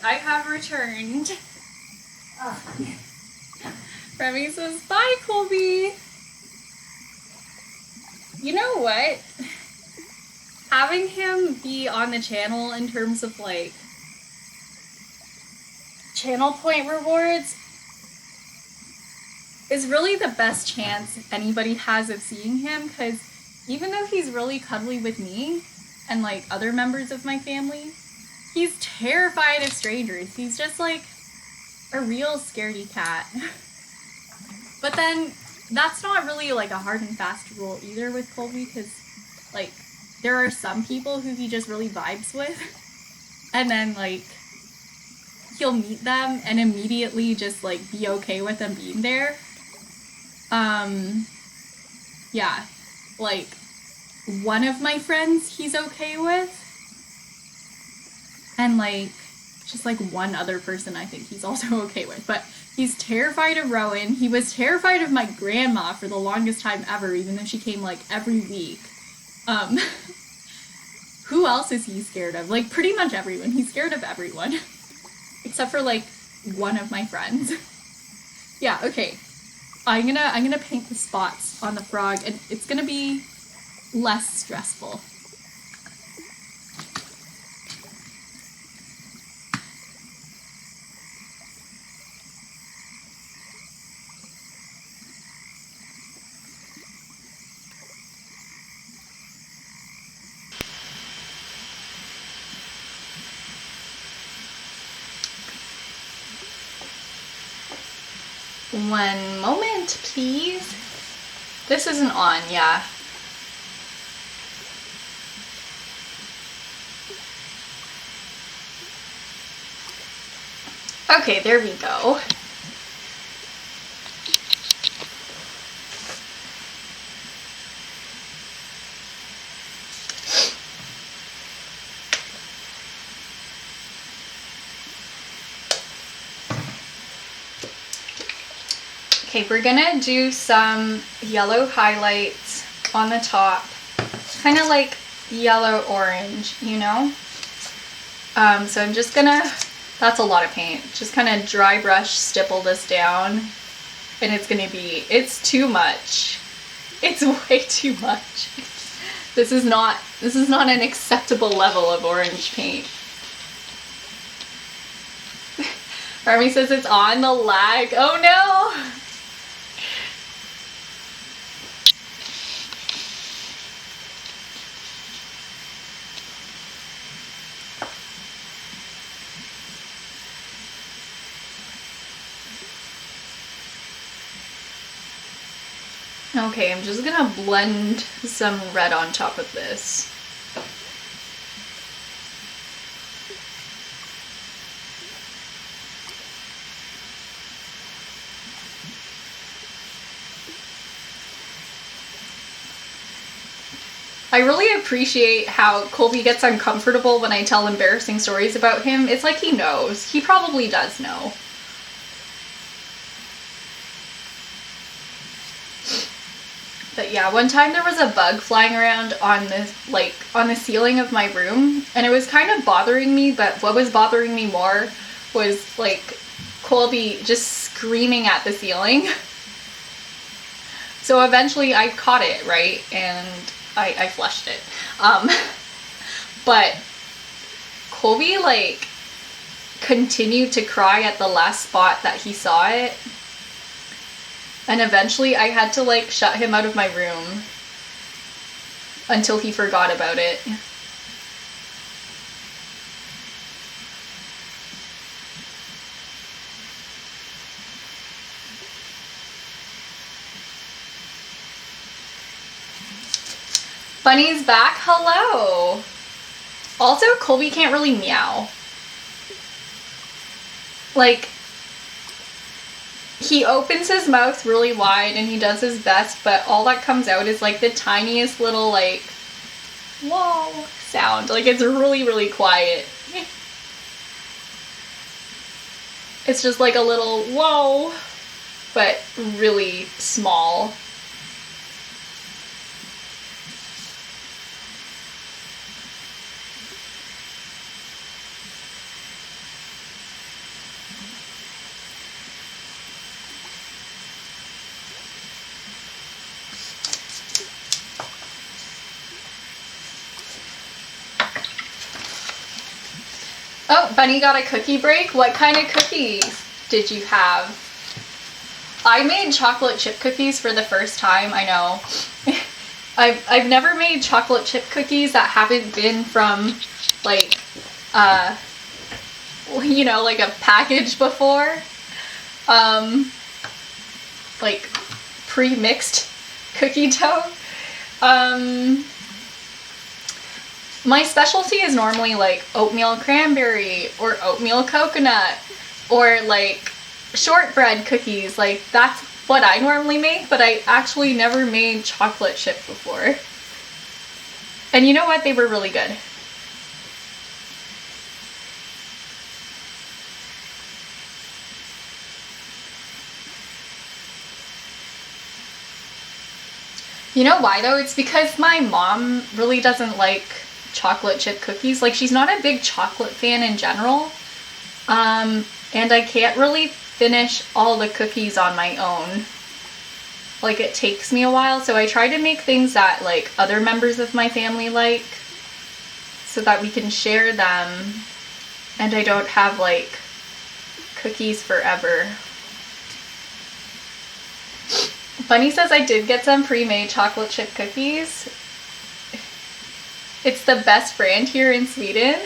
I have returned. Remy says, bye, Colby. You know what? Having him be on the channel in terms of like channel point rewards is really the best chance anybody has of seeing him, because even though he's really cuddly with me and like other members of my family, he's terrified of strangers. He's just like a real scaredy cat. But then that's not really like a hard and fast rule either with Colby, because like there are some people who he just really vibes with, and then like he'll meet them and immediately just like be okay with them being there. Yeah, like one of my friends he's okay with, and like just like one other person I think he's also okay with, but he's terrified of Rowan. He was terrified of my grandma for the longest time ever, even though she came like every week. Who else is he scared of? Like pretty much everyone. He's scared of everyone. Except for like one of my friends. Yeah, okay. I'm gonna paint the spots on the frog, and it's gonna be less stressful. One moment, please. This isn't on, yeah. Okay, there we go. Okay, we're gonna do some yellow highlights on the top, kind of like yellow orange, you know? So I'm just gonna, that's a lot of paint, just kind of dry brush stipple this down, and it's too much. It's way too much. This is not an acceptable level of orange paint. Remy says it's on the lag. Oh no! Okay, I'm just gonna blend some red on top of this. I really appreciate how Colby gets uncomfortable when I tell embarrassing stories about him. It's like he knows. He probably does know. But yeah, one time there was a bug flying around on the ceiling of my room, and it was kind of bothering me, but what was bothering me more was like Colby just screaming at the ceiling. So eventually I caught it, right? And I flushed it. But Colby like continued to cry at the last spot that he saw it. And eventually I had to like shut him out of my room until he forgot about it. Bunny's back, hello! Also, Colby can't really meow. Like, he opens his mouth really wide and he does his best, but all that comes out is like the tiniest little like, whoa sound. Like it's really, really quiet. It's just like a little whoa, but really small. Bunny got a cookie break. What kind of cookies did you have? I made chocolate chip cookies for the first time. I know. I've never made chocolate chip cookies that haven't been from like you know, like a package before. Like pre-mixed cookie dough. My specialty is normally like oatmeal cranberry or oatmeal coconut or like shortbread cookies. Like that's what I normally make, but I actually never made chocolate chip before. And you know what? They were really good. You know why though? It's because my mom really doesn't like chocolate chip cookies. Like she's not a big chocolate fan in general. And I can't really finish all the cookies on my own. Like it takes me a while, so I try to make things that like other members of my family like so that we can share them and I don't have like cookies forever. Bunny says I did get some pre-made chocolate chip cookies. It's the best brand here in Sweden.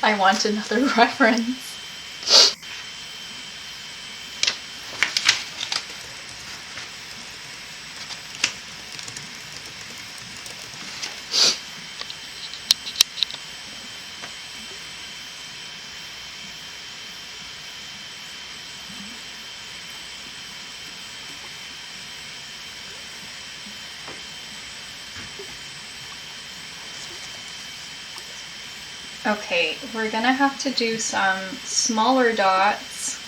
I want another reference. Okay, we're gonna have to do some smaller dots.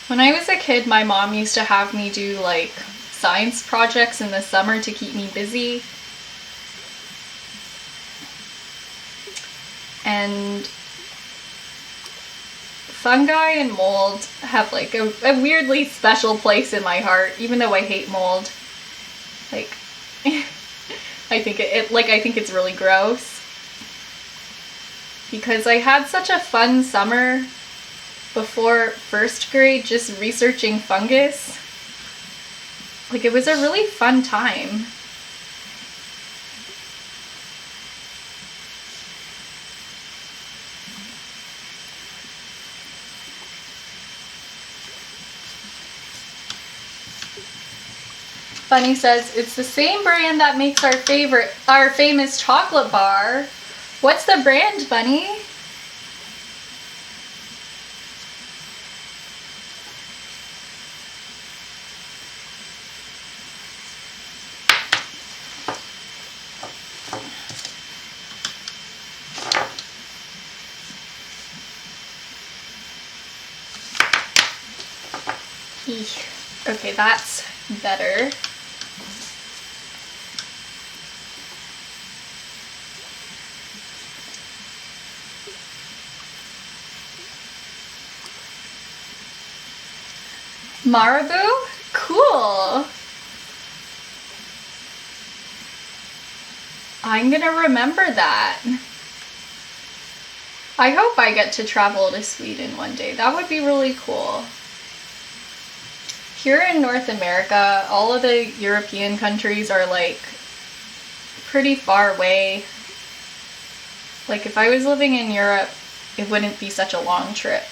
When I was a kid, my mom used to have me do like science projects in the summer to keep me busy. And fungi and mold have like a weirdly special place in my heart, even though I hate mold. Like, I think I think it's really gross. Because I had such a fun summer before first grade just researching fungus. Like, it was a really fun time. Bunny says, it's the same brand that makes our famous chocolate bar. What's the brand, Bunny? Okay, that's better. Marabou? Cool. I'm gonna remember that. I hope I get to travel to Sweden one day. That would be really cool. Here in North America, all of the European countries are like pretty far away. Like if I was living in Europe, it wouldn't be such a long trip.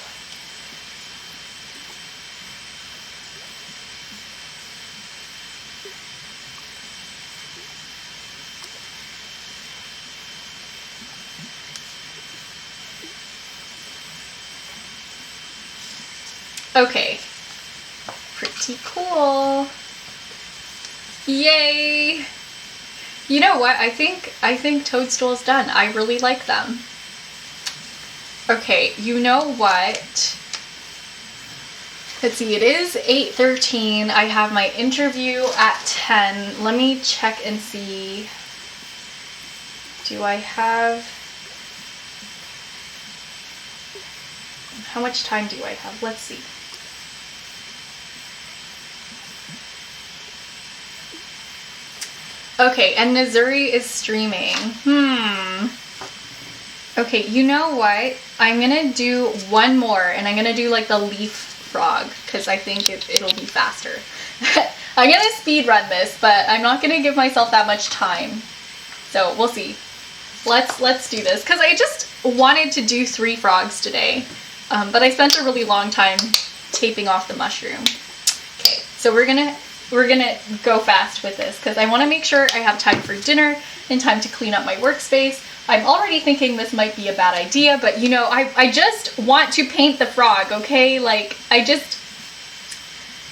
Okay. Pretty cool. Yay! You know what? I think Toadstool's done. I really like them. Okay, you know what? Let's see, it is 8:13. I have my interview at 10. Let me check and see. Do I have... How much time do I have? Let's see. Okay, and Missouri is streaming. Okay, you know what? I'm gonna do one more, and I'm gonna do like the leaf frog, because I think it'll be faster. I'm gonna speed run this, but I'm not gonna give myself that much time. So we'll see. Let's do this, because I just wanted to do 3 frogs today, but I spent a really long time taping off the mushroom. Okay, so we're gonna go fast with this because I want to make sure I have time for dinner and time to clean up my workspace. I'm already thinking this might be a bad idea, but you know, I just want to paint the frog, okay? Like, I just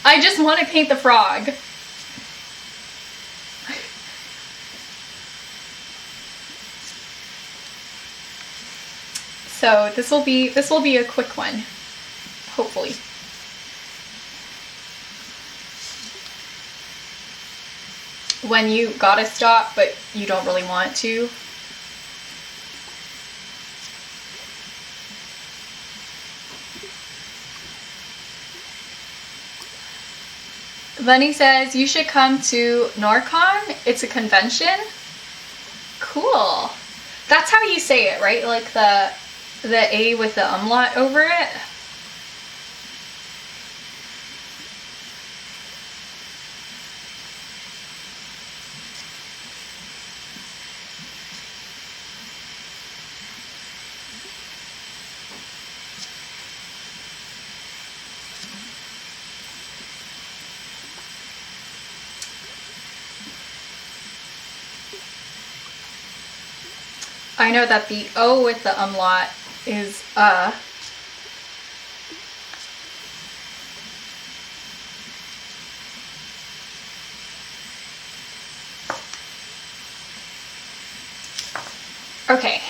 want to paint the frog. So this will be a quick one, hopefully. When you gotta stop, but you don't really want to. Lenny says, you should come to NorCon. It's a convention. Cool. That's how you say it, right? Like the A with the umlaut over it. I know that the O with the umlaut is Okay.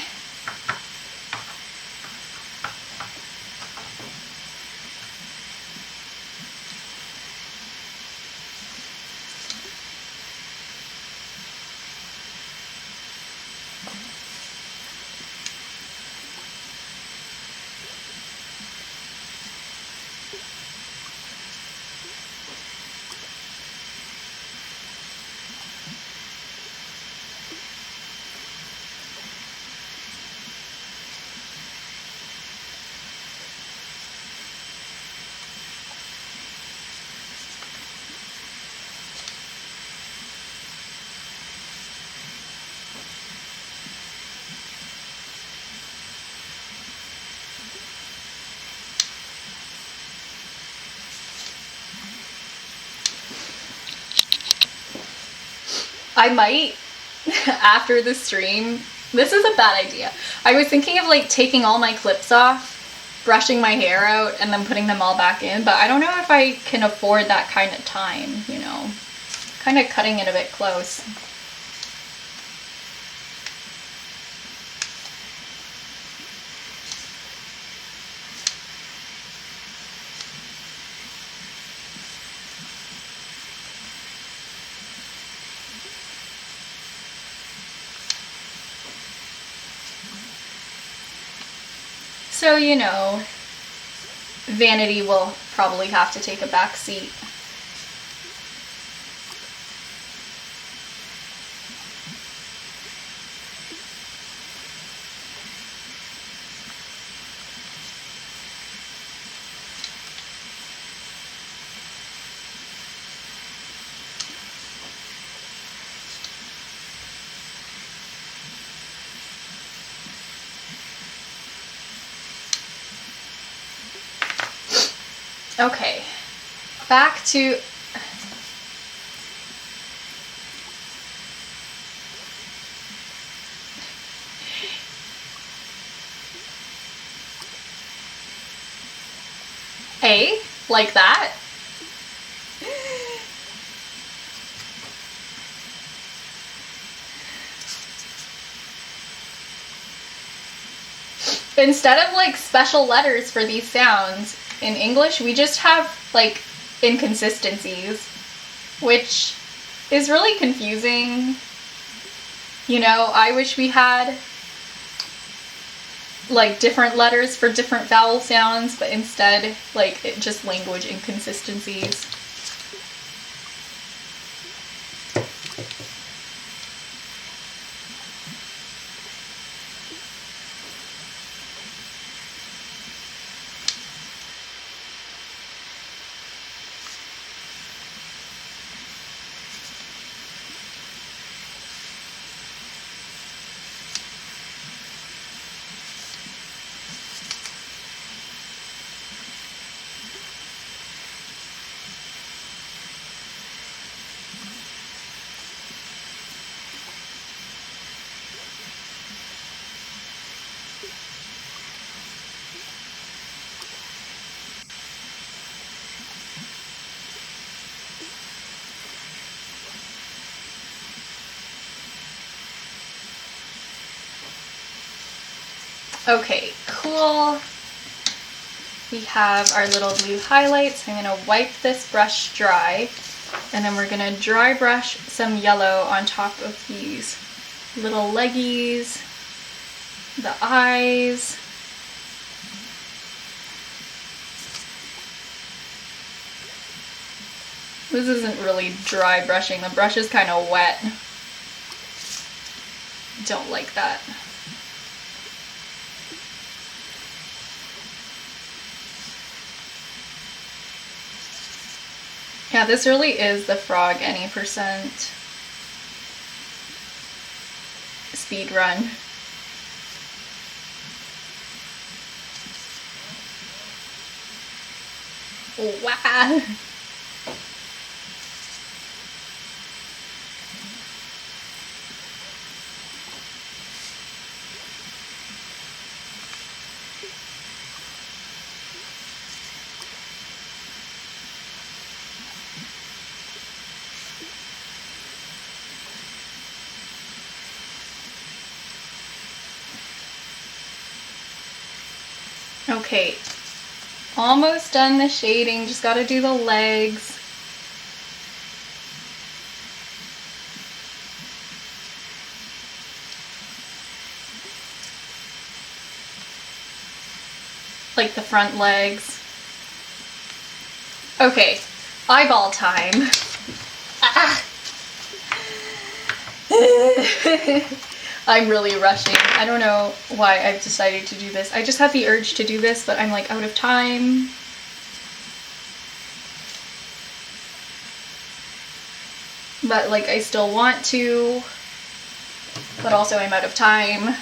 I might, after the stream, this is a bad idea. I was thinking of like taking all my clips off, brushing my hair out, and then putting them all back in, but I don't know if I can afford that kind of time, you know. Kind of cutting it a bit close. So, you know, vanity will probably have to take a back seat. Okay, back to A. Like that? Instead of like special letters for these sounds in English, we just have like inconsistencies, which is really confusing. You know, I wish we had like different letters for different vowel sounds, but instead, like, just language inconsistencies. Okay, cool. We have our little blue highlights. I'm gonna wipe this brush dry, and then we're gonna dry brush some yellow on top of these little leggies, the eyes. This isn't really dry brushing. The brush is kind of wet. Don't like that. Yeah, this really is the Frog Any % speed run. Wow. Okay, almost done the shading, just gotta do the legs. Like the front legs. Okay, eyeball time. Ah. I'm really rushing. I don't know why I've decided to do this. I just had the urge to do this, but I'm like out of time. But like I still want to, but also I'm out of time.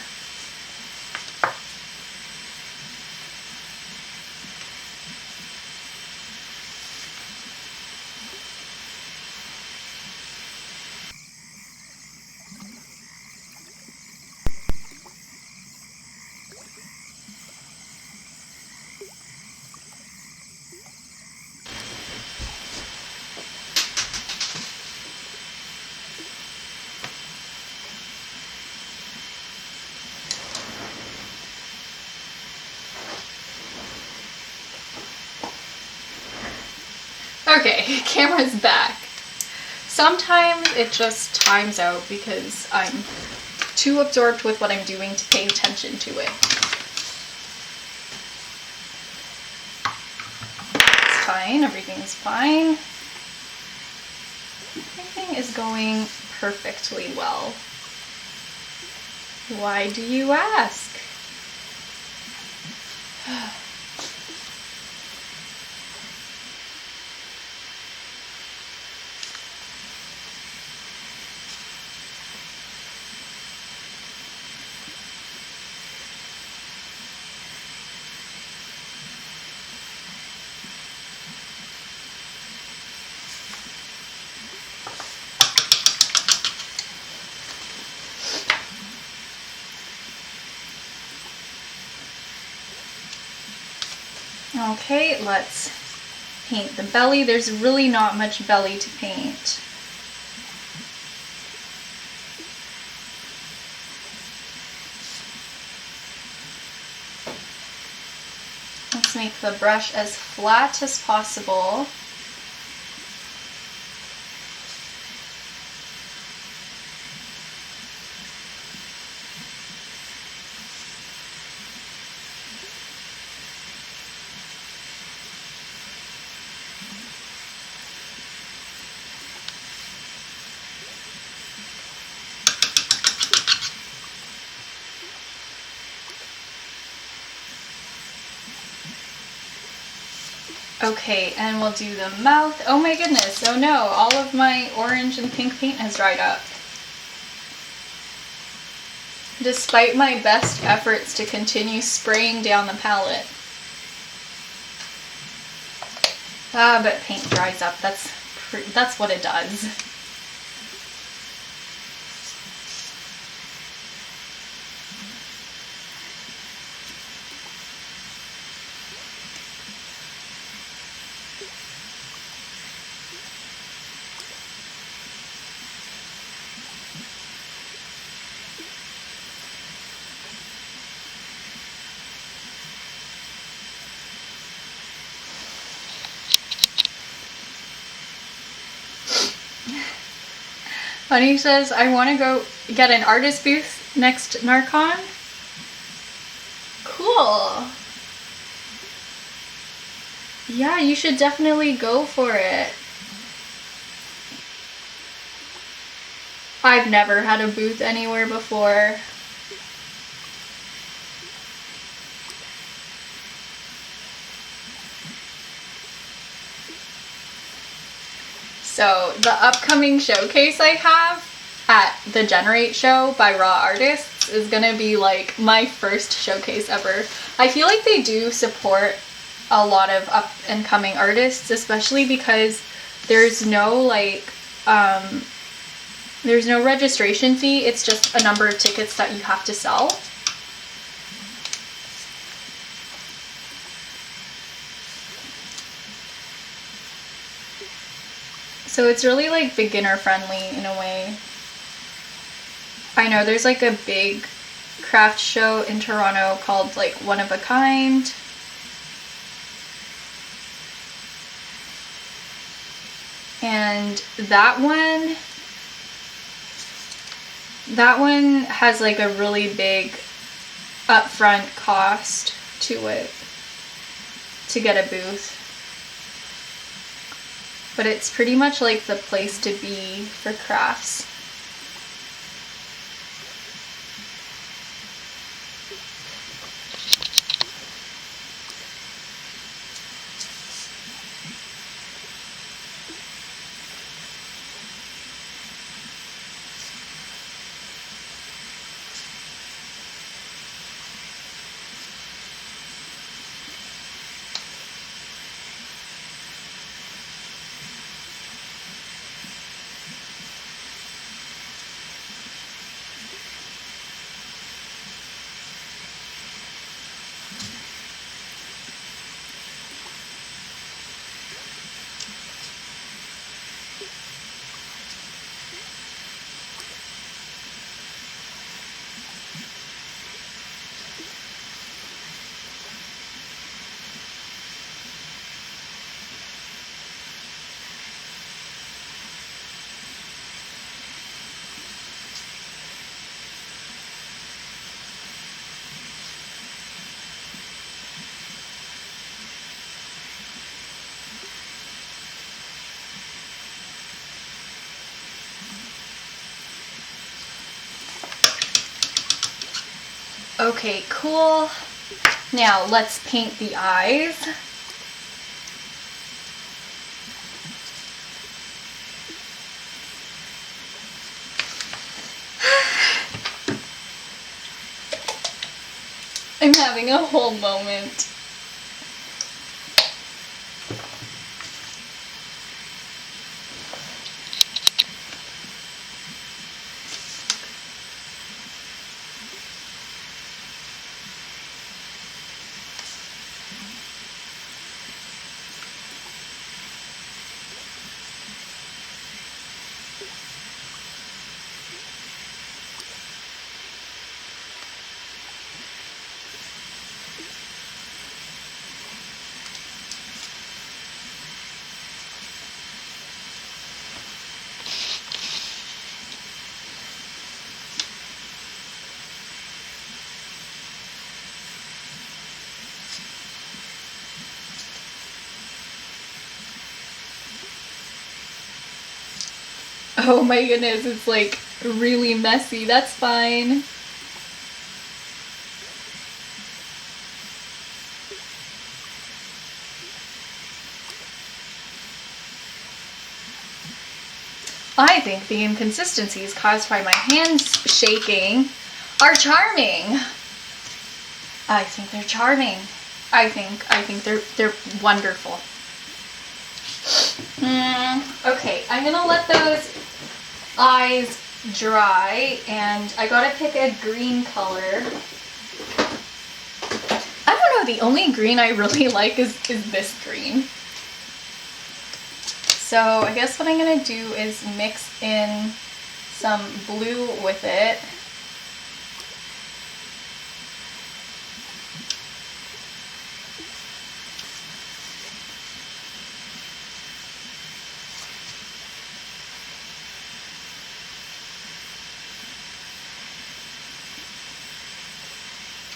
Okay, camera's back. Sometimes it just times out because I'm too absorbed with what I'm doing to pay attention to it. It's fine, everything's fine. Everything is going perfectly well. Why do you ask? Okay, let's paint the belly. There's really not much belly to paint. Let's make the brush as flat as possible. Okay, and we'll do the mouth. Oh my goodness, oh no, all of my orange and pink paint has dried up. Despite my best efforts to continue spraying down the palette. But paint dries up, that's what it does. Honey says, I want to go get an artist booth next NARCon. Cool. Yeah, you should definitely go for it. I've never had a booth anywhere before. So the upcoming showcase I have at the Generate show by Raw Artists is gonna be like my first showcase ever. I feel like they do support a lot of up and coming artists, especially because there's no there's no registration fee. It's just a number of tickets that you have to sell. So it's really like beginner friendly in a way. I know there's like a big craft show in Toronto called like One of a Kind. And that one has like a really big upfront cost to it to get a booth. But it's pretty much like the place to be for crafts. Okay, cool. Now let's paint the eyes. I'm having a whole moment. Oh my goodness, it's like really messy. That's fine. I think the inconsistencies caused by my hands shaking are charming. I think they're charming. I think they're wonderful. Okay, I'm gonna let those eyes dry, and I gotta pick a green color. I don't know, the only green I really like is this green. So I guess what I'm gonna do is mix in some blue with it.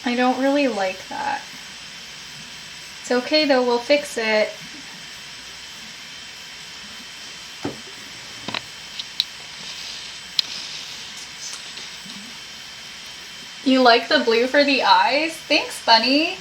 I don't really like that. It's okay though, we'll fix it. You like the blue for the eyes? Thanks, Bunny.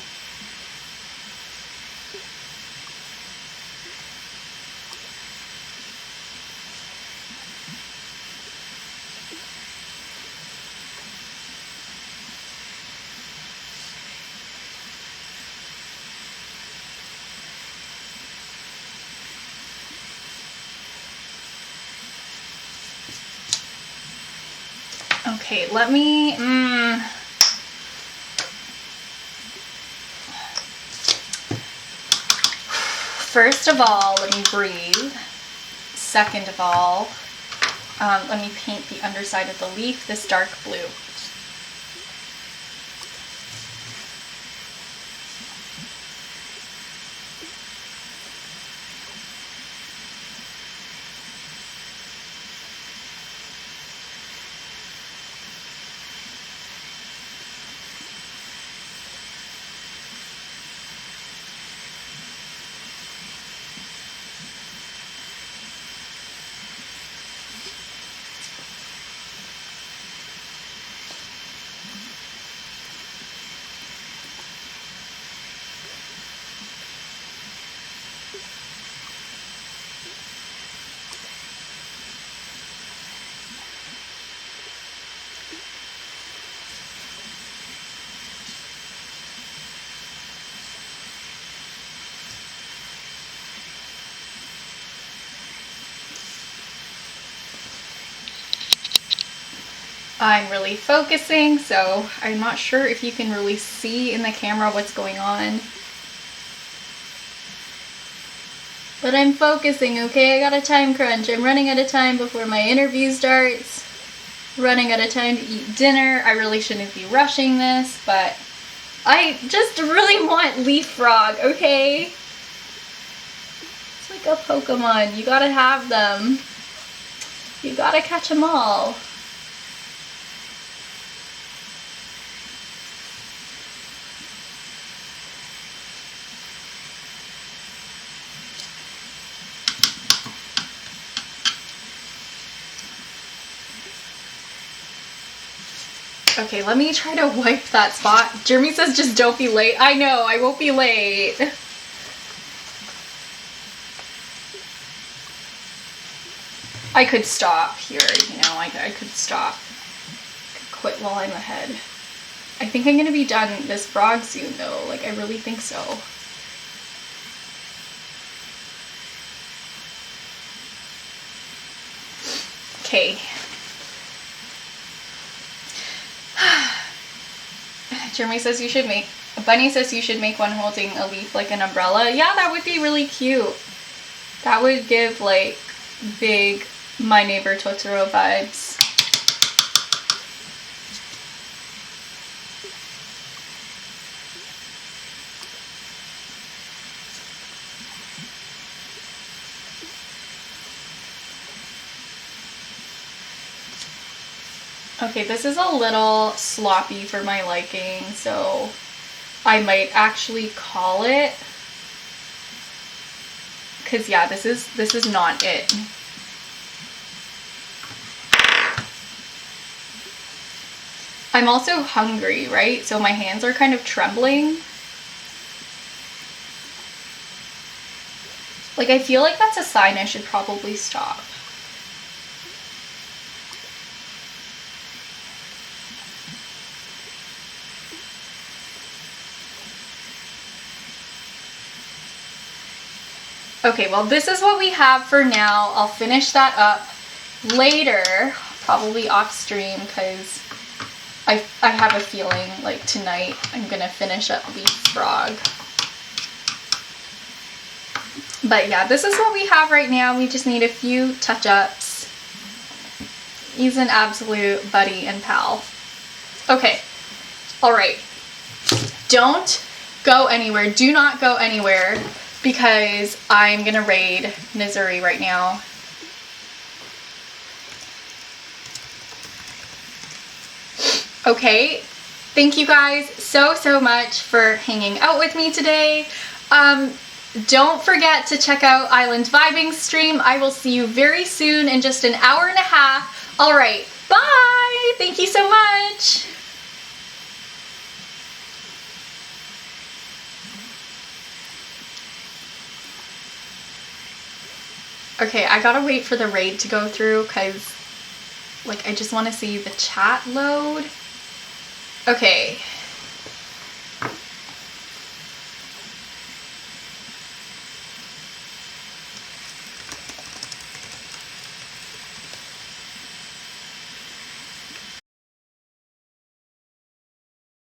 Okay, let me, First of all, let me breathe. Second of all, let me paint the underside of the leaf this dark blue. I'm really focusing, so I'm not sure if you can really see in the camera what's going on. But I'm focusing, okay? I got a time crunch. I'm running out of time before my interview starts. Running out of time to eat dinner. I really shouldn't be rushing this, but I just really want Leaf Frog, okay? It's like a Pokemon. You gotta have them. You gotta catch them all. Okay, let me try to wipe that spot. Jeremy says just don't be late. I know, I won't be late. I could stop here, you know, I could stop. I could quit while I'm ahead. I think I'm gonna be done this frog soon though, like I really think so. Okay. Jeremy says you should make, Bunny says you should make one holding a leaf like an umbrella. Yeah, that would be really cute. That would give like big My Neighbor Totoro vibes. Okay, this is a little sloppy for my liking, so I might actually call it. Cause yeah, this is not it. I'm also hungry, right? So my hands are kind of trembling. Like, I feel like that's a sign I should probably stop. Okay, well, this is what we have for now. I'll finish that up later, probably off stream, because I have a feeling like tonight I'm gonna finish up Leaf Frog. But yeah, this is what we have right now. We just need a few touch-ups. He's an absolute buddy and pal. Okay, all right. Don't go anywhere. Do not go anywhere, because I'm gonna raid Missouri right now. Okay, thank you guys so much for hanging out with me today. Don't forget to check out Island Vibing stream. I will see you very soon in just an hour and a half. All right, bye. Thank you so much. Okay, I gotta wait for the raid to go through, because like I just want to see the chat load. Okay.